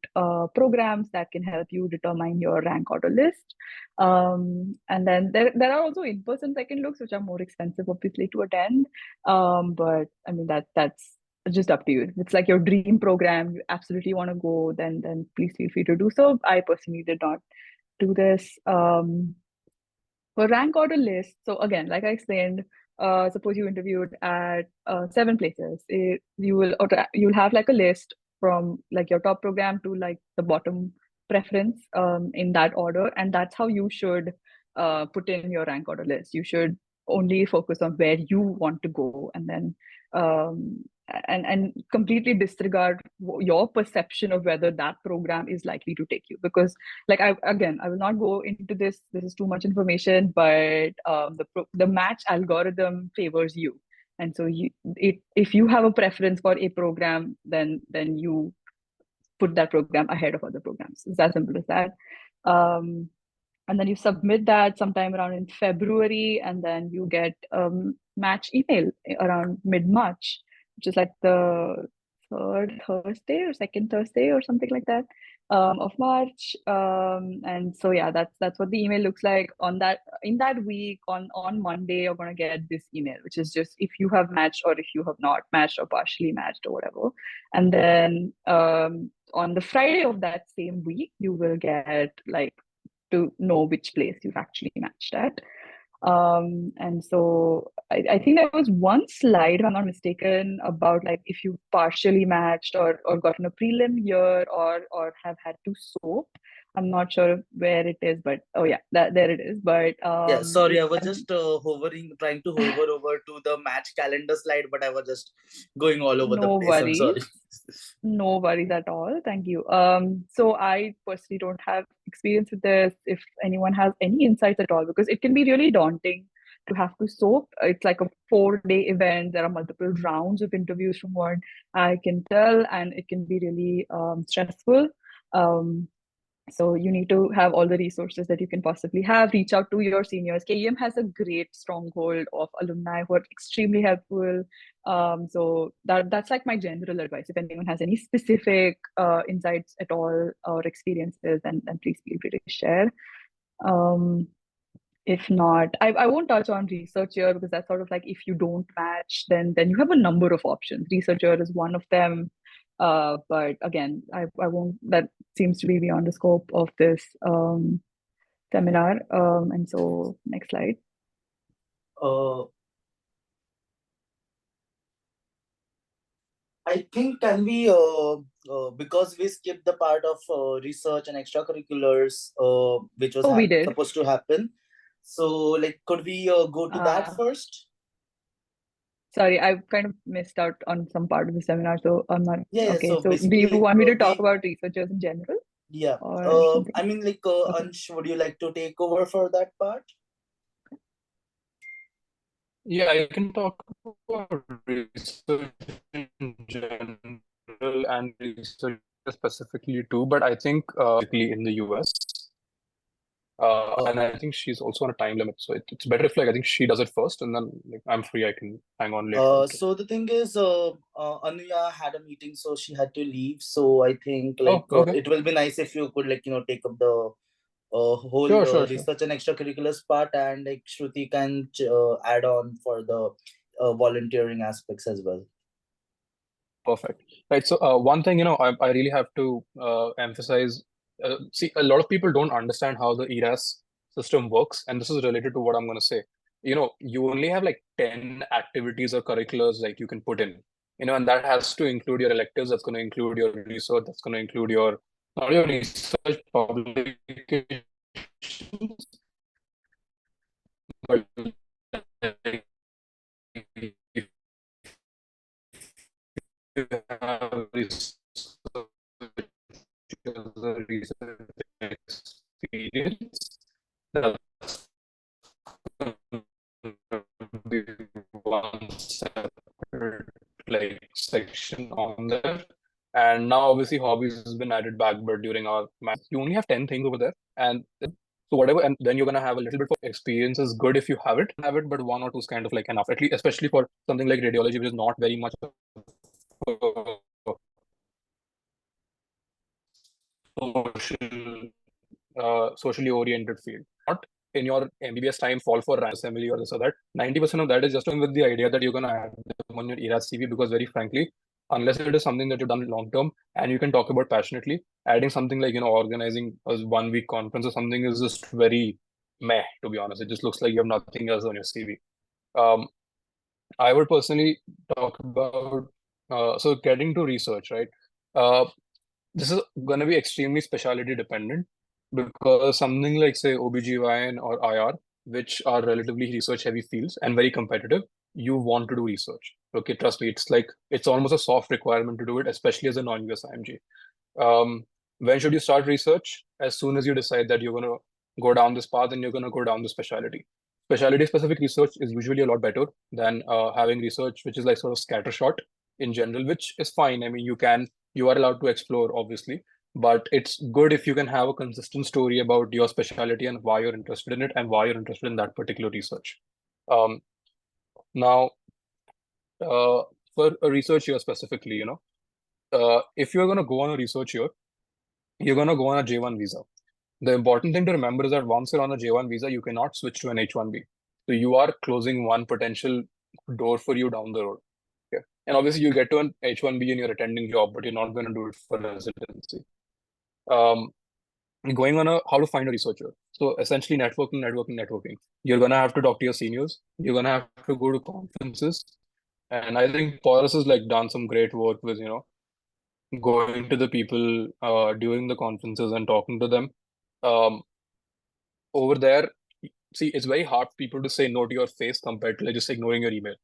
S4: programs that can help you determine your rank order list. And then there are also in-person second looks, which are more expensive, obviously, to attend. But I mean, that's just up to you. If it's like your dream program, you absolutely want to go, then please feel free to do so. I personally did not do this. For rank order list, so again, like I explained, suppose you interviewed at 7 places. You'll have like a list from like your top program to like the bottom preference in that order, and that's how you should put in your rank order list. You should only focus on where you want to go, and then and completely disregard your perception of whether that program is likely to take you. Because like I will not go into this is too much information, but the match algorithm favors you. And so if you have a preference for a program, then you put that program ahead of other programs. It's as simple as that. And then you submit that sometime around in February, and then you get match email around mid-March, which is like the third Thursday or second Thursday or something like that of March. And so yeah, that's what the email looks like. In that week, on Monday, you're gonna get this email, which is just if you have matched or if you have not matched or partially matched or whatever. And then on the Friday of that same week, you will get like to know which place you've actually matched at. And so I think there was one slide, if I'm not mistaken, about like if you partially matched or gotten a prelim year or have had to soap. I'm not sure where it is, but oh yeah, there it is. But
S8: yeah, sorry, I was just trying to hover over to the match calendar slide, but I was just going all over the place. I'm sorry.
S4: No worries at all. Thank you. So I personally don't have experience with this. If anyone has any insights at all, because it can be really daunting to have to soap. It's like a 4-day event. There are multiple rounds of interviews from what I can tell, and it can be really stressful. So you need to have all the resources that you can possibly have. Reach out to your seniors. KEM has a great stronghold of alumni who are extremely helpful. So that's like my general advice. If anyone has any specific insights at all or experiences, then please feel free to share. If not, I won't touch on researcher because that's sort of like if you don't match, then you have a number of options. Researcher is one of them. But again, I won't, that seems to be beyond the scope of this seminar. And so next slide.
S8: I think can we, because we skipped the part of research and extracurriculars, which was supposed to happen. So like, could we go to that first?
S4: Sorry, I kind of missed out on some part of the seminar, so I'm not.
S8: Yeah,
S4: okay,
S8: so
S4: so do you want me to talk about researchers in general?
S8: Yeah. I mean, like, Ansh, would you like to take over for that part?
S6: Yeah, I can talk about research in general and research specifically too, but I think in the US. And I think she's also on a time limit, so it's better if like I think she does it first, and then like I'm free, I can hang on later.
S8: So the thing is, Anuya had a meeting, so she had to leave. So I think like it will be nice if you could like take up the whole research and extracurriculars part, and like Shruti can add on for the volunteering aspects as well.
S6: Perfect. Right. So one thing, I really have to emphasize, see, a lot of people don't understand how the ERAS system works. And this is related to what I'm going to say. You only have like 10 activities or curriculars like you can put in, and that has to include your electives. That's going to include your research. That's going to include your, not your research publications, but you have research experience, that's be one separate like section on there. And now obviously hobbies has been added back, but during our math, you only have 10 things over there. And so whatever, and then you're gonna have a little bit of experience is good if you have it, but 1 or 2 is kind of like enough, at least especially for something like radiology, which is not very much socially oriented field. Not in your MBBS time fall for USMLE or this or that. 90% of that is just with the idea that you're going to add them on your ERAS CV, because very frankly, unless it is something that you've done long term and you can talk about passionately, adding something like organizing a 1-week conference or something is just very meh, to be honest. It just looks like you have nothing else on your CV. I would personally talk about so getting to research, right? This is going to be extremely specialty dependent, because something like say OBGYN or IR, which are relatively research heavy fields and very competitive, you want to do research. Okay, trust me, it's almost a soft requirement to do it, especially as a non-US IMG. When should you start research? As soon as you decide that you're going to go down this path and you're going to go down the specialty. specialty specific research is usually a lot better than having research which is like sort of scattershot in general, which is fine. I mean, you are allowed to explore, obviously, but it's good if you can have a consistent story about your specialty and why you're interested in it and why you're interested in that particular research. Now, for a research year specifically, if you're going to go on a research year, you're going to go on a J1 visa. The important thing to remember is that once you're on a J1 visa, you cannot switch to an H1B. So you are closing one potential door for you down the road. Okay. And obviously you get to an H1B and you're attending job, but you're not going to do it for residency. Going on how to find a researcher. So essentially networking. You're going to have to talk to your seniors. You're going to have to go to conferences. And I think Pauras has like done some great work with, going to the people during the conferences and talking to them. Over there, see, it's very hard for people to say no to your face compared to like just ignoring your email,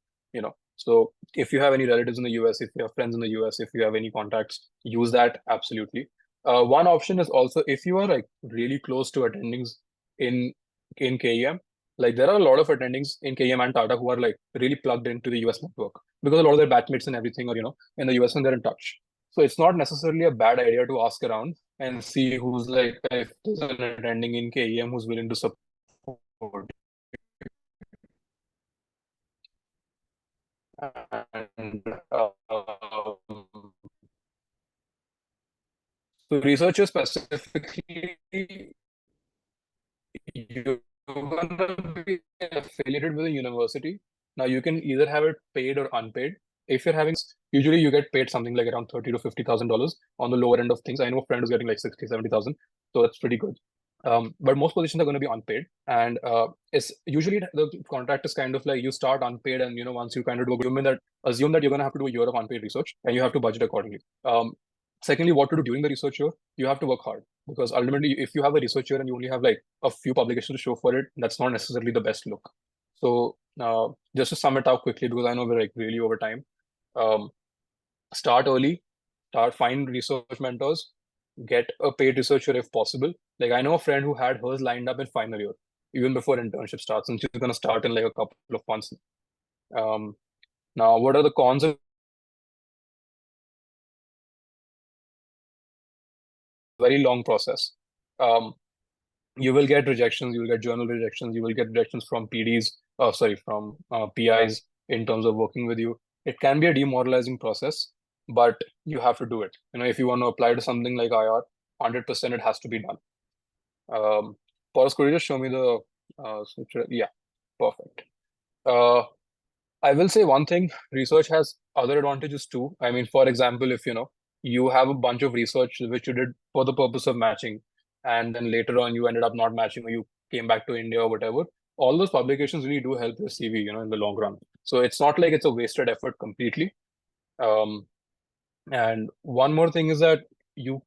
S6: So if you have any relatives in the US, if you have friends in the US, if you have any contacts, use that absolutely. One option is also if you are like really close to attendings in KEM, like there are a lot of attendings in KEM and Tata who are like really plugged into the US network because a lot of their batchmates and everything are, in the US and they're in touch. So it's not necessarily a bad idea to ask around and see who's like, if there's an attending in KEM who's willing to support. And so researchers specifically, you're going to be affiliated with a university. Now you can either have it paid or unpaid. If you're having, usually you get paid something like around $30,000 to $50,000 on the lower end of things. I know a friend who's getting like 60, 70,000. So that's pretty good. But most positions are going to be unpaid. And it's usually the contract is kind of like you start unpaid and, once you kind of do assume that you're going to have to do a year of unpaid research and you have to budget accordingly. Secondly, what to do during the research year, you have to work hard because ultimately, if you have a research year and you only have like a few publications to show for it, that's not necessarily the best look. So just to sum it up quickly, because I know we're like really over time, start early, find research mentors, get a paid researcher if possible. Like I know a friend who had hers lined up in final year, even before internship starts, and she's going to start in like a couple of months. Now, what are the cons of very long process? You will get rejections, you will get journal rejections, you will get rejections from from PIs in terms of working with you. It can be a demoralizing process, but you have to do it. If you want to apply to something like IR, 100% it has to be done. Pauras, could you just show me the switcher? Yeah, perfect. I will say one thing, research has other advantages too. I mean, for example, if you have a bunch of research which you did for the purpose of matching, and then later on you ended up not matching or you came back to India or whatever, all those publications really do help your CV, in the long run. So it's not like it's a wasted effort completely. And one more thing is that you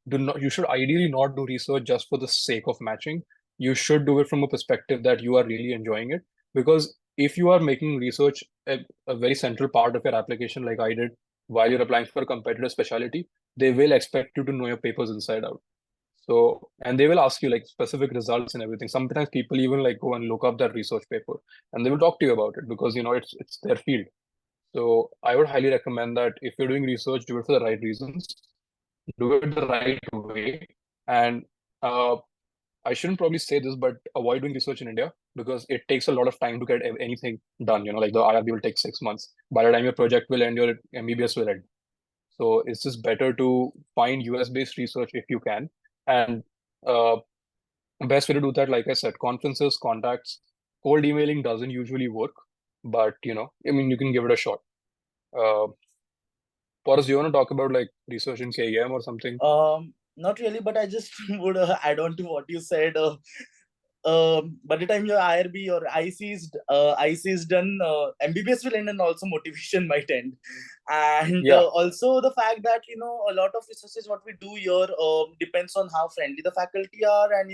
S6: should ideally not do research just for the sake of matching. You should do it from a perspective that you are really enjoying it, because if you are making research a very central part of your application, like I did while you're applying for a competitive specialty, they will expect you to know your papers inside out. So, and they will ask you like specific results and everything. Sometimes people even like go and look up that research paper and they will talk to you about it because it's their field. So I would highly recommend that if you're doing research, do it for the right reasons, do it the right way. And I shouldn't probably say this, but avoid doing research in India because it takes a lot of time to get anything done. Like the IRB will take 6 months. By the time your project will end, your MBBS will end. So it's just better to find US-based research if you can. And best way to do that, like I said, conferences, contacts. Cold emailing doesn't usually work, but I mean, you can give it a shot. Pauras, do you want to talk about like research in KEM or something?
S8: Not really, but I just would add on to what you said. By the time your IRB or IC is done, MBBS will end and also motivation might end. And also the fact that, a lot of researches what we do here depends on how friendly the faculty are and,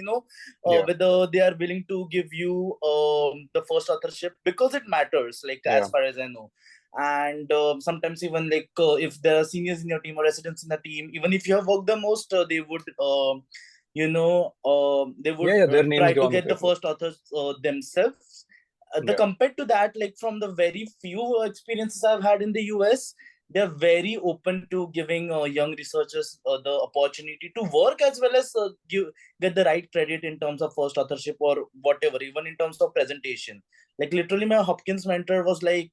S8: whether they are willing to give you the first authorship, because it matters, like as far as I know. And sometimes even like if there are seniors in your team or residents in the team, even if you have worked the most, they would they would try to get the first authors themselves. the compared to that, like from the very few experiences I've had in the US, they're very open to giving young researchers the opportunity to work, as well as get the right credit in terms of first authorship or whatever, even in terms of presentation. Like literally, my Hopkins mentor was like,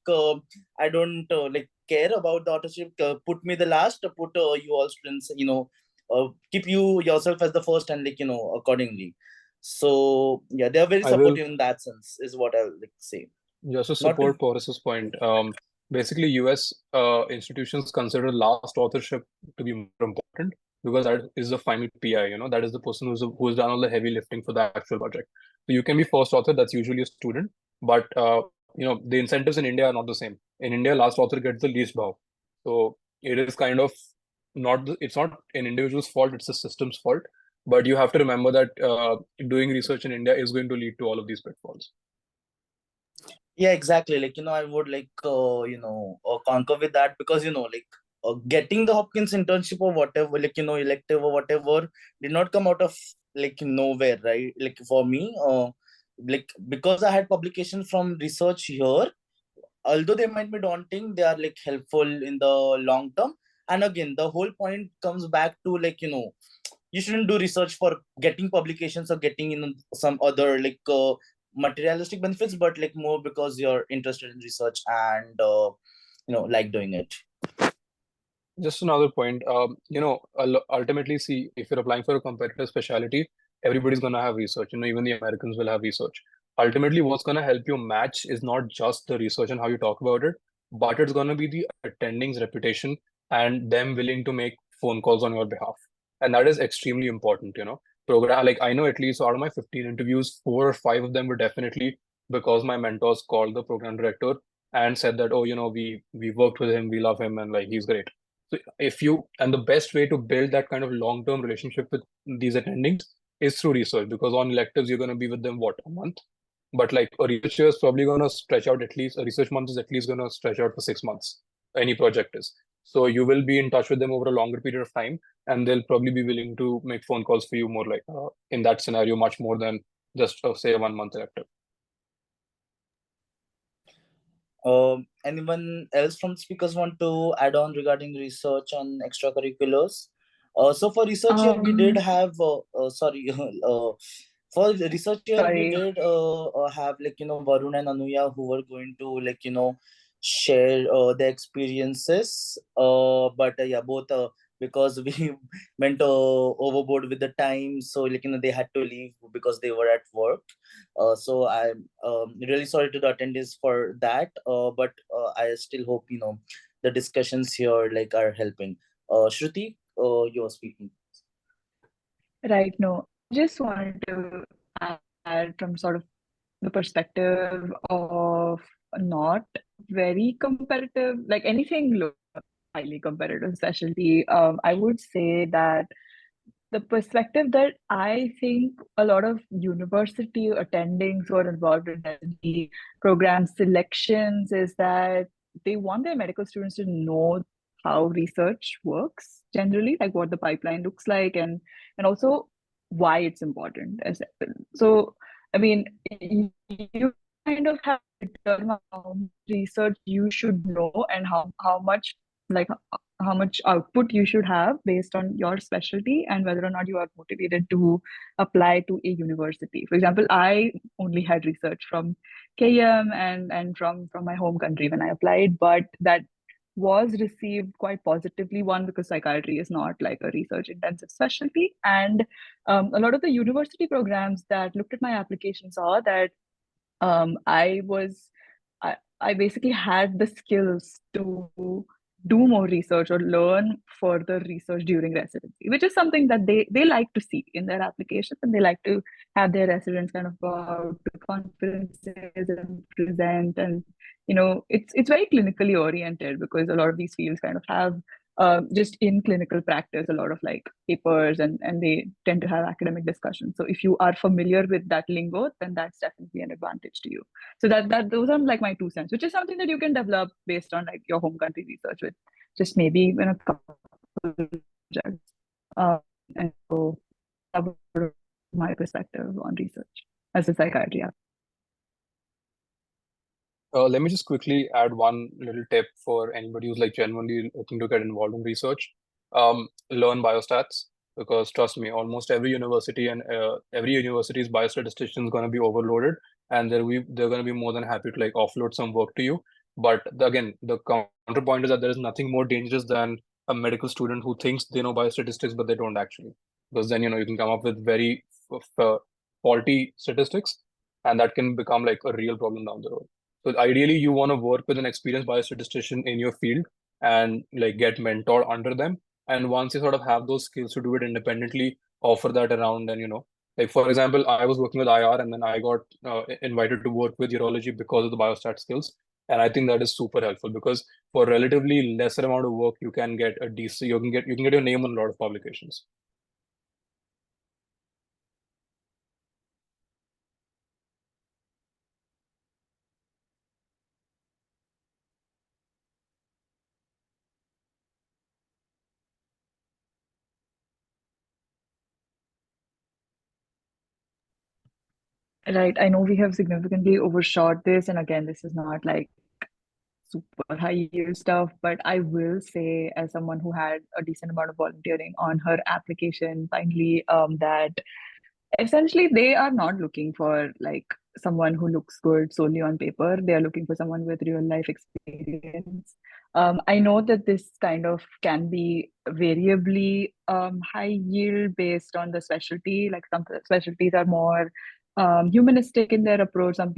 S8: I don't like care about the authorship. Put me the last. Put you all students. Keep you yourself as the first, and like accordingly. So yeah, they are very supportive in that sense, is what I'll like say.
S6: Just to support Pauras's point, basically US institutions consider last authorship to be more important because that is the final PI, that is the person who's done all the heavy lifting for the actual project. So you can be first author, that's usually a student, but the incentives in India are not the same. In India, last author gets the least bow. So it is kind of it's not an individual's fault, it's the system's fault. But you have to remember that doing research in India is going to lead to all of these pitfalls.
S8: Yeah, exactly. Like, I would like, concur with that because, getting the Hopkins internship or whatever, like, elective or whatever, did not come out of like nowhere, right? Like for me, like because I had publications from research here, although they might be daunting, they are like helpful in the long term. And again, the whole point comes back to like, you shouldn't do research for getting publications or getting in some other like materialistic benefits, but like more because you're interested in research and like doing it.
S6: Just another point, ultimately, see, if you're applying for a competitive specialty, everybody's going to have research. Even the Americans will have research. Ultimately, what's going to help you match is not just the research and how you talk about it, but it's going to be the attending's reputation and them willing to make phone calls on your behalf. And that is extremely important, Program, like I know at least out of my 15 interviews, 4 or 5 of them were definitely because my mentors called the program director and said that, oh, we worked with him, we love him, and like he's great. So the best way to build that kind of long-term relationship with these attendings is through research, because on electives, you're going to be with them, a month? But like a research year is probably going to stretch out a research month is at least going to stretch out for 6 months. Any project is. So you will be in touch with them over a longer period of time, and they'll probably be willing to make phone calls for you more like in that scenario, much more than just say a 1 month elective.
S8: Anyone else from speakers want to add on regarding research and extracurriculars? So for research year, we did have, for the research year, we did have like, Varun and Anuya who were going to like, share their experiences. But yeah, both because we went overboard with the time, so like they had to leave because they were at work. So I'm really sorry to the attendees for that, but I still hope the discussions here like are helping. Shruti, you're speaking.
S4: Right. No, just wanted to add from sort of the perspective of not very competitive, like anything highly competitive specialty. I would say that the perspective that I think a lot of university attendings who are involved in the program selections is that they want their medical students to know how research works generally, like what the pipeline looks like, and also why it's important. So, I mean, you kind of have to determine how much research you should know and how much like how much output you should have based on your specialty and whether or not you are motivated to apply to a university. For example, I only had research from KM and from my home country when I applied, but that was received quite positively. One, because psychiatry is not like a research intensive specialty, and a lot of the university programs that looked at my application saw that I basically had the skills to do more research or learn further research during residency, which is something that they like to see in their applications, and they like to have their residents kind of go out to conferences and present. And it's very clinically oriented because a lot of these fields kind of have just in clinical practice a lot of like papers, and they tend to have academic discussions. So if you are familiar with that lingo, then that's definitely an advantage to you. So that those are like my 2 cents, which is something that you can develop based on like your home country research with just maybe in a couple of projects. And so that was my perspective on research as a psychiatry.
S6: Let me just quickly add one little tip for anybody who's like genuinely looking to get involved in research. Learn biostats, because trust me, almost every university and every university's biostatistician is going to be overloaded, and they're going to be more than happy to like offload some work to you. But again, the counterpoint is that there is nothing more dangerous than a medical student who thinks they know biostatistics but they don't actually, because then you can come up with very faulty statistics, and that can become like a real problem down the road. So ideally, you want to work with an experienced biostatistician in your field and like get mentored under them. And once you sort of have those skills to do it independently, offer that around. And like for example, I was working with IR, and then I got invited to work with urology because of the biostat skills. And I think that is super helpful, because for relatively lesser amount of work, you can get a decent, you can get your name on a lot of publications.
S4: Right. I know we have significantly overshot this, and again, this is not like super high yield stuff, but I will say, as someone who had a decent amount of volunteering on her application, finally, that essentially they are not looking for like someone who looks good solely on paper. They are looking for someone with real life experience. I know that this kind of can be variably high yield based on the specialty. Like some specialties are more humanistic in their approach. Some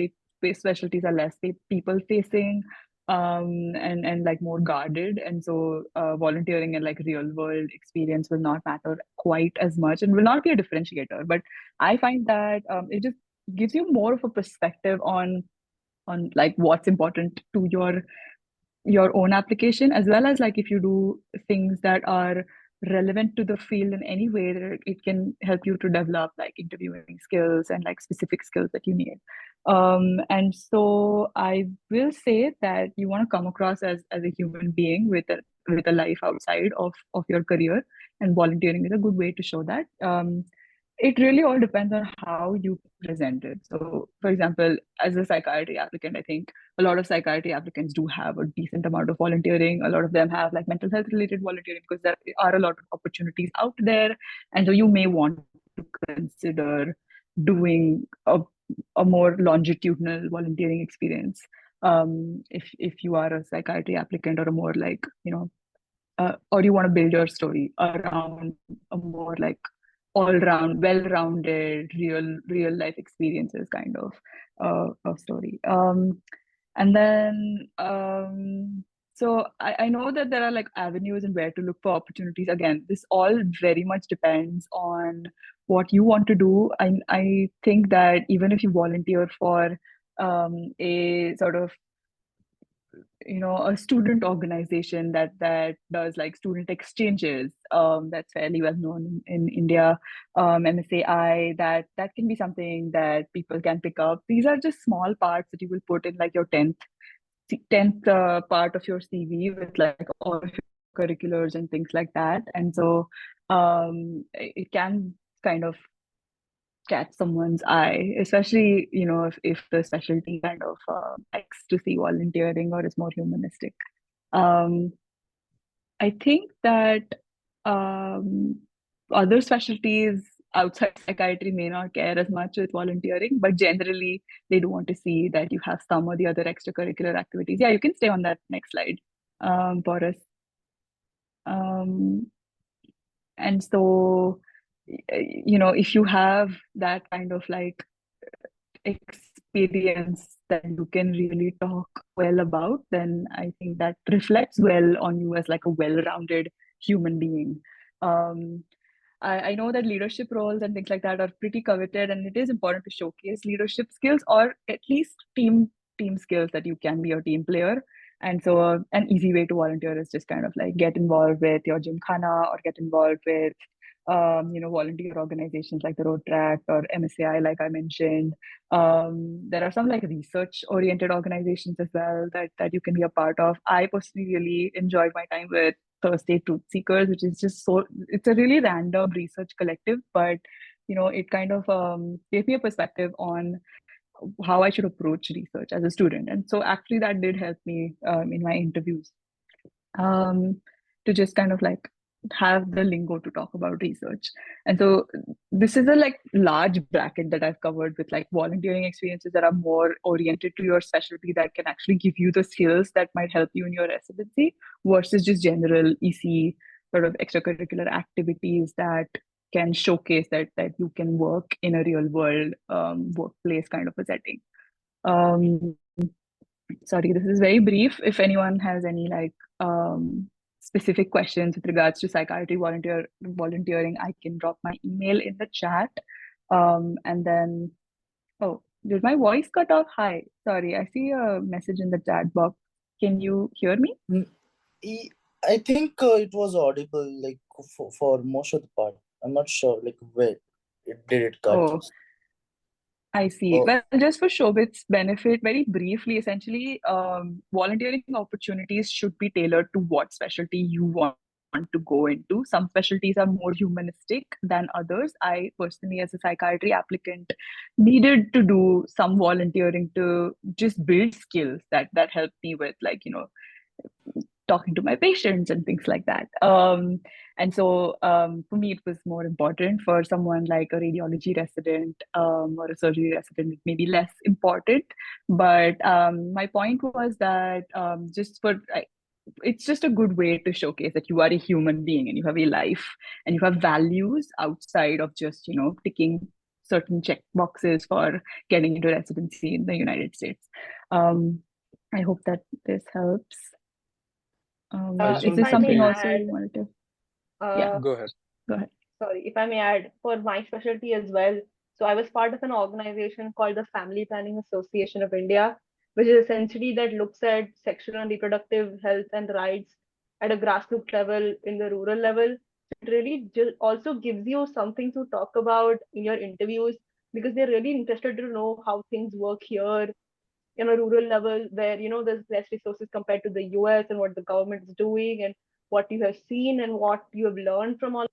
S4: specialties are less people facing, and like more guarded. And so volunteering and like real world experience will not matter quite as much and will not be a differentiator. But I find that it just gives you more of a perspective on like what's important to your own application, as well as like if you do things that are relevant to the field in any way, that it can help you to develop like interviewing skills and like specific skills that you need. And so I will say that you want to come across as a human being with a life outside of your career, and volunteering is a good way to show that. It really all depends on how you present it. So, for example, as a psychiatry applicant, I think a lot of psychiatry applicants do have a decent amount of volunteering. A lot of them have like mental health related volunteering because there are a lot of opportunities out there. And so you may want to consider doing a more longitudinal volunteering experience. If you are a psychiatry applicant, or a more like, or you want to build your story around a more like all-round, well-rounded, real life experiences kind of story. And then so I know that there are like avenues and where to look for opportunities. Again, this all very much depends on what you want to do. I think that even if you volunteer for a sort of a student organization that does like student exchanges, that's fairly well known in India, MSAI, that can be something that people can pick up. These are just small parts that you will put in like your 10th part of your CV, with like all of your curriculars and things like that. And so it can kind of catch someone's eye, especially if the specialty kind of likes to see volunteering or is more humanistic. I think that other specialties outside psychiatry may not care as much with volunteering, but generally they do want to see that you have some or the other extracurricular activities. Yeah, you can stay on that next slide, Pauras. And so, if you have that kind of like experience that you can really talk well about, then I think that reflects well on you as like a well-rounded human being. I know that leadership roles and things like that are pretty coveted, and it is important to showcase leadership skills, or at least team skills, that you can be a team player. And so an easy way to volunteer is just kind of like get involved with your gymkhana, or get involved with volunteer organizations like the Road Track or MSAI, like I mentioned. There are some like research oriented organizations as well that you can be a part of. I personally really enjoyed my time with Thursday Truth Seekers, which is just it's a really random research collective, but it kind of gave me a perspective on how I should approach research as a student. And so actually that did help me in my interviews, to just kind of like have the lingo to talk about research. And so this is a like large bracket that I've covered, with like volunteering experiences that are more oriented to your specialty, that can actually give you the skills that might help you in your residency, versus just general EC sort of extracurricular activities that can showcase that you can work in a real world workplace kind of a setting. Sorry, this is very brief. If anyone has any like specific questions with regards to psychiatry volunteering, I can drop my email in the chat. And then, oh, did my voice cut off? Hi, sorry, I see a message in the chat box. Can you hear me?
S8: I think it was audible like for most of the part. I'm not sure like where did it cut.
S4: Oh, I see. Well, just for Shobit's benefit, very briefly, essentially, volunteering opportunities should be tailored to what specialty you want to go into. Some specialties are more humanistic than others. I personally, as a psychiatry applicant, needed to do some volunteering to just build skills that helped me with, like, talking to my patients and things like that. And so for me, it was more important. For someone like a radiology resident or a surgery resident, it may be less important. But my point was that it's just a good way to showcase that you are a human being and you have a life and you have values outside of just, ticking certain check boxes for getting into residency in the United States. I hope that this helps. Is this something also you wanted to? Yeah,
S6: Go ahead.
S4: Go ahead.
S7: Sorry, if I may add, for my specialty as well. So I was part of an organization called the Family Planning Association of India, which is essentially that looks at sexual and reproductive health and rights at a grassroots level, in the rural level. It really also gives you something to talk about in your interviews, because they're really interested to know how things work here in a rural level, where there's less resources compared to the US, and what the government is doing and what you have seen and what you have learned from all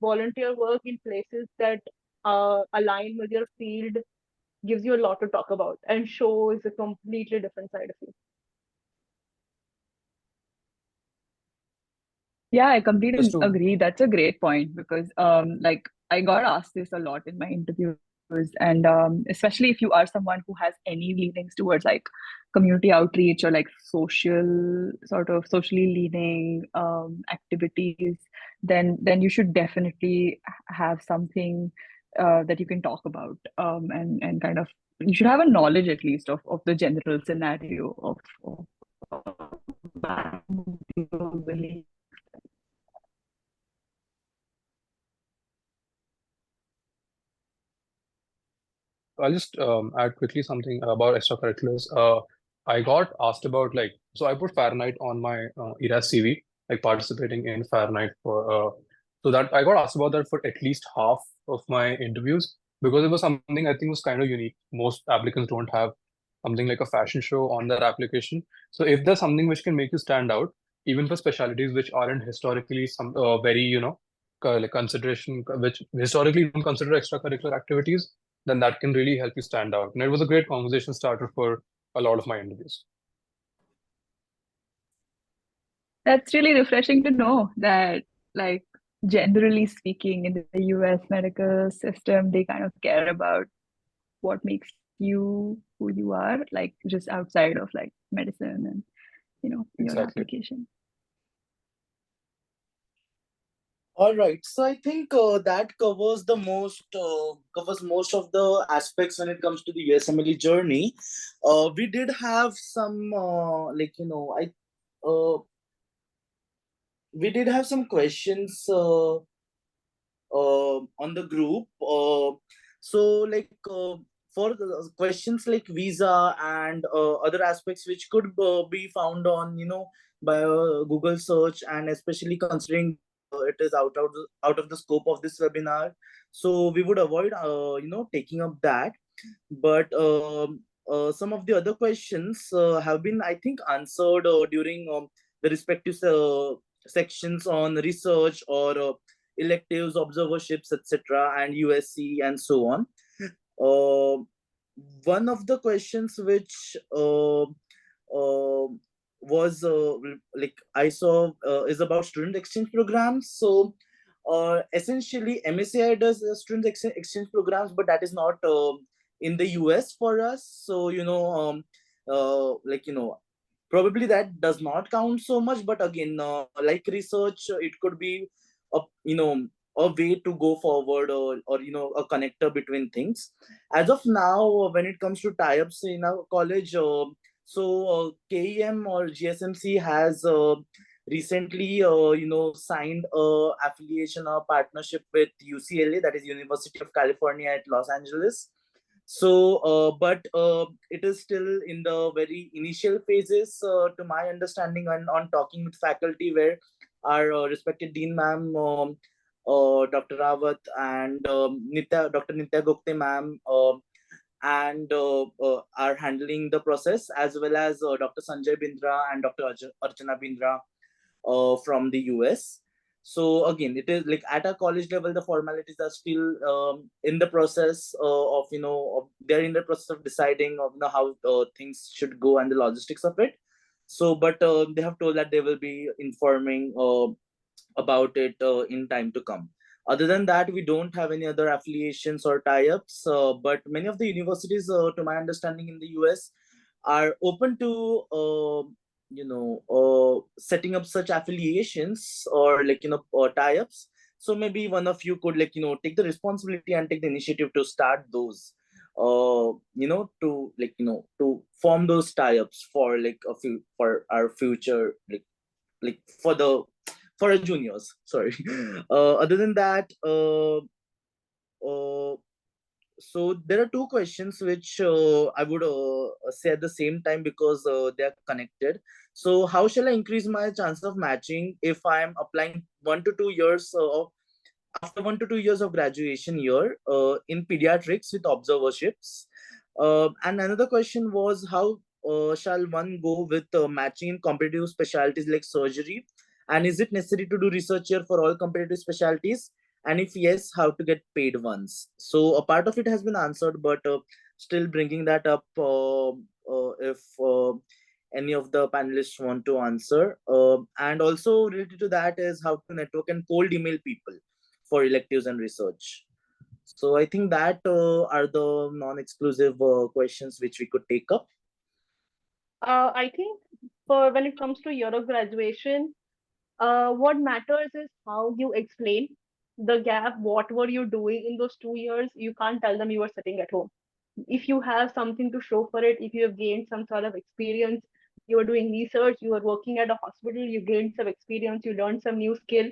S7: volunteer work in places that align with your field. Gives you a lot to talk about and shows a completely different side of you.
S4: Yeah, I completely agree. That's a great point, because like I got asked this a lot in my interviews, and especially if you are someone who has any leanings towards like community outreach or like socially leaning activities, then you should definitely have something that you can talk about, and kind of you should have a knowledge at least of the general scenario of globally.
S6: I'll just add quickly something about extracurriculars. I got asked about so I put Fahrenheit on my ERAS CV, like participating in Fahrenheit so that I got asked about that for at least half of my interviews, because it was something I think was kind of unique. Most applicants don't have something like a fashion show on their application. So if there's something which can make you stand out, even for specialties which aren't historically very, like consideration, which historically don't consider extracurricular activities, then that can really help you stand out. And it was a great conversation starter for a lot of my interviews.
S4: That's really refreshing to know that, like, generally speaking, in the US medical system, they kind of care about what makes you who you are, like just outside of like medicine and, your application.
S8: All right, so I think that covers most of the aspects when it comes to the USMLE journey. We did have some we did have some questions on the group. For the questions like visa and other aspects which could be found on by Google search, and especially considering it is out of the scope of this webinar, so we would avoid taking up that. But some of the other questions have been, I think, answered during the respective sections on research or electives, observerships, etc., and USC and so on. One of the questions which was like I saw is about student exchange programs. So essentially, MSCI does student exchange programs, but that is not in the US for us. So probably that does not count so much. But again, like research, it could be a a way to go forward, or a connector between things. As of now, when it comes to tie-ups in our college, KEM or GSMC has recently signed a affiliation or partnership with UCLA, that is University of California at Los Angeles. So but it is still in the very initial phases, to my understanding, and on talking with faculty, where our respected dean ma'am, Dr. Rawat, and Dr. Nitya Gupte ma'am, and are handling the process, as well as Dr. Sanjay Bindra and Dr. Archana Bindra from the US. So again, it is like at a college level, the formalities are still in the process they're in the process of deciding of how things should go and the logistics of it. So, but they have told that they will be informing about it in time to come. Other than that, we don't have any other affiliations or tie-ups, but many of the universities, to my understanding, in the US are open to setting up such affiliations, or or tie-ups. So maybe one of you could take the responsibility and take the initiative to start those, to form those tie-ups for for our future, for our juniors. Sorry. Other than that, so there are two questions which I would say at the same time, because they are connected. So how shall I increase my chance of matching if I am applying 1 to 2 years after 1 to 2 years of graduation year in pediatrics with observerships? And another question was, how shall one go with matching in competitive specialties like surgery? And is it necessary to do research here for all competitive specialties? And if yes, how to get paid once? So a part of it has been answered, but still bringing that up, if any of the panelists want to answer. And also related to that is how to network and cold email people for electives and research. So I think that are the non-exclusive questions which we could take up.
S7: I think for when it comes to year of graduation, what matters is how you explain the gap. What were you doing in those 2 years? You can't tell them you were sitting at home. If you have something to show for it, if you have gained some sort of experience, you were doing research, you were working at a hospital, you gained some experience, you learned some new skill,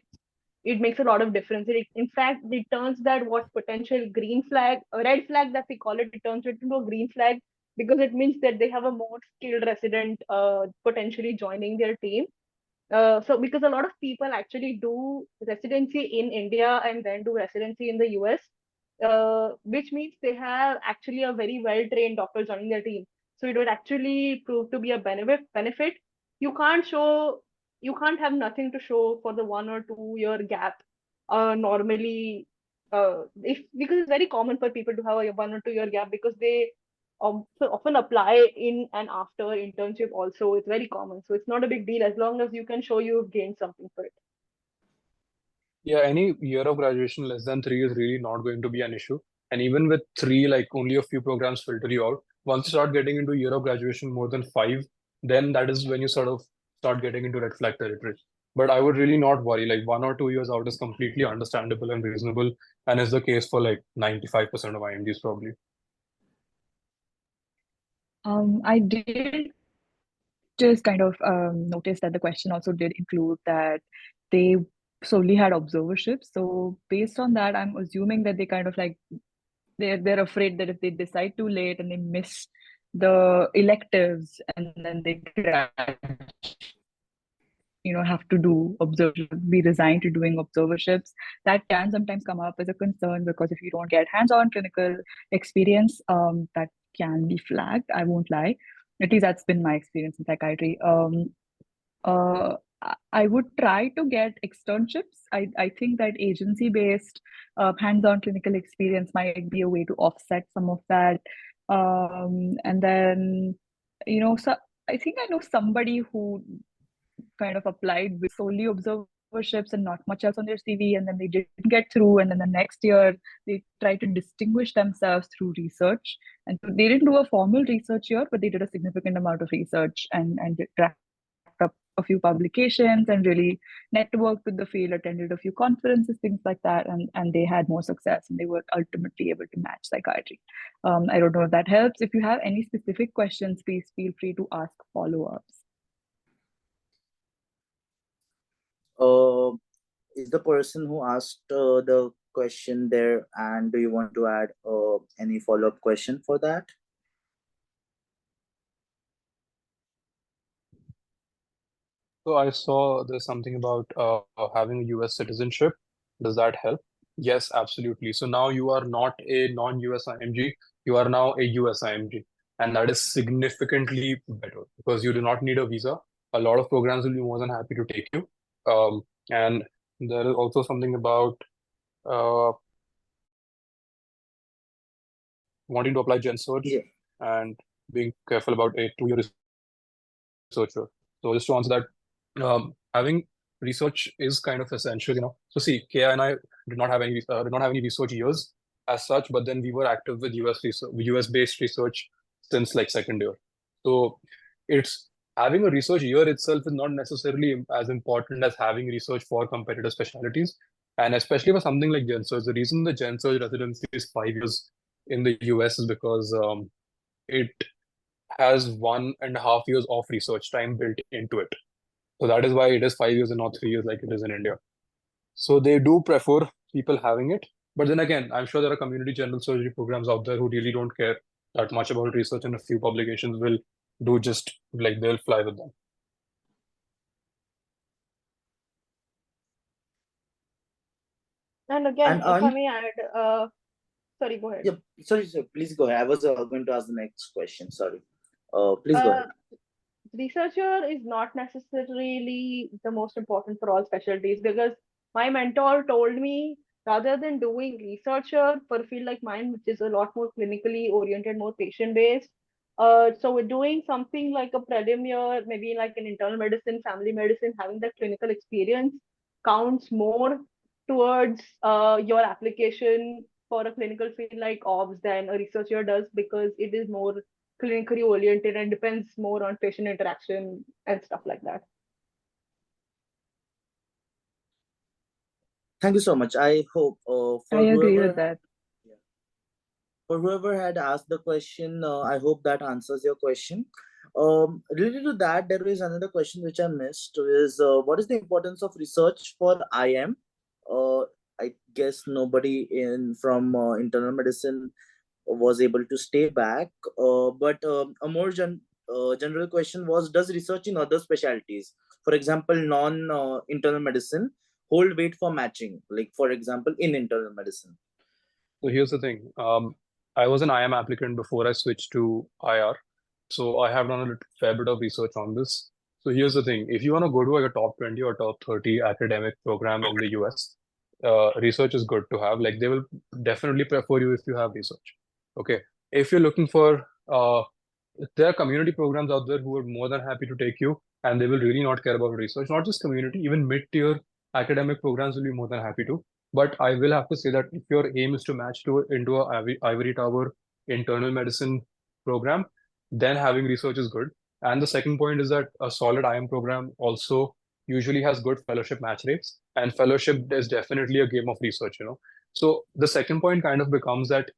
S7: it makes a lot of difference. In fact, it turns that what potential green flag, a red flag that we call it, it turns it into a green flag, because it means that they have a more skilled resident potentially joining their team. So because a lot of people actually do residency in India and then do residency in the US, which means they have actually a very well-trained doctor joining their team. So it would actually prove to be a benefit. You can't have nothing to show for the 1 or 2 year gap. Normally, because it's very common for people to have a 1 or 2 year gap, because they so often apply in and after internship also. It's very common. So it's not a big deal as long as you can show you've gained something for it.
S6: Yeah, any year of graduation less than 3 is really not going to be an issue. And even with 3, like only a few programs filter you out. Once you start getting into year of graduation more than 5, then that is when you sort of start getting into red flag territory. But I would really not worry. Like 1 or 2 years out is completely understandable and reasonable, and is the case for like 95% of IMDs probably.
S4: I did just kind of notice that the question also did include that they solely had observerships. So based on that, I'm assuming that they kind of like they're afraid that if they decide too late and they miss the electives and then they have to do be resigned to doing observerships, that can sometimes come up as a concern, because if you don't get hands-on clinical experience, that can be flagged. I won't lie. At least that's been my experience in psychiatry. I would try to get externships. I think that agency-based hands-on clinical experience might be a way to offset some of that. And then, so I think I know somebody who kind of applied with solely observerships and not much else on their CV, and then they didn't get through. And then the next year, they tried to distinguish themselves through research. And so they didn't do a formal research year, but they did a significant amount of research and racked up a few publications and really networked with the field, attended a few conferences, things like that, and they had more success and they were ultimately able to match psychiatry. I don't know if that helps. If you have any specific questions, please feel free to ask follow-ups.
S8: Is the person who asked the question there, and do you want to add any follow-up question for that?
S6: So I saw there's something about having a US citizenship. Does that help? Yes, absolutely. So now you are not a non-US IMG, you are now a US IMG. And that is significantly better because you do not need a visa. A lot of programs will be more than happy to take you. And there is also something about wanting to apply Gen Surge and being careful about a 2-year researcher. So just to answer that, having research is kind of essential. So see, Kea and I did not have any research years as such, but then we were active with US based research since like second year. So it's having a research year itself is not necessarily as important as having research for competitive specialties. And especially for something like Gen Surge, the reason the Gen Surge residency is 5 years in the US is because it has 1.5 years of research time built into it. So that is why it is 5 years and not 3 years like it is in India. So they do prefer people having it. But then again, I'm sure there are community general surgery programs out there who really don't care that much about research, and a few publications will do just like they'll fly with them.
S7: And again, if I may add, sorry, go ahead.
S8: Yeah, sorry, please go ahead. I was going to ask the next question. Sorry. Please go ahead.
S7: Researcher is not necessarily the most important for all specialties, because my mentor told me rather than doing researcher for a field like mine, which is a lot more clinically oriented, more patient based, so we're doing something like a prelim year, maybe like an internal medicine, family medicine, having that clinical experience counts more towards your application for a clinical field like OBS than a researcher does, because it is more clinically oriented and depends more on patient interaction and stuff like that.
S8: Thank you so much. I hope
S4: I agree with that.
S8: For whoever had asked the question, I hope that answers your question. Related to that, there is another question which I missed, is what is the importance of research for IM? I guess nobody from internal medicine was able to stay back, but a more general question was, does research in other specialties, for example non-internal medicine, hold weight for matching, like for example in internal medicine?
S6: So here's the thing. I was an IM applicant before I switched to IR. So I have done a fair bit of research on this. So here's the thing. If you want to go to like a top 20 or top 30 academic program in the US, research is good to have. Like they will definitely prefer you if you have research. Okay. If you're looking for, there are community programs out there who are more than happy to take you, and they will really not care about research. Not just community, even mid-tier academic programs will be more than happy to. But I will have to say that if your aim is to match into a ivory tower internal medicine program, then having research is good. And the second point is that a solid IM program also usually has good fellowship match rates, and fellowship is definitely a game of research. So the second point kind of becomes that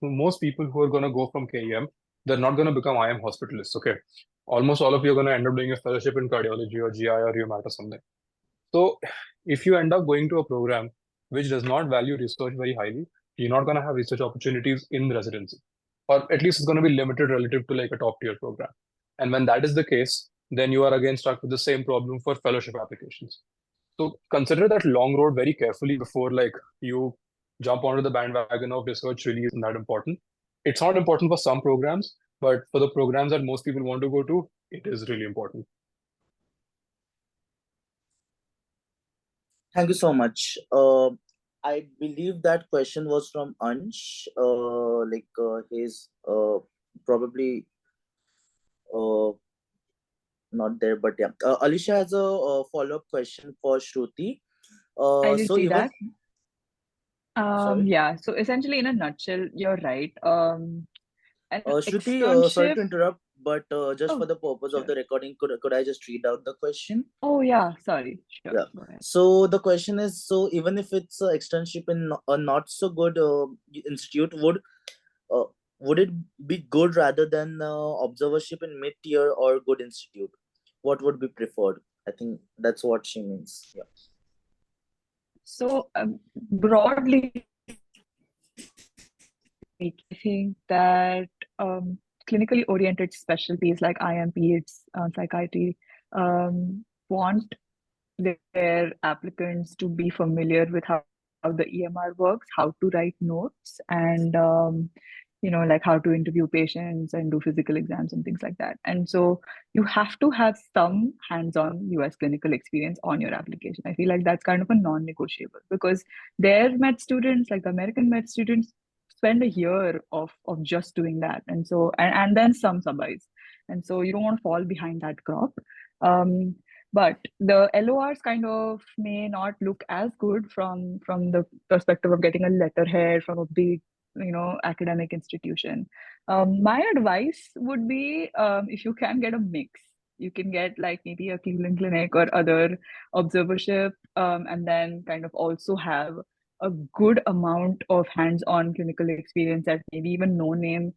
S6: for most people who are going to go from KEM, they're not going to become IM hospitalists, okay? Almost all of you are going to end up doing a fellowship in cardiology or GI or rheumat or something. So if you end up going to a program which does not value research very highly, you're not going to have research opportunities in residency, or at least it's going to be limited relative to like a top tier program. And when that is the case, then you are again stuck with the same problem for fellowship applications. So consider that long road very carefully before like you jump onto the bandwagon of research. Really isn't that important. It's not important for some programs, but for the programs that most people want to go to, it is really important.
S8: Thank you so much. I believe that question was from Ansh. He's probably uh, not there, but yeah. Alicia has a, follow-up question for Shruti.
S4: I did
S8: So
S4: see
S8: even
S4: that.
S8: sorry,
S4: Yeah, so essentially, in a nutshell, you're right. An
S8: Shruti, sorry
S4: externship.
S8: to interrupt, but just for
S4: Oh,
S8: the purpose of
S4: sure.
S8: the recording, could I just read out the question?
S4: Oh, yeah, sorry. Sure,
S8: Yeah.
S4: go ahead.
S8: So the question is, so even if it's an externship in a not so good institute, uh, would it be good rather than observership in mid-tier or good institute? What would be preferred? I think that's what she means. Yeah.
S4: So, broadly speaking, I think that clinically oriented specialties like IM, PEDS, psychiatry want their applicants to be familiar with how the EMR works, how to write notes, and like how to interview patients and do physical exams and things like that. And so you have to have some hands-on US clinical experience on your application. I feel like that's kind of a non-negotiable because their med students, like the American med students, spend a year of just doing that. And so and then some subis. And so you don't want to fall behind that crop. But the LORs kind of may not look as good from the perspective of getting a letterhead from a big, academic institution. My advice would be, if you can get a mix, you can get like maybe a Cleveland Clinic or other observership, and then kind of also have a good amount of hands-on clinical experience at maybe even no-name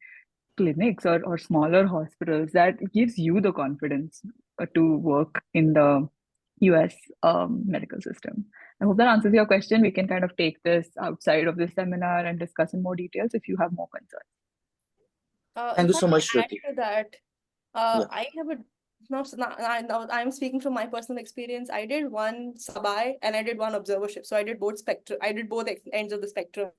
S4: clinics or smaller hospitals. That gives you the confidence to work in the US medical system. I hope that answers your question. We can kind of take this outside of this seminar and discuss in more details if you have more concerns.
S8: Thank you
S9: If I
S8: so
S9: may
S8: much,
S9: add
S8: Shruti.
S9: to that,
S8: Yeah.
S9: I have a I'm speaking from my personal experience. I did one sub-I and I did one observership. So I did both spectrum. I did both ends of the spectrum.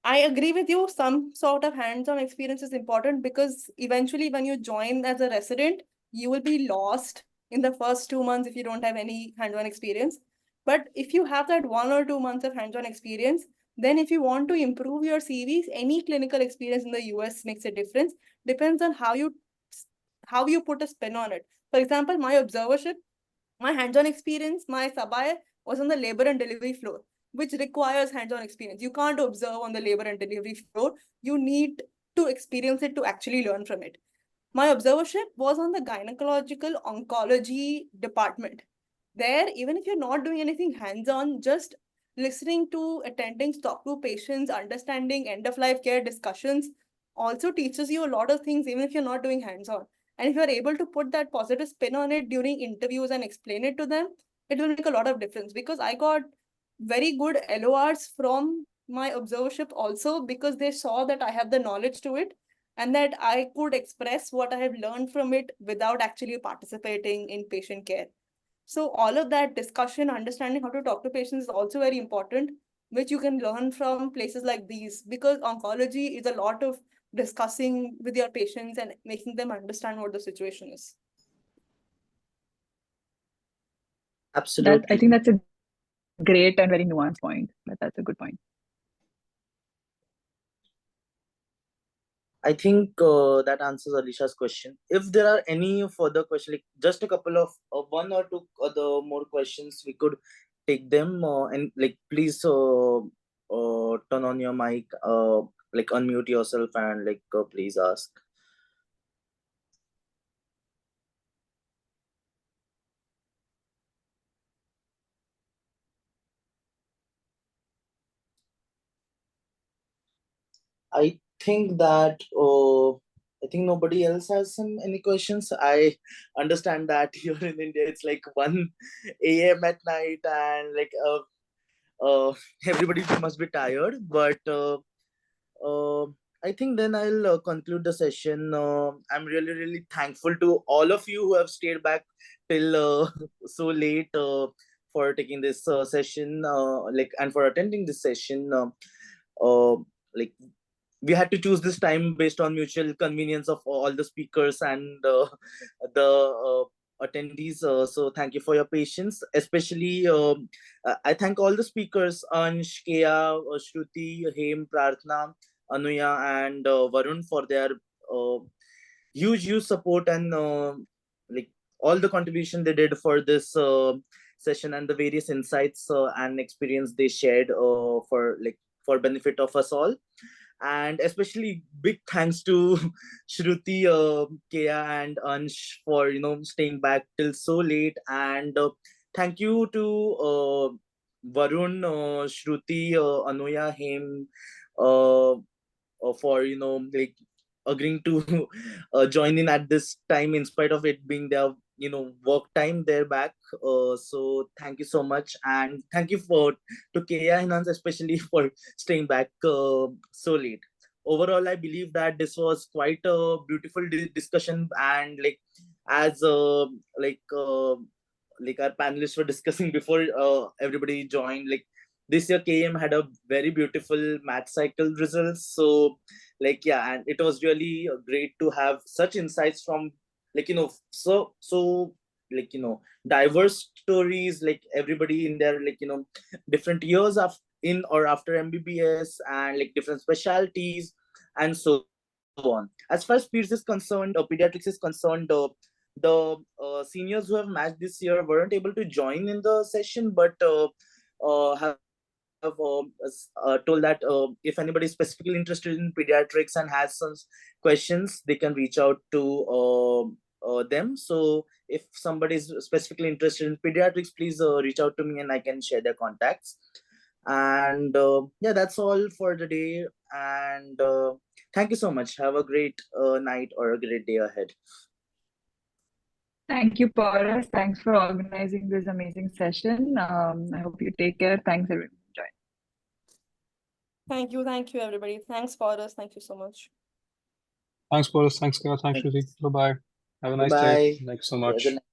S9: I agree with you. Some sort of hands-on experience is important because eventually when you join as a resident, you will be lost in the first 2 months if you don't have any hands-on experience. But if you have that 1 or 2 months of hands-on experience, then if you want to improve your CVs, any clinical experience in the US makes a difference. Depends on how you put a spin on it. For example, my observership, my hands-on experience, my sub-I was on the labor and delivery floor, which requires hands-on experience. You can't observe on the labor and delivery floor. You need to experience it to actually learn from it. My observership was on the gynecological oncology department. There, even if you're not doing anything hands-on, just listening to attendings, talk to patients, understanding end-of-life care discussions also teaches you a lot of things, even if you're not doing hands-on. And if you're able to put that positive spin on it during interviews and explain it to them, it will make a lot of difference. Because I got very good LORs from my observership also because they saw that I have the knowledge to it and that I could express what I have learned from it without actually participating in patient care. So all of that discussion, understanding how to talk to patients is also very important, which you can learn from places like these, because oncology is a lot of discussing with your patients and making them understand what the situation is.
S8: Absolutely.
S4: I think that's a great and very nuanced point. That's a good point.
S8: I think that answers Alicia's question. If there are any further questions, like just a couple of one or two other more questions, we could take them and like please turn on your mic, like unmute yourself and like please ask. I think that I think nobody else has any questions. I understand that here in India it's like 1 a.m. at night and like everybody must be tired. But uh, I think then I'll conclude the session. I'm really thankful to all of you who have stayed back till so late for taking this session, like and for attending this session. Uh, like we had to choose this time based on mutual convenience of all the speakers and the attendees. So thank you for your patience. Especially, I thank all the speakers, Ansh, Kea, Shruti, Hem, Prarthana, Anuya, and Varun for their huge support and like all the contribution they did for this session, and the various insights and experience they shared for benefit of us all. And especially big thanks to Shruti, Kea, and Ansh for staying back till so late. And thank you to Varun, Shruti, Anuya, Hem, for like agreeing to join in at this time in spite of it being their work time. They're back. So thank you so much, and thank you to Kea and Hans especially for staying back so late. Overall, I believe that this was quite a beautiful discussion, and like as like our panelists were discussing before everybody joined, like this year KM had a very beautiful math cycle results. So like yeah, and it was really great to have such insights from like so like diverse stories, like everybody in their like different years of in or after MBBS, and like different specialties and so on. As far as peers is concerned, pediatrics is concerned, the seniors who have matched this year weren't able to join in the session, but have told that if anybody is specifically interested in pediatrics and has some questions, they can reach out to them. So if somebody is specifically interested in pediatrics, please reach out to me and I can share their contacts. And yeah, that's all for the day. And thank you so much. Have a great night or a great day ahead.
S4: Thank you, Pauras. Thanks for organizing this amazing session. I hope you take care. Thanks, everyone.
S9: Thank you, everybody. Thanks, Pauras. Thank you so much.
S6: Thanks, Boris. Thanks, Kara. Thanks, Shruti. Bye-bye. Have a nice day.
S8: Bye.
S6: Thanks so much.
S8: Good night.